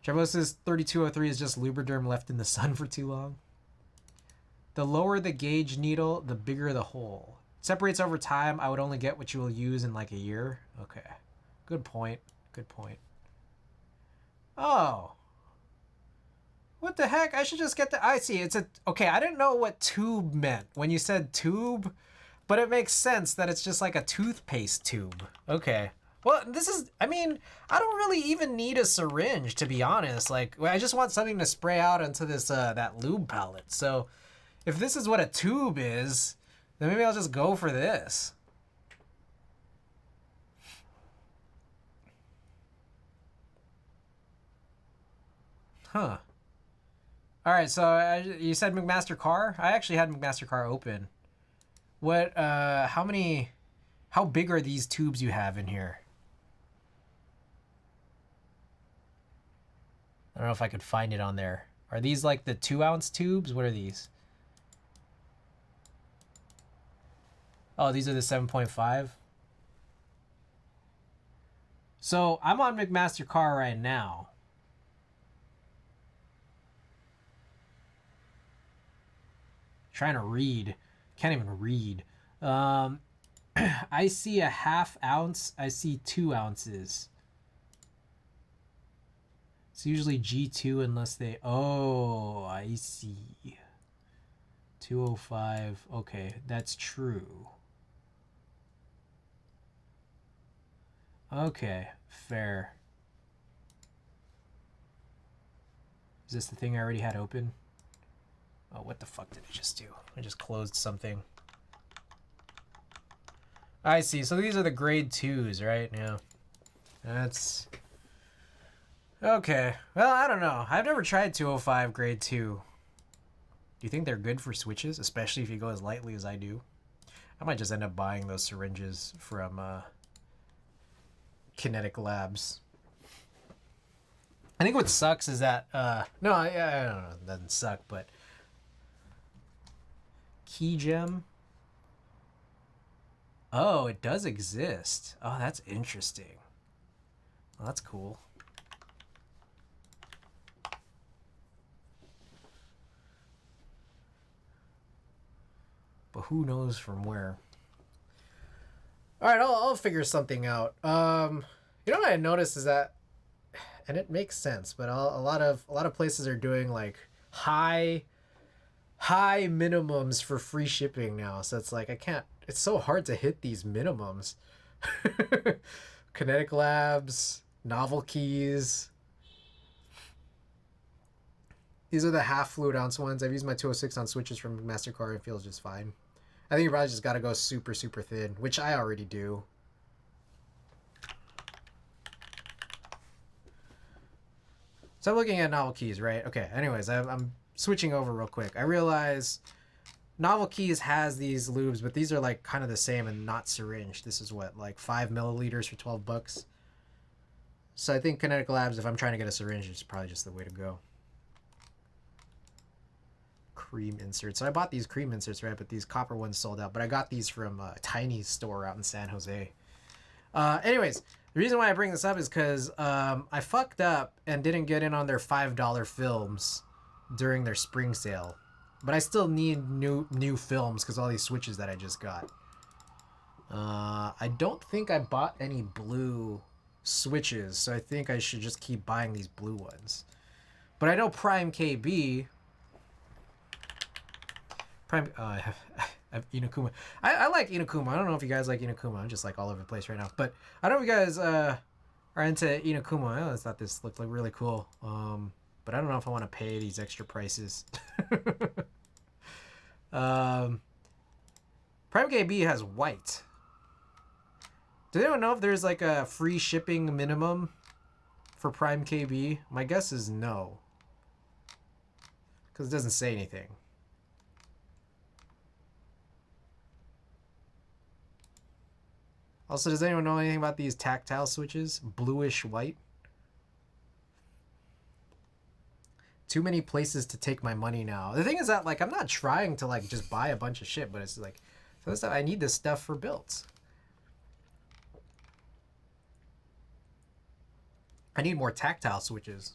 Trevor says 3203 is just Lubriderm left in the sun for too long. The lower the gauge needle, the bigger the hole. It separates over time. I would only get what you will use in like a year. Okay. Good point. Good point. Oh. What the heck? I should just get the... I see. It's a... Okay, I didn't know what tube meant when you said tube. But it makes sense that it's just like a toothpaste tube. Okay. Well, this is, I mean, I don't really even need a syringe, to be honest. Like, I just want something to spray out into this, that lube palette. So if this is what a tube is, then maybe I'll just go for this. Huh. All right, so you said McMaster Car? I actually had McMaster Car open. What, how big are these tubes you have in here? I don't know if I could find it on there. Are these like the 2-ounce tubes? What are these? Oh, these are the 7.5. So I'm on McMaster Car right now. Trying to read. Can't even read. I see a 1/2 ounce. I see 2 ounces. It's usually G2 unless they... Oh, I see. 205. Okay, that's true. Okay, fair. Is this the thing I already had open? Oh, what the fuck did I just do? I just closed something. I see. So these are the grade 2s, right? Yeah. That's... Okay. Well, I don't know. I've never tried 205 grade 2. Do you think they're good for switches, especially if you go as lightly as I do? I might just end up buying those syringes from Kinetic Labs. I think what sucks is that... no, I don't know. It doesn't suck, but... Key gem... Oh, it does exist. Oh, that's interesting. Well, that's cool. But who knows from where? All right, I'll figure something out. You know what I noticed is that, and it makes sense, but a lot of places are doing like high minimums for free shipping now. So it's like I can't. It's so hard to hit these minimums. Kinetic Labs, Novel Keys. These are the half fluid ounce ones. I've used my 206 on switches from MasterCard and it feels just fine. I think you probably just got to go super, super thin, which I already do. So I'm looking at Novel Keys, right? Okay, anyways, I'm switching over real quick. I realize Novel Keys has these lubes, but these are like kind of the same and not syringe. This is what, like 5 milliliters for $12. So I think Kinetic Labs, if I'm trying to get a syringe, it's probably just the way to go. Cream inserts. So I bought these cream inserts, right? But these copper ones sold out. But I got these from a tiny store out in San Jose. Anyways, the reason why I bring this up is because I fucked up and didn't get in on their $5 films during their spring sale. But I still need new films because all these switches that I just got. I don't think I bought any blue switches, so I think I should just keep buying these blue ones. But I know Prime KB... I have Inokuma. I like Inokuma. I don't know if you guys like Inokuma. I'm just like all over the place right now. But I don't know if you guys are into Inokuma. I always thought this looked like really cool. But I don't know if I want to pay these extra prices. Prime KB has white. Does anyone know if there's like a free shipping minimum for Prime KB? My guess is no. Because it doesn't say anything. Also, does anyone know anything about these tactile switches? Bluish white. Too many places to take my money now. The thing is that, like, I'm not trying to, like, just buy a bunch of shit, but it's like, so this stuff, I need this stuff for builds. I need more tactile switches.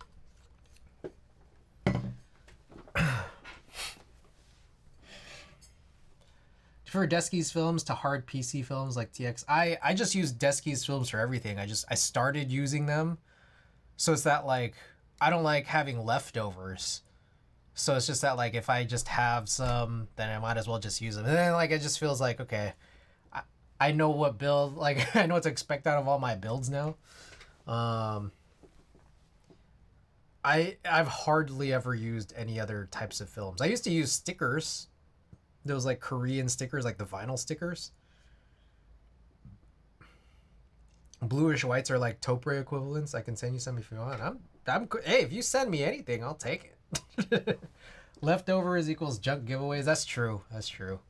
For Desky's films to hard PC films like TX, I just use Desky's films for everything. I started using them, so it's that like I don't like having leftovers. So it's just that like if I just have some, then I might as well just use them. And then like it just feels like okay, I know what build like I know what to expect out of all my builds now. I've hardly ever used any other types of films. I used to use stickers. Those like Korean stickers, like the vinyl stickers. Bluish whites are like taupe equivalents. I can send you some if you want. Hey, if you send me anything, I'll take it. Leftovers equals junk giveaways. That's true. That's true.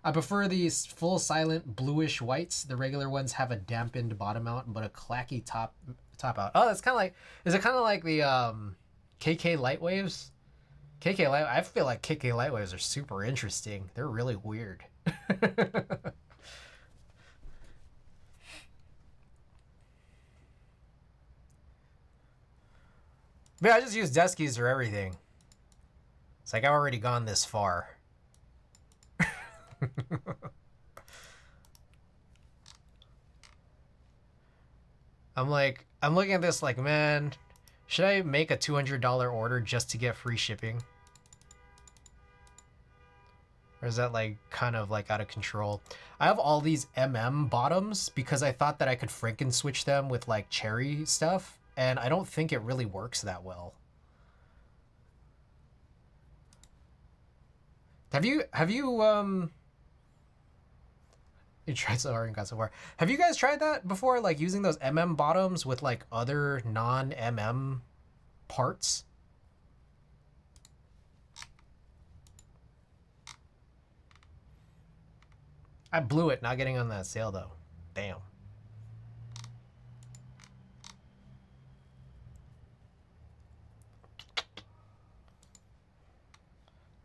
I prefer these full silent bluish whites. The regular ones have a dampened bottom out, but a clacky top out. Oh, that's kind of like. Is it kind of like the KK Lightwaves? I feel like KK Lightwaves are super interesting. They're really weird. Man, I just use Deskies for everything. It's like I've already gone this far. I'm looking at this like, man, should I make a $200 order just to get free shipping? Or is that like kind of like out of control? I have all these bottoms because I thought that I could Franken switch them with like cherry stuff, and I don't think it really works that well. Have you You tried so hard and got so far. Have you guys tried that before? Like using those bottoms with like other non parts? I blew it not getting on that sale though. Damn.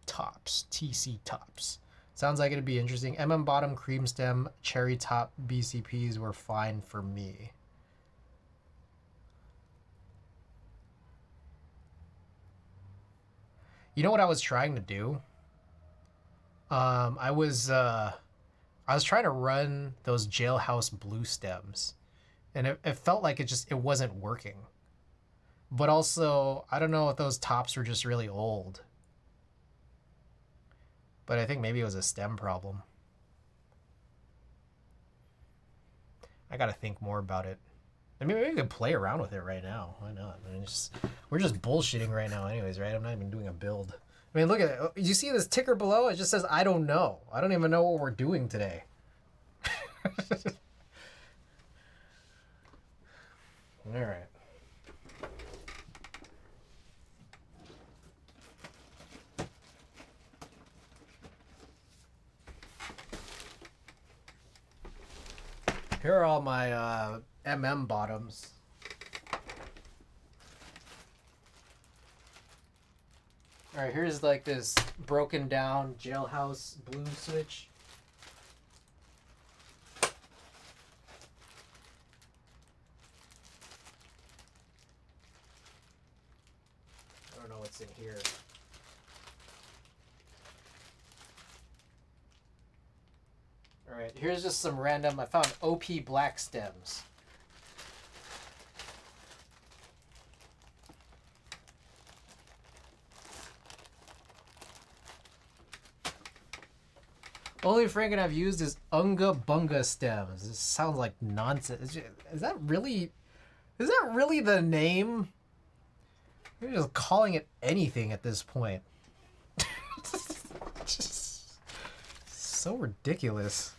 Tops. TC tops. Sounds like it'd be interesting. bottom, cream stem, cherry top BCPs were fine for me. You know what I was trying to do? I was trying to run those jailhouse blue stems, and it felt like it wasn't working. But also, I don't know if those tops were just really old. But I think maybe it was a stem problem. I gotta think more about it. I mean, maybe we could play around with it right now. Why not? I mean, we're just bullshitting right now anyways, right? I'm not even doing a build. I mean, look at it. You see this ticker below? It just says, I don't know. I don't even know what we're doing today. All right. Here are all my bottoms. All right, here's like this broken down jailhouse blue switch. I don't know what's in here. All right, here's just some random, I found OP black stems. Only Franken I've used is Unga Bunga stems. This sounds like nonsense. Is that really the name? You're just calling it anything at this point. Just so ridiculous.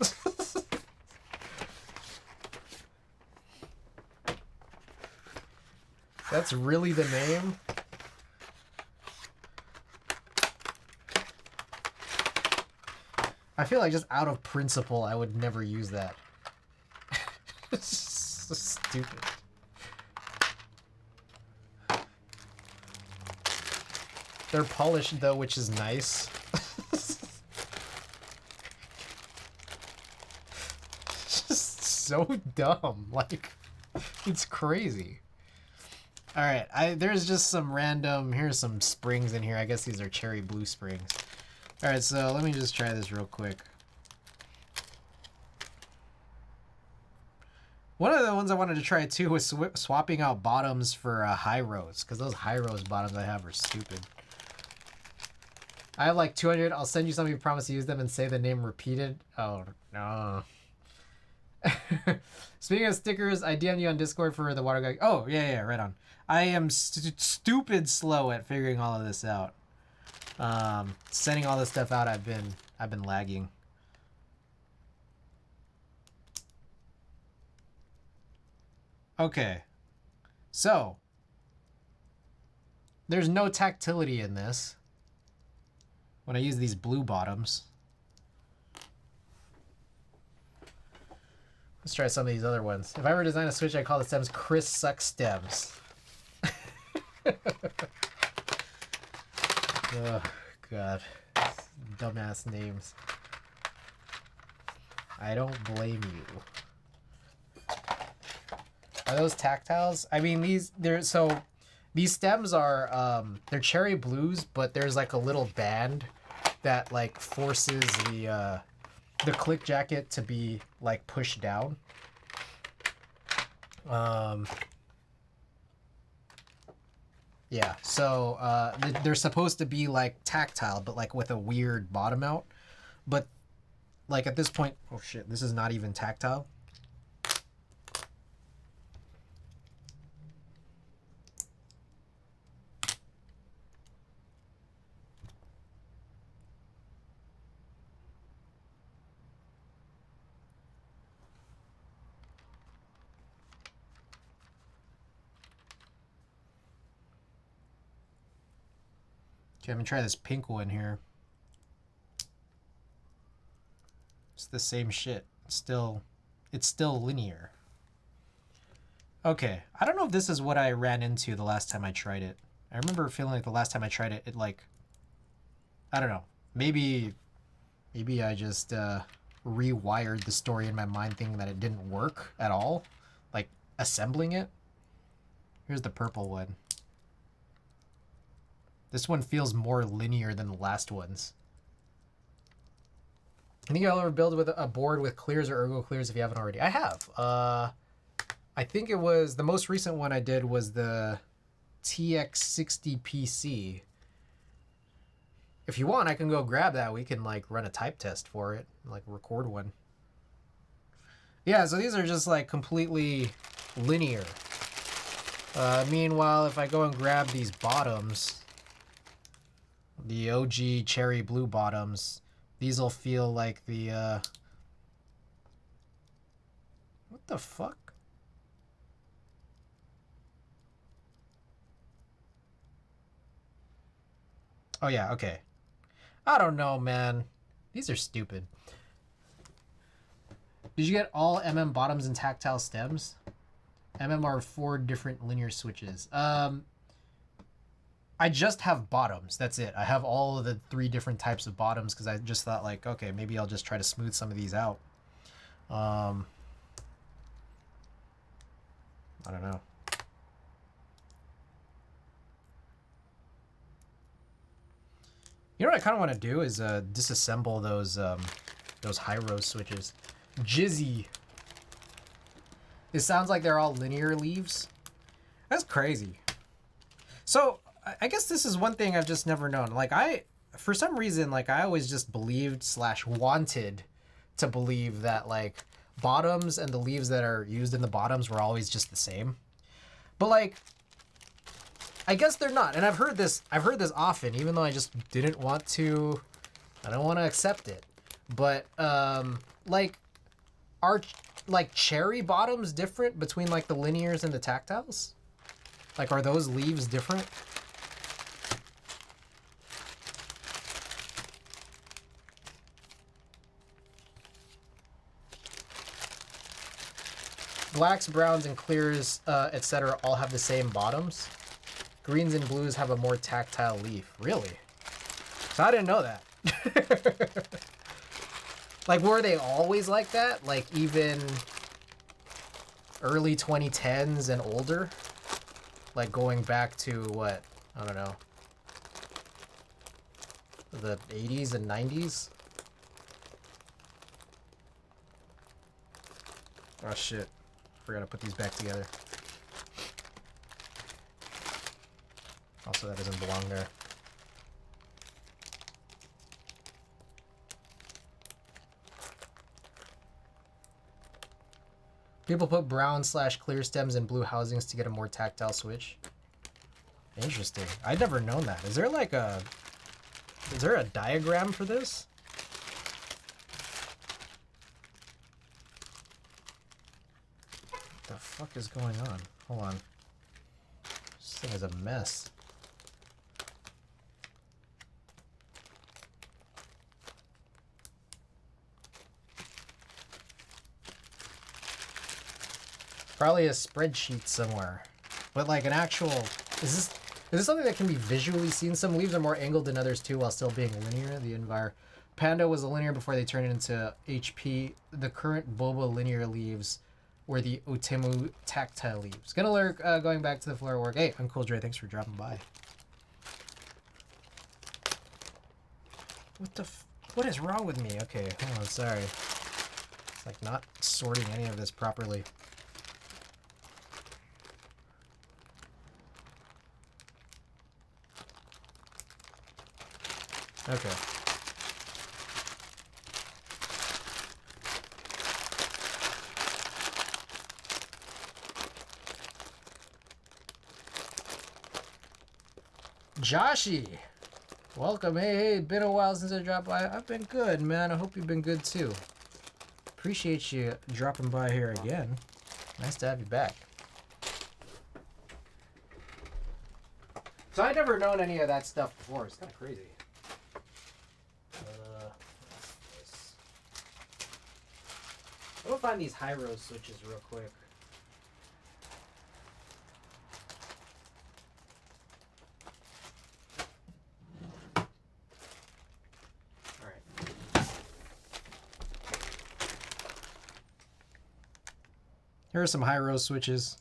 That's really the name? I feel like just out of principle, I would never use that. It's so stupid. They're polished though, which is nice. Just so dumb. Like, it's crazy. All right, there's just some random, here's some springs in here. I guess these are cherry blue springs. All right, so let me just try this real quick. One of the ones I wanted to try too was swapping out bottoms for high rows, because those high rows bottoms I have are stupid. I have like 200. I'll send you some if you promise to use them and say the name repeated. Oh, no. Speaking of stickers, I DM'd you on Discord for the water guy. Oh, yeah, right on. I am stupid slow at figuring all of this out. Sending all this stuff out, I've been lagging. Okay. So, there's no tactility in this when I use these blue bottoms. Let's try some of these other ones. If I ever design a switch, I call the stems Chris Suck Stems. Oh, God. Dumbass names. I don't blame you. Are those tactiles? I mean, these stems are they're cherry blues, but there's like a little band that like forces the click jacket to be like pushed down. Yeah, so they're supposed to be like tactile, but like with a weird bottom out. But like at this point, oh shit, this is not even tactile. Okay, I'm gonna try this pink one here. It's the same shit. It's still linear. Okay, I don't know if this is what I ran into the last time I tried it. I remember feeling like the last time I tried it, it like, I don't know. Maybe I just rewired the story in my mind thinking that it didn't work at all. Like assembling it. Here's the purple one. This one feels more linear than the last ones. I think I'll ever build with a board with clears or ergo clears if you haven't already. I have. I think it was the most recent one I did was the TX60 PC. If you want, I can go grab that. We can like run a type test for it, like record one. Yeah, so these are just like completely linear. Meanwhile, if I go and grab these bottoms, the OG cherry blue bottoms, these will feel like the, what the fuck? Oh yeah, okay. I don't know, man. These are stupid. Did you get all MM bottoms and tactile stems? MM are 4 different linear switches. I just have bottoms. That's it. I have all of the 3 different types of bottoms because I just thought like, okay, maybe I'll just try to smooth some of these out. I don't know. You know what I kind of want to do is disassemble those high-rose switches. Jizzy. It sounds like they're all linear leaves. That's crazy. So I guess this is one thing I've just never known. Like for some reason, like I always just believed / wanted to believe that like bottoms and the leaves that are used in the bottoms were always just the same. But like, I guess they're not. And I've heard this often, even though I just didn't want to, I don't want to accept it. But like, are like cherry bottoms different between like the linears and the tactiles? Like, are those leaves different? Blacks, browns, and clears, etc. all have the same bottoms. Greens and blues have a more tactile leaf. Really? So I didn't know that. Like, were they always like that? Like, even early 2010s and older? Like, going back to, what? I don't know. The 80s and 90s? Oh, shit. Forgot to put these back together. Also, that doesn't belong there. People put brown / clear stems in blue housings to get a more tactile switch. Interesting. I'd never known that. Is there like a... Is there a diagram for this? What the fuck is going on? Hold on. This thing is a mess. Probably a spreadsheet somewhere. But like an actual... Is this something that can be visually seen? Some leaves are more angled than others too while still being linear. The Envir Panda was a linear before they turned it into HP. The current Boba linear leaves were the Otemu tactile leaves. Gonna lurk, going back to the floor work. Hey, I'm Cool Dre. Thanks for dropping by. What is wrong with me? Okay, hold on, sorry. It's like not sorting any of this properly. Okay. Joshy, welcome. Hey, been a while since I dropped by. I've been good, man. I hope you've been good too. Appreciate you dropping by here again. Nice to have you back. So I'd never known any of that stuff before. It's kind of crazy. What's this? I'm gonna find these high-rose switches real quick. Here are some high-rose switches.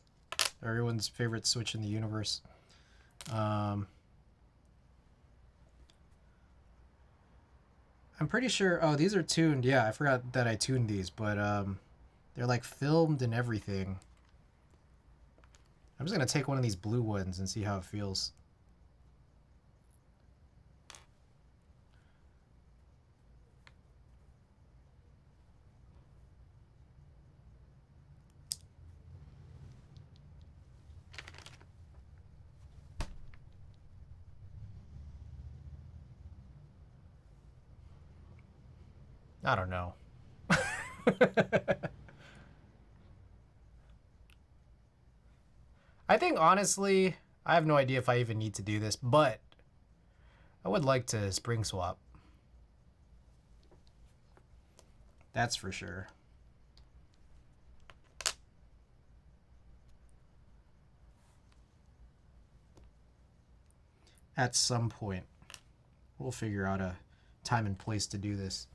Everyone's favorite switch in the universe. I'm pretty sure... Oh, these are tuned. Yeah, I forgot that I tuned these, but they're like filmed and everything. I'm just going to take one of these blue ones and see how it feels. I don't know. I think, honestly, I have no idea if I even need to do this, but I would like to spring swap. That's for sure. At some point, we'll figure out a time and place to do this.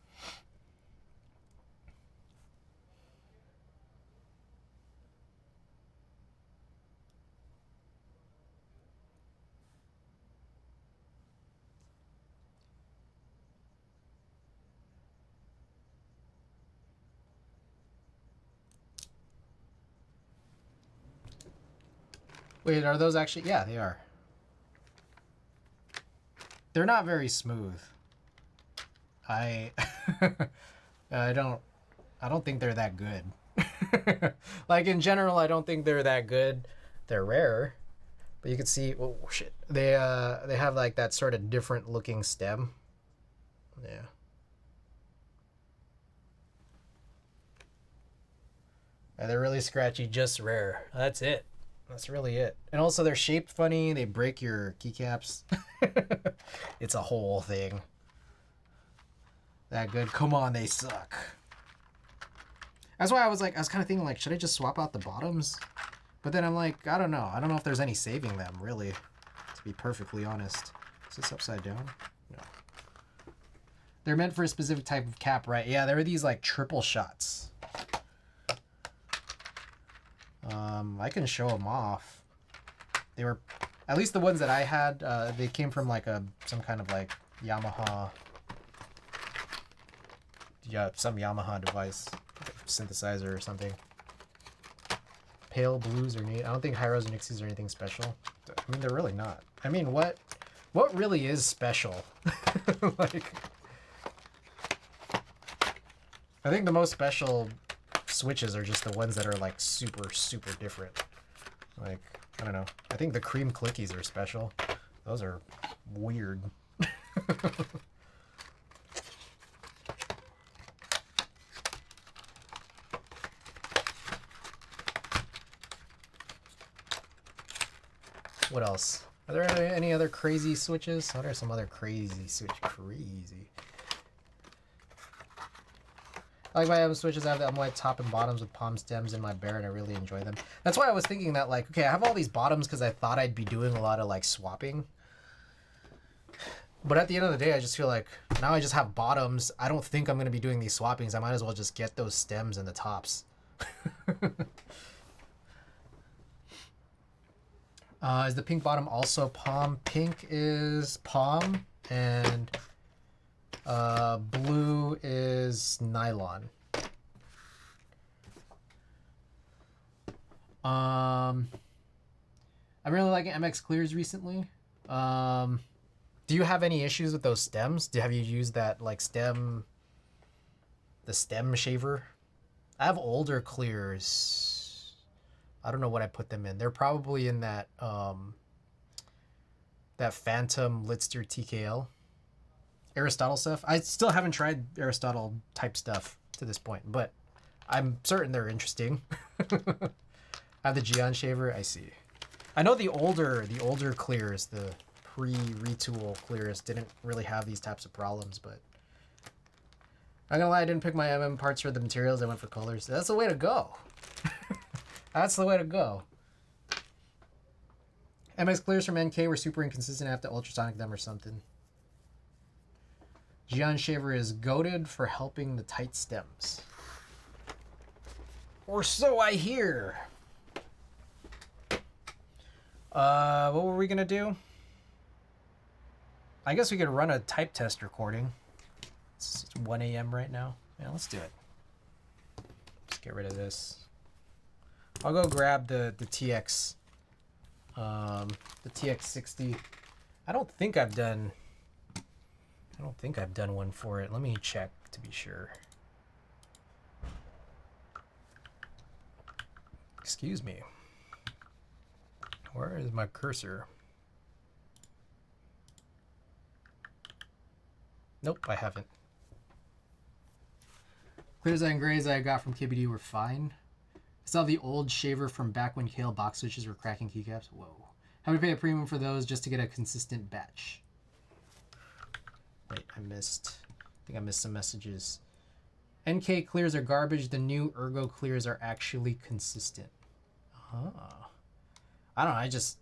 Wait, are those actually? Yeah, they are. They're not very smooth. I don't think they're that good. Like, in general, I don't think they're that good. They're rare, but you can see, oh shit, they have like that sort of different looking stem. Yeah. And they're really scratchy, just rare. That's it. That's really it. And also they're shaped funny. They break your keycaps. It's a whole thing. That good. Come on, they suck. That's why I was kind of thinking, like, should I just swap out the bottoms? But then I'm like, I don't know. I don't know if there's any saving them, really, to be perfectly honest. Is this upside down? No. They're meant for a specific type of cap, right? Yeah, there are these, like, triple shots. I can show them off. They were, at least the ones that I had, they came from, like, some kind of, like, Yamaha... Yeah, some Yamaha device, synthesizer or something. Pale blues are neat. I don't think high-rose Nixies are anything special. I mean, they're really not. I mean, what really is special? Like, I think the most special switches are just the ones that are like super, super different. Like, I don't know. I think the cream clickies are special. Those are weird. What else? Are there any other crazy switches? What are some other crazy switch? Crazy. I like my M switches. I have them like top and bottoms with palm stems in my bear, and I really enjoy them. That's why I was thinking that, like, okay, I have all these bottoms because I thought I'd be doing a lot of like swapping. But at the end of the day, I just feel like now I just have bottoms. I don't think I'm going to be doing these swappings. I might as well just get those stems and the tops. Is the pink bottom also palm? Pink is palm, and blue is nylon. I'm really liking MX Clears recently. Do you have any issues with those stems? Have you used that, like, the stem shaver? I have older clears. I don't know what I put them in. They're probably in that that Phantom Litster TKL. Aristotle stuff. I still haven't tried Aristotle type stuff to this point, but I'm certain they're interesting. I have the Geon shaver. I see. I know the older clears, the pre-retool clears didn't really have these types of problems, but I'm not gonna lie, I didn't pick my MM parts for the materials. I went for colors. That's the way to go. That's the way to go. MX clears from NK were super inconsistent. I have to ultrasonic them or something. Gion Shaver is goated for helping the tight stems. Or so I hear. What were we gonna do? I guess we could run a type test recording. It's 1 a.m. right now. Yeah, let's do it. Just get rid of this. I'll go grab the TX, the TX60. I don't think I've done one for it. Let me check to be sure. Excuse me. Where is my cursor? Nope, I haven't. Clears and grays I got from KBD were fine. I saw the old shaver from back when Kale box switches were cracking keycaps. Whoa. How to pay a premium for those just to get a consistent batch? Wait, I think I missed some messages. NK clears are garbage. The new Ergo clears are actually consistent. I don't know. I just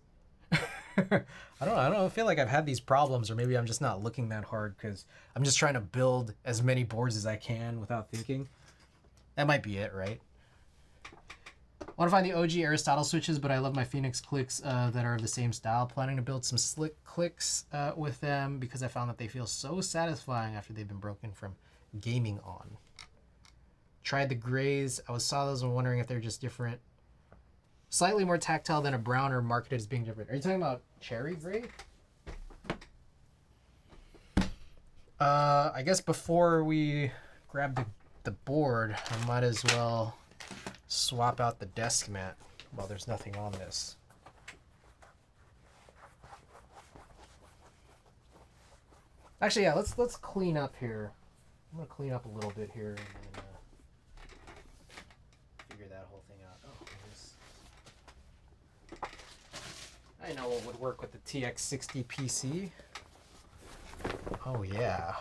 I don't feel like I've had these problems, or maybe I'm just not looking that hard because I'm just trying to build as many boards as I can without thinking. That might be it, right? I want to find the OG Aristotle switches, but I love my Phoenix clicks that are of the same style. Planning to build some slick clicks with them because I found that they feel so satisfying after they've been broken from gaming on. Tried the grays. I saw those and wondering if they're just different. Slightly more tactile than a brown or marketed as being different. Are you talking about cherry gray? I guess before we grab the board, I might as well swap out the desk mat while there's nothing on this. Actually, yeah, let's clean up here. I'm gonna clean up a little bit here and then figure that whole thing out. Oh, I know what would work with the TX60 PC. Oh yeah.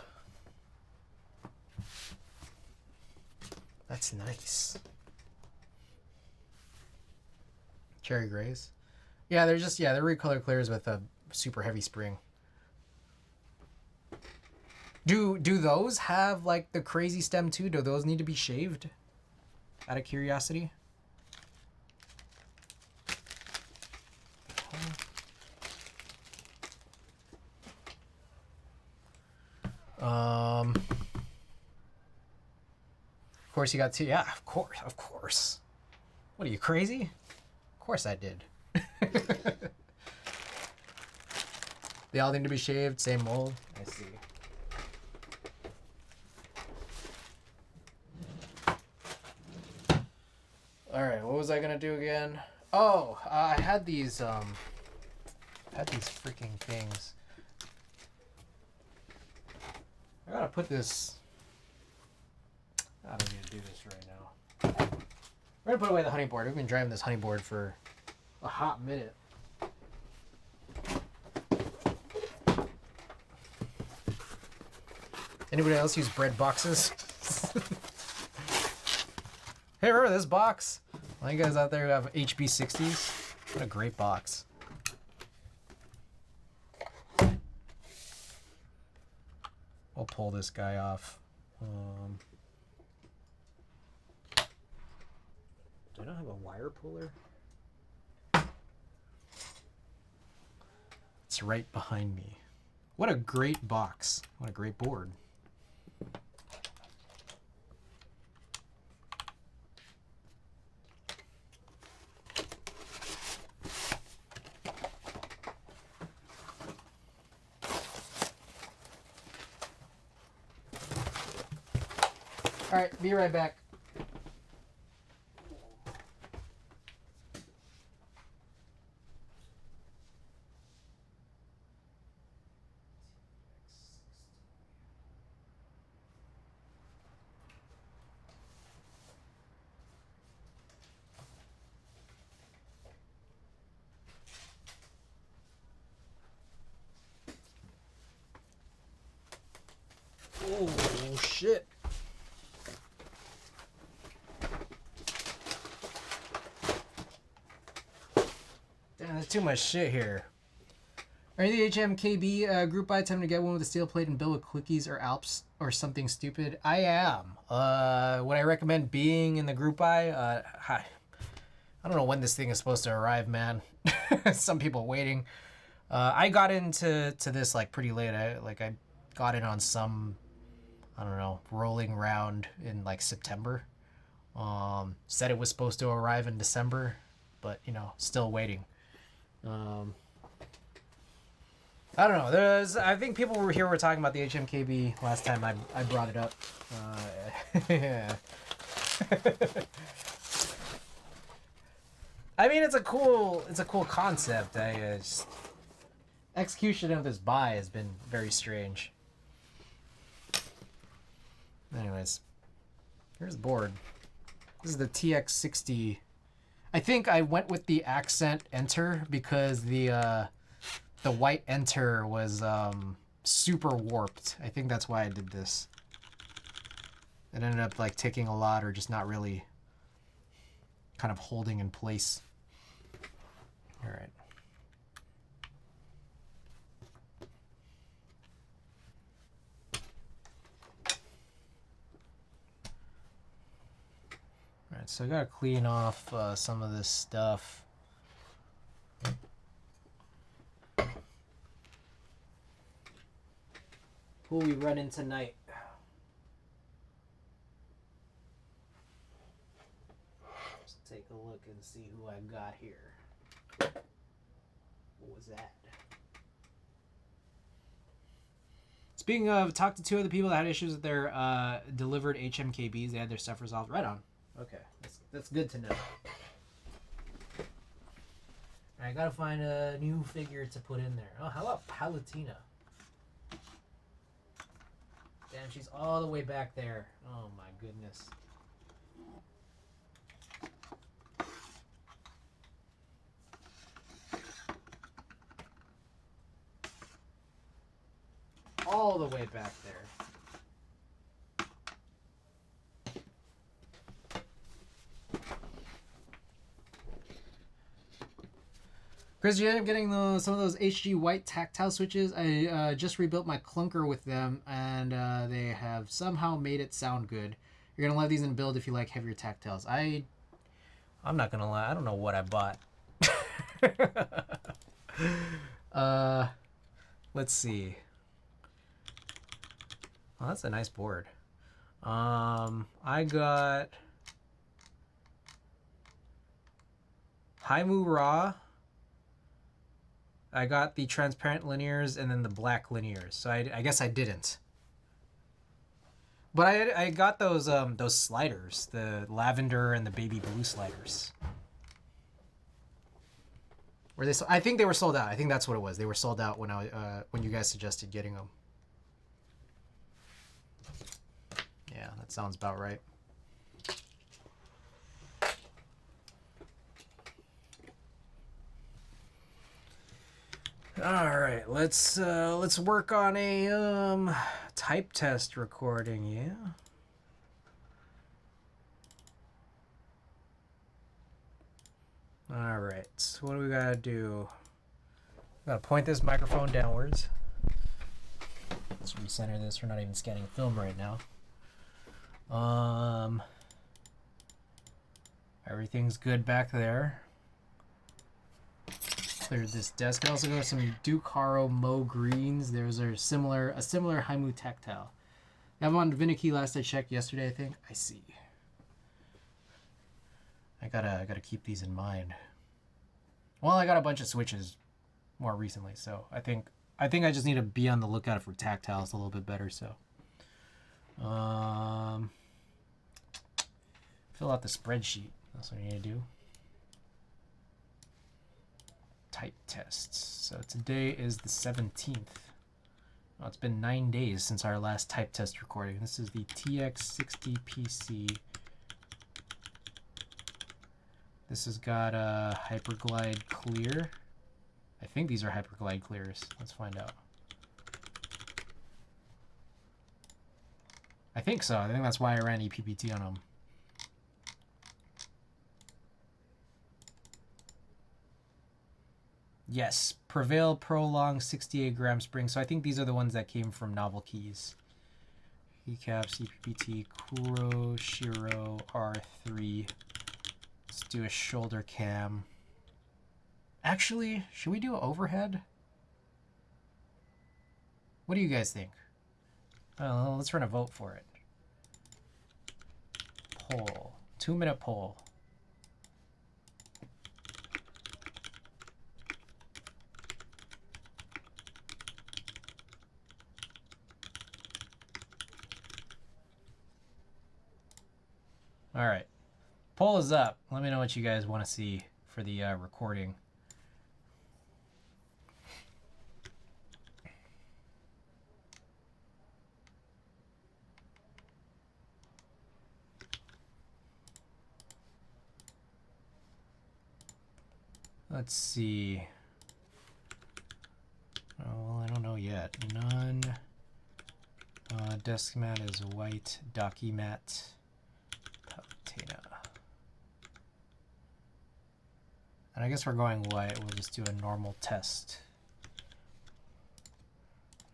That's nice. Cherry grays. Yeah, they're recolor clears with a super heavy spring. Do those have like the crazy stem too? Do those need to be shaved? Out of curiosity. Of course you got two. Yeah, of course. What are you, crazy? Of course I did. They all need to be shaved, same mold. I see. All right, what was I gonna do again? Oh, I had these freaking things. I gotta put this. I don't need to do this right now. We're gonna put away the honey board. We've been driving this honey board for a hot minute. Anybody else use bread boxes? Hey, remember this box? All you guys out there who have HB60s? What a great box. We'll pull this guy off. Do I not have a wire puller? It's right behind me. What a great box. What a great board. All right, be right back. shit. Damn, there's too much shit here. Are you the HMKB group buy? Time to get one with a steel plate and bill with quickies or Alps or something stupid? I am. Would I recommend being in the group buy? Hi. I don't know when this thing is supposed to arrive, man. Some people waiting. I got into this like pretty late. I got in on some, I don't know, rolling round in like September. Said it was supposed to arrive in December, but you know, still waiting. I don't know. I think people were talking about the HMKB last time I brought it up. Yeah. I mean, it's a cool concept. Execution of this buy has been very strange. Anyways, here's the board. This is the TX60. I think I went with the accent enter because the white enter was super warped. I think that's why I did this. It ended up like ticking a lot or just not really kind of holding in place. All right. All right, so I gotta clean off some of this stuff. Who we running tonight? Let's take a look and see who I got here. What was that? Speaking of, talked to two of the people that had issues with their delivered HMKBs. They had their stuff resolved. Right on. Okay, that's good to know. I gotta find a new figure to put in there. Oh, how about Palutena? Damn, she's all the way back there. Oh my goodness. All the way back there. Chris, you end up getting some of those HG white tactile switches. I just rebuilt my clunker with them, and they have somehow made it sound good. You're gonna love these in build if you like heavier tactiles. I'm not gonna lie, I don't know what I bought. Let's see. Oh, that's a nice board. I got Haimu Ra. I got the transparent linears and then the black linears. So I guess I didn't. But I got those sliders, the lavender and the baby blue sliders. Were they? I think they were sold out. I think that's what it was. They were sold out when when you guys suggested getting them. Yeah, that sounds about right. All right, let's work on a type test recording, yeah. All right, so what do we gotta do? Gotta point this microphone downwards. Let's recenter this. We're not even scanning film right now. Everything's good back there. Cleared this desk. I also got some Ducaro Mo greens. There's a similar Haimu tactile. I have them on Vinicky last I checked yesterday, I think. I see. I gotta keep these in mind. Well, I got a bunch of switches more recently, so I think I just need to be on the lookout for tactiles a little bit better. So, fill out the spreadsheet. That's what I need to do. Type tests. So today is the 17th. Oh, it's been 9 days since our last type test recording. This is the TX60 PC. This has got a Hyperglide clear. I think these are Hyperglide clears. Let's find out. I think so. I think that's why I ran EPPT on them. Yes, Prevail, Prolong, 68 gram spring. So I think these are the ones that came from Novel Keys. Keycaps, EPPT, Kuro, Shiro, R3. Let's do a shoulder cam. Actually, should we do an overhead? What do you guys think? Well, let's run a vote for it. Poll. 2-minute poll. All right. Poll is up. Let me know what you guys want to see for the recording. Let's see. Oh, well, I don't know yet. None. Desk mat is white. Docky mat. Palutena. And I guess we're going white. We'll just do a normal test.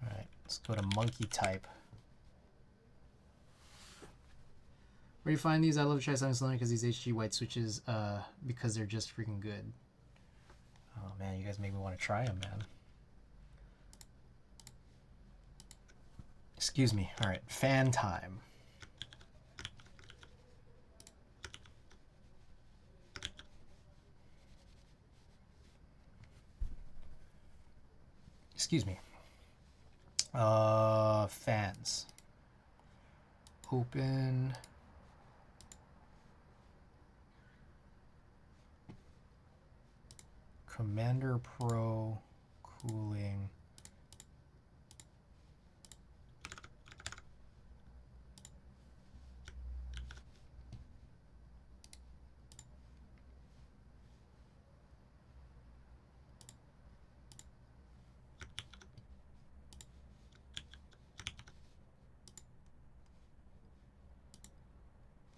Alright, let's go to monkey type. Where do you find these? I love to try something similar because these HG white switches, because they're just freaking good. Oh man, you guys make me want to try them, man. Excuse me. All right, fan time. Excuse me. Fans. Open. Commander Pro cooling.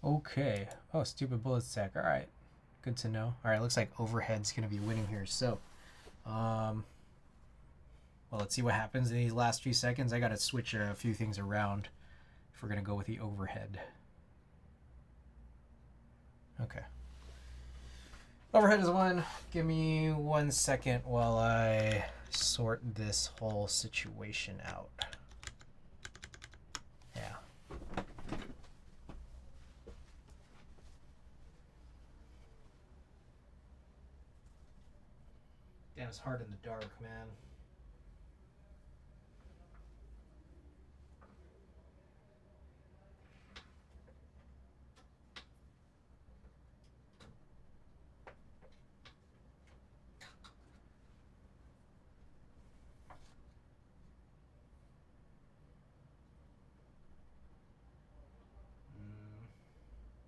Okay. Oh, stupid bullet stack. All right. Good to know. All right, looks like overhead's going to be winning here. So, well, let's see what happens in these last few seconds. I got to switch a few things around if we're going to go with the overhead. Okay. Overhead is one. Give me 1 second while I sort this whole situation out. Yeah. Damn, it's hard in the dark, man.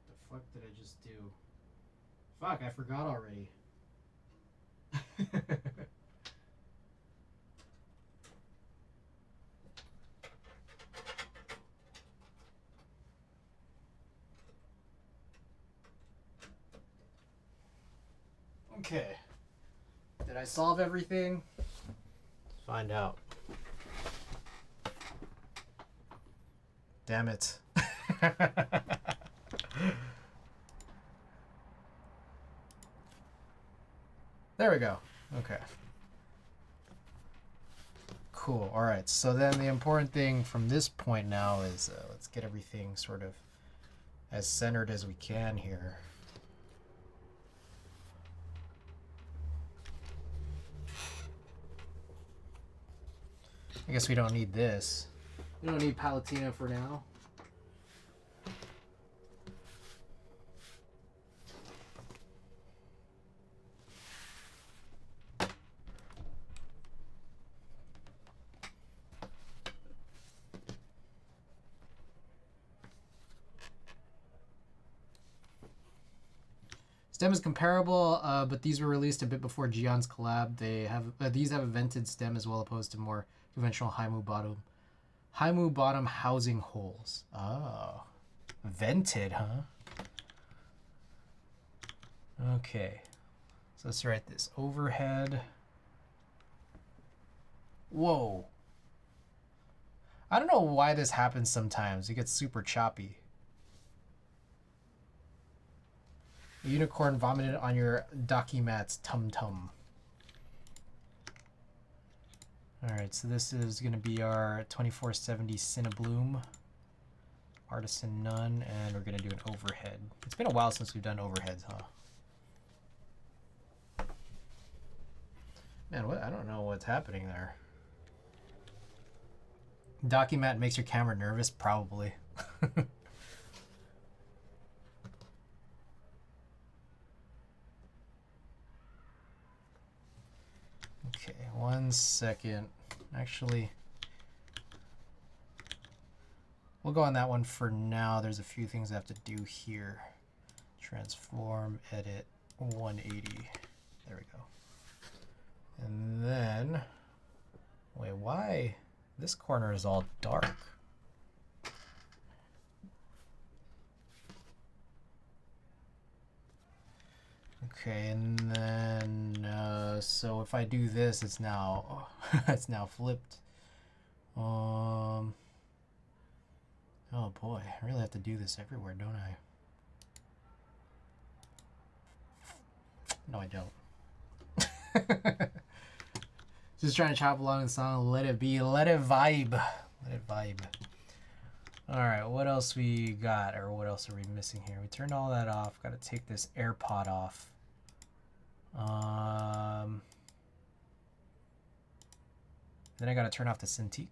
The fuck did I just do? Fuck, I forgot already. Okay. Did I solve everything? Let's find out. Damn it. There we go. Okay. Cool. All right. So then the important thing from this point now is let's get everything sort of as centered as we can here. I guess we don't need this. We don't need Palutena for now. Stem is comparable, but these were released a bit before Gion's collab. They have these have a vented stem as well, opposed to more conventional Haimu bottom housing holes. Oh. Vented, huh? Okay. So let's write this. Overhead. Whoa. I don't know why this happens sometimes. It gets super choppy. A unicorn vomited on your Dakimat's tum-tum. Alright, so this is going to be our 2470 Cinnabloom. Artisan none, and we're going to do an overhead. It's been a while since we've done overheads, huh? Man, what? I don't know what's happening there. Documat makes your camera nervous? Probably. Okay, 1 second. Actually, we'll go on that one for now. There's a few things I have to do here. Transform, edit, 180. There we go. And then, wait, why? This corner is all dark. Okay, and then so if I do this, it's now it's now flipped. Oh boy, I really have to do this everywhere, don't I? No, I don't. Just trying to chop along the song. Let it be. Let it vibe. Let it vibe. All right, what else we got, or what else are we missing here? We turned all that off. Got to take this AirPod off. Then I got to turn off the Cintiq.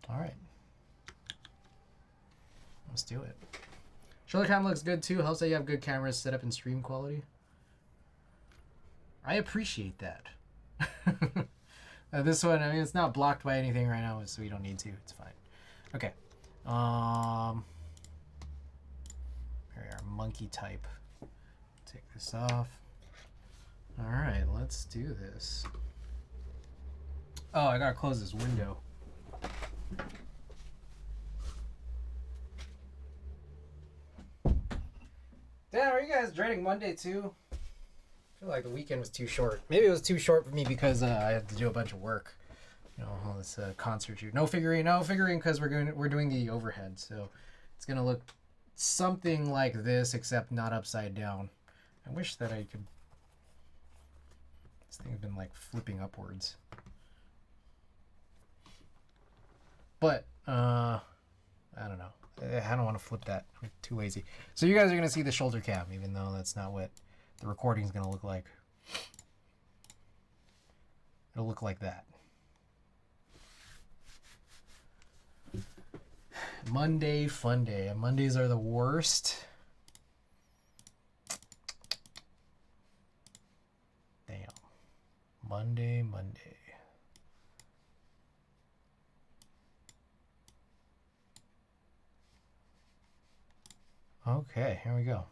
All right. Let's do it. Shoulder cam looks good too. Helps that you have good cameras set up in stream quality. I appreciate that. This one, I mean, it's not blocked by anything right now, so we don't need to. It's fine. Okay. Here we are, monkey type. Take this off. All right, let's do this. Oh, I gotta close this window. Damn, are you guys dreading Monday too? I feel like the weekend was too short. Maybe it was too short for me because I had to do a bunch of work. You know, all this concert shoot. No figurine, because we're doing the overhead, so it's gonna look something like this, except not upside down. I wish that I could. This thing's been like flipping upwards, but I don't know. I don't want to flip that. I'm too lazy. So you guys are gonna see the shoulder cam, even though that's not what the recording's gonna look like. It'll look like that. Monday fun day. Mondays are the worst. Damn. Monday. Okay, here we go.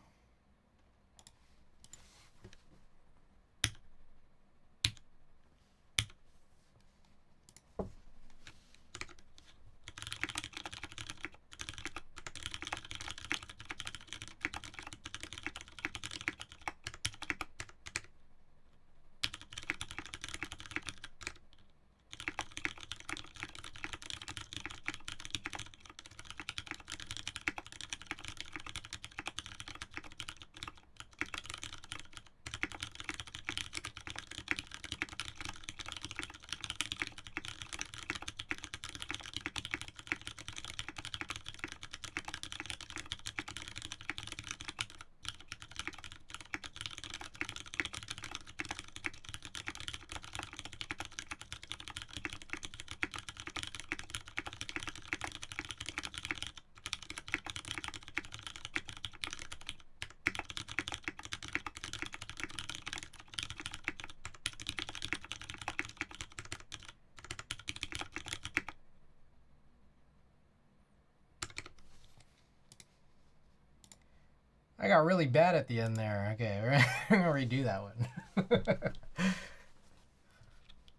I got really bad at the end there. Okay, we're gonna redo that one.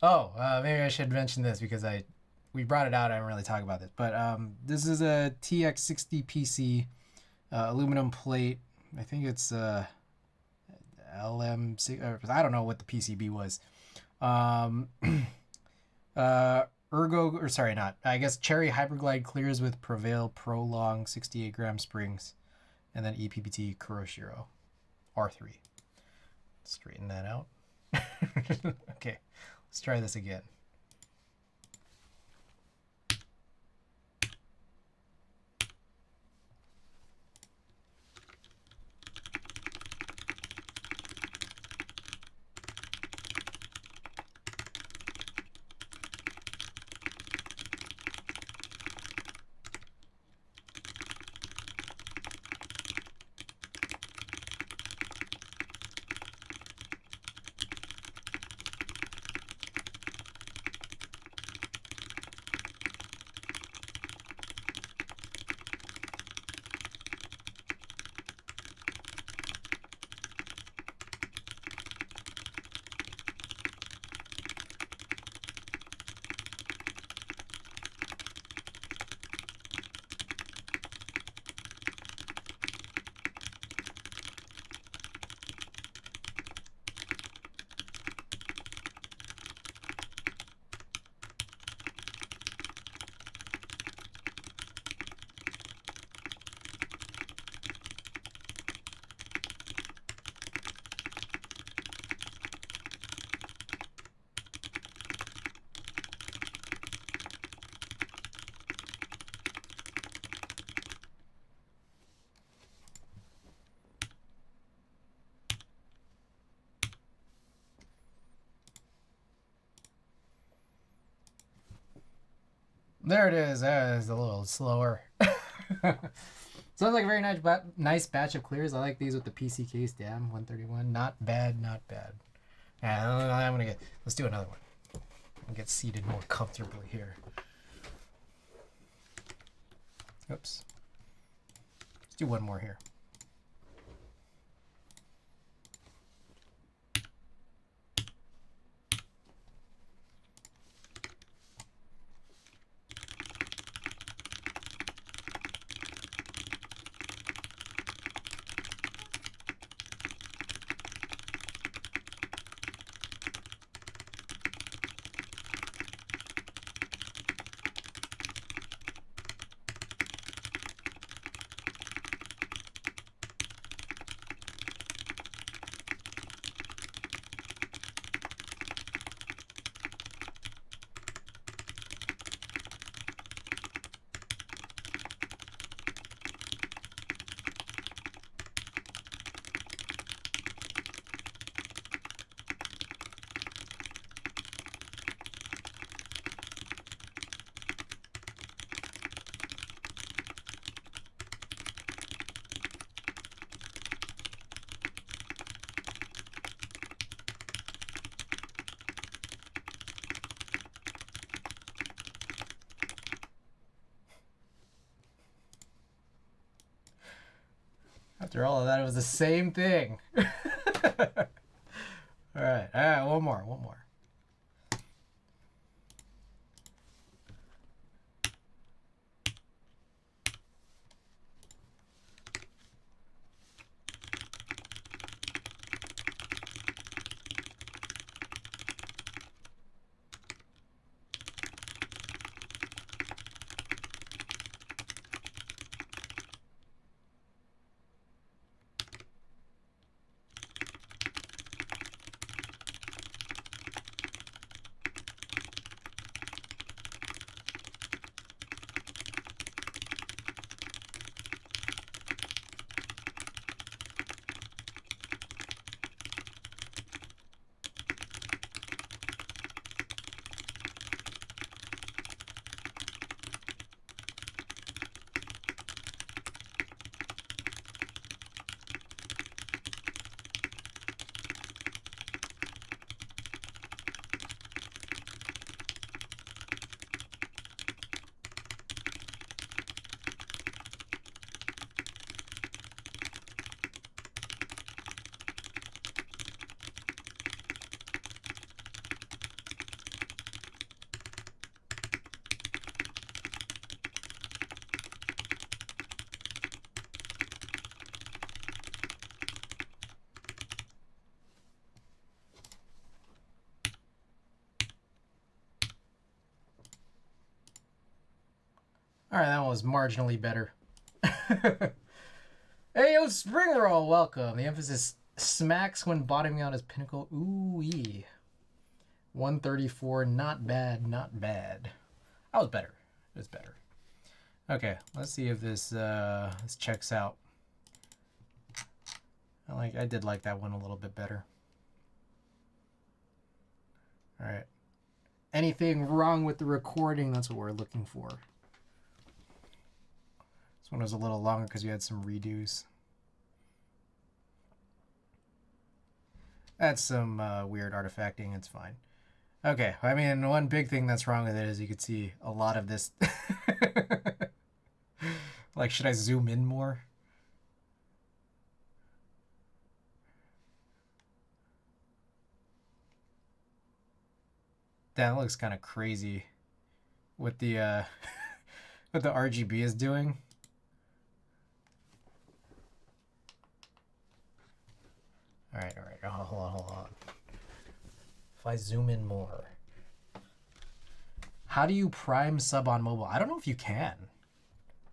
Oh, maybe I should mention this because I we brought it out. I didn't really talk about this, but this is a TX60 PC, aluminum plate. I think it's LM6. I don't know what the PCB was. Ergo, or sorry, not. I guess Cherry Hyperglide clears with Prevail Pro Long 68 gram springs, and then EPBT Kuroshiro R3. Straighten that out. Okay, let's try this again. There it is. That is a little slower. Sounds like a very nice batch of clears. I like these with the PC case. Damn, 131. Not bad, not bad. Yeah, let's do another one. I'll get seated more comfortably here. Oops. Let's do one more here. After all of that, it was the same thing. All right, one more. All right, that one was marginally better. Hey, yo, Spring Roll, welcome. The emphasis smacks when bottoming out his pinnacle. Ooh-wee. 134, not bad, not bad. That was better. It was better. Okay, let's see if this checks out. I did like that one a little bit better. All right. Anything wrong with the recording? That's what we're looking for. This one was a little longer because we had some redos. That's some weird artifacting. It's fine. Okay. I mean, one big thing that's wrong with it is you could see a lot of this. Like, should I zoom in more? That looks kind of crazy what the what the RGB is doing. All right. Oh, hold on. If I zoom in more. How do you prime sub on mobile? I don't know if you can.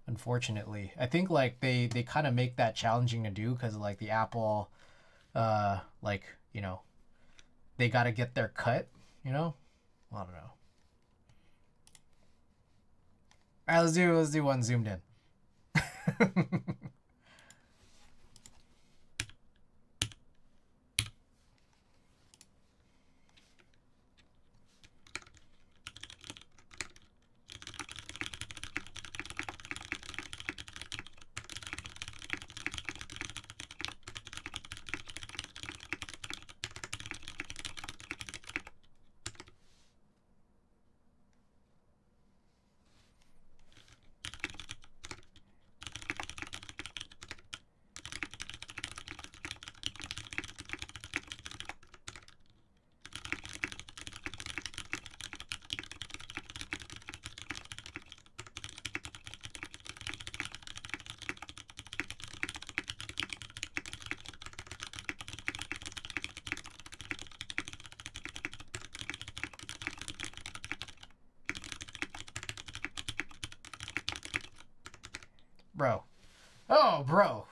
Unfortunately, I think like they kind of make that challenging to do because like the Apple, like, you know, they got to get their cut, you know. I don't know. All right, let's do one zoomed in. Bro. Oh, bro.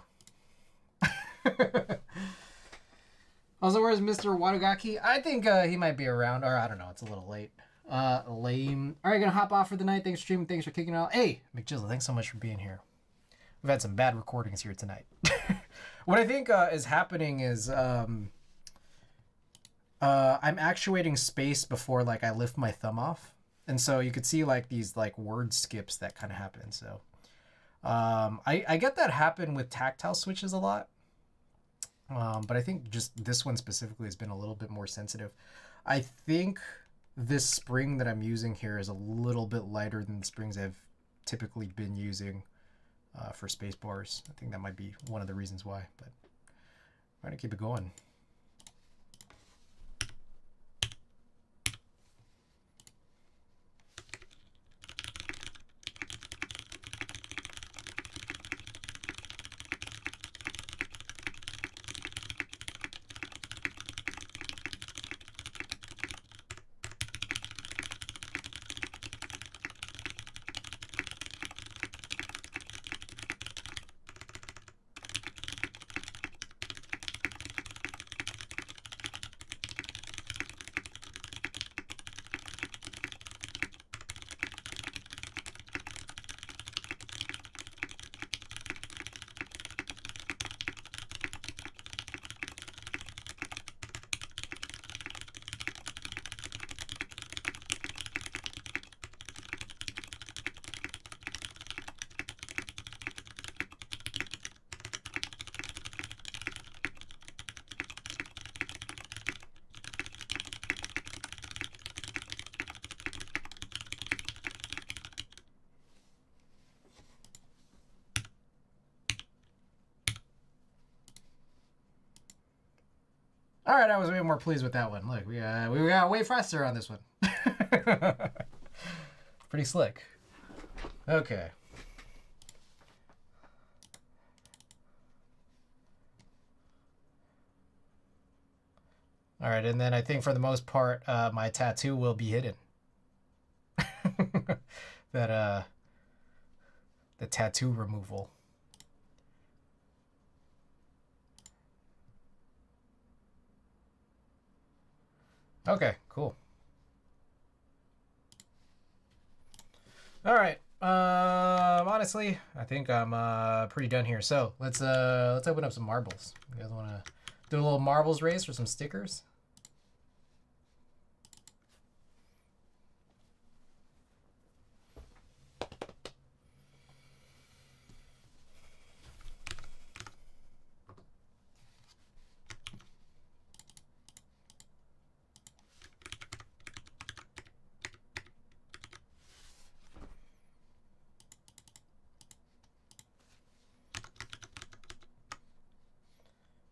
Also, where's Mr. Wadagaki? I think he might be around, or I don't know. It's a little late. Lame. All right, gonna hop off for the night. Thanks for streaming. Thanks for kicking out. Hey, McJizzle, thanks so much for being here. We've had some bad recordings here tonight. What I think is happening is I'm actuating space before like I lift my thumb off, and so you could see like these like word skips that kind of happen. So I get that happen with tactile switches a lot. But I think just this one specifically has been a little bit more sensitive. I think this spring that I'm using here is a little bit lighter than the springs I've typically been using for space bars. I think that might be one of the reasons why, but I'm going to keep it going. All right, I was way more pleased with that one. Look, we got way faster on this one. Pretty slick. Okay. All right, and then I think for the most part, my tattoo will be hidden. That the tattoo removal. Okay, cool. All right. Honestly, I think I'm pretty done here. So let's open up some marbles. You guys want to do a little marbles race for some stickers?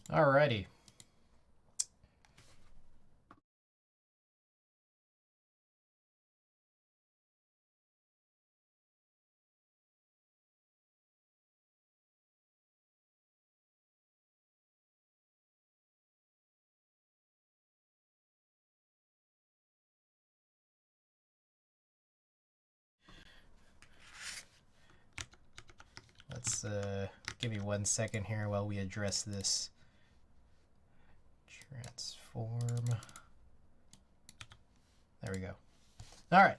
Alrighty. Let's give me 1 second here while we address this. Transform. There we go. All right.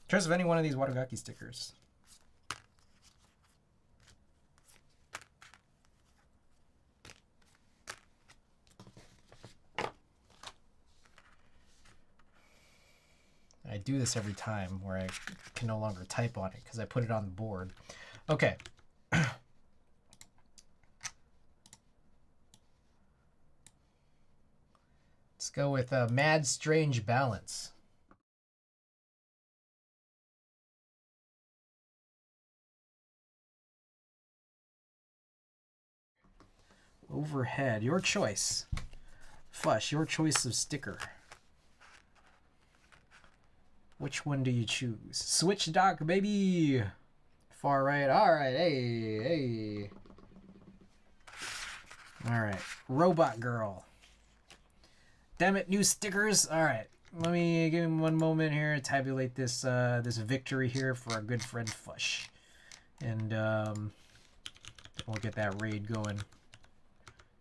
Choice of any one of these Wadogaki stickers. I do this every time where I can no longer type on it because I put it on the board. Okay. Let's go with Mad Strange Balance. Overhead, your choice. Fush, your choice of sticker. Which one do you choose? Switch dock, baby! Far right, alright, hey. Alright, Robot Girl. Damn it, new stickers. Alright, let me give him 1 moment here to tabulate this this victory here for our good friend Fush. And we'll get that raid going.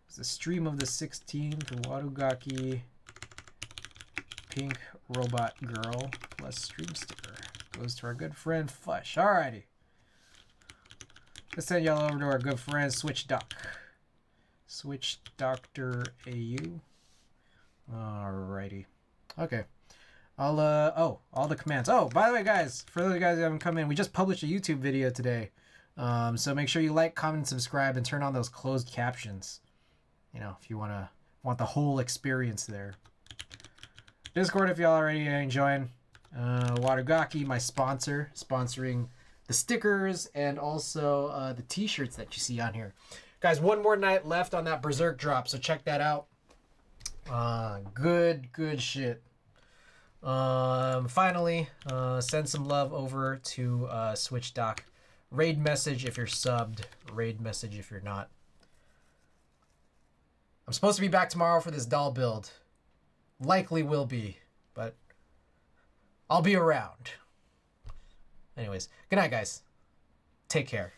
It's the stream of the 16th, Wadogaki Pink Robot Girl plus stream sticker. Goes to our good friend Fush. Alrighty. Let's send y'all over to our good friend Switch Doc. Switch Doctor AU. Alrighty. Okay. I'll all the commands. Oh, by the way, guys, for those guys who haven't come in, we just published a YouTube video today. So make sure you like, comment, and subscribe, and turn on those closed captions. You know, if you want the whole experience there. Discord, if y'all already enjoying. Wadogaki, my sponsor, sponsoring the stickers and also the t-shirts that you see on here. Guys, 1 more night left on that Berserk drop, so check that out. Good shit. Finally, send some love over to Switch Doc. Raid message if you're subbed. Raid message if you're not. I'm supposed to be back tomorrow for this doll build. Likely will be, but I'll be around. Anyways, good night, guys. Take care.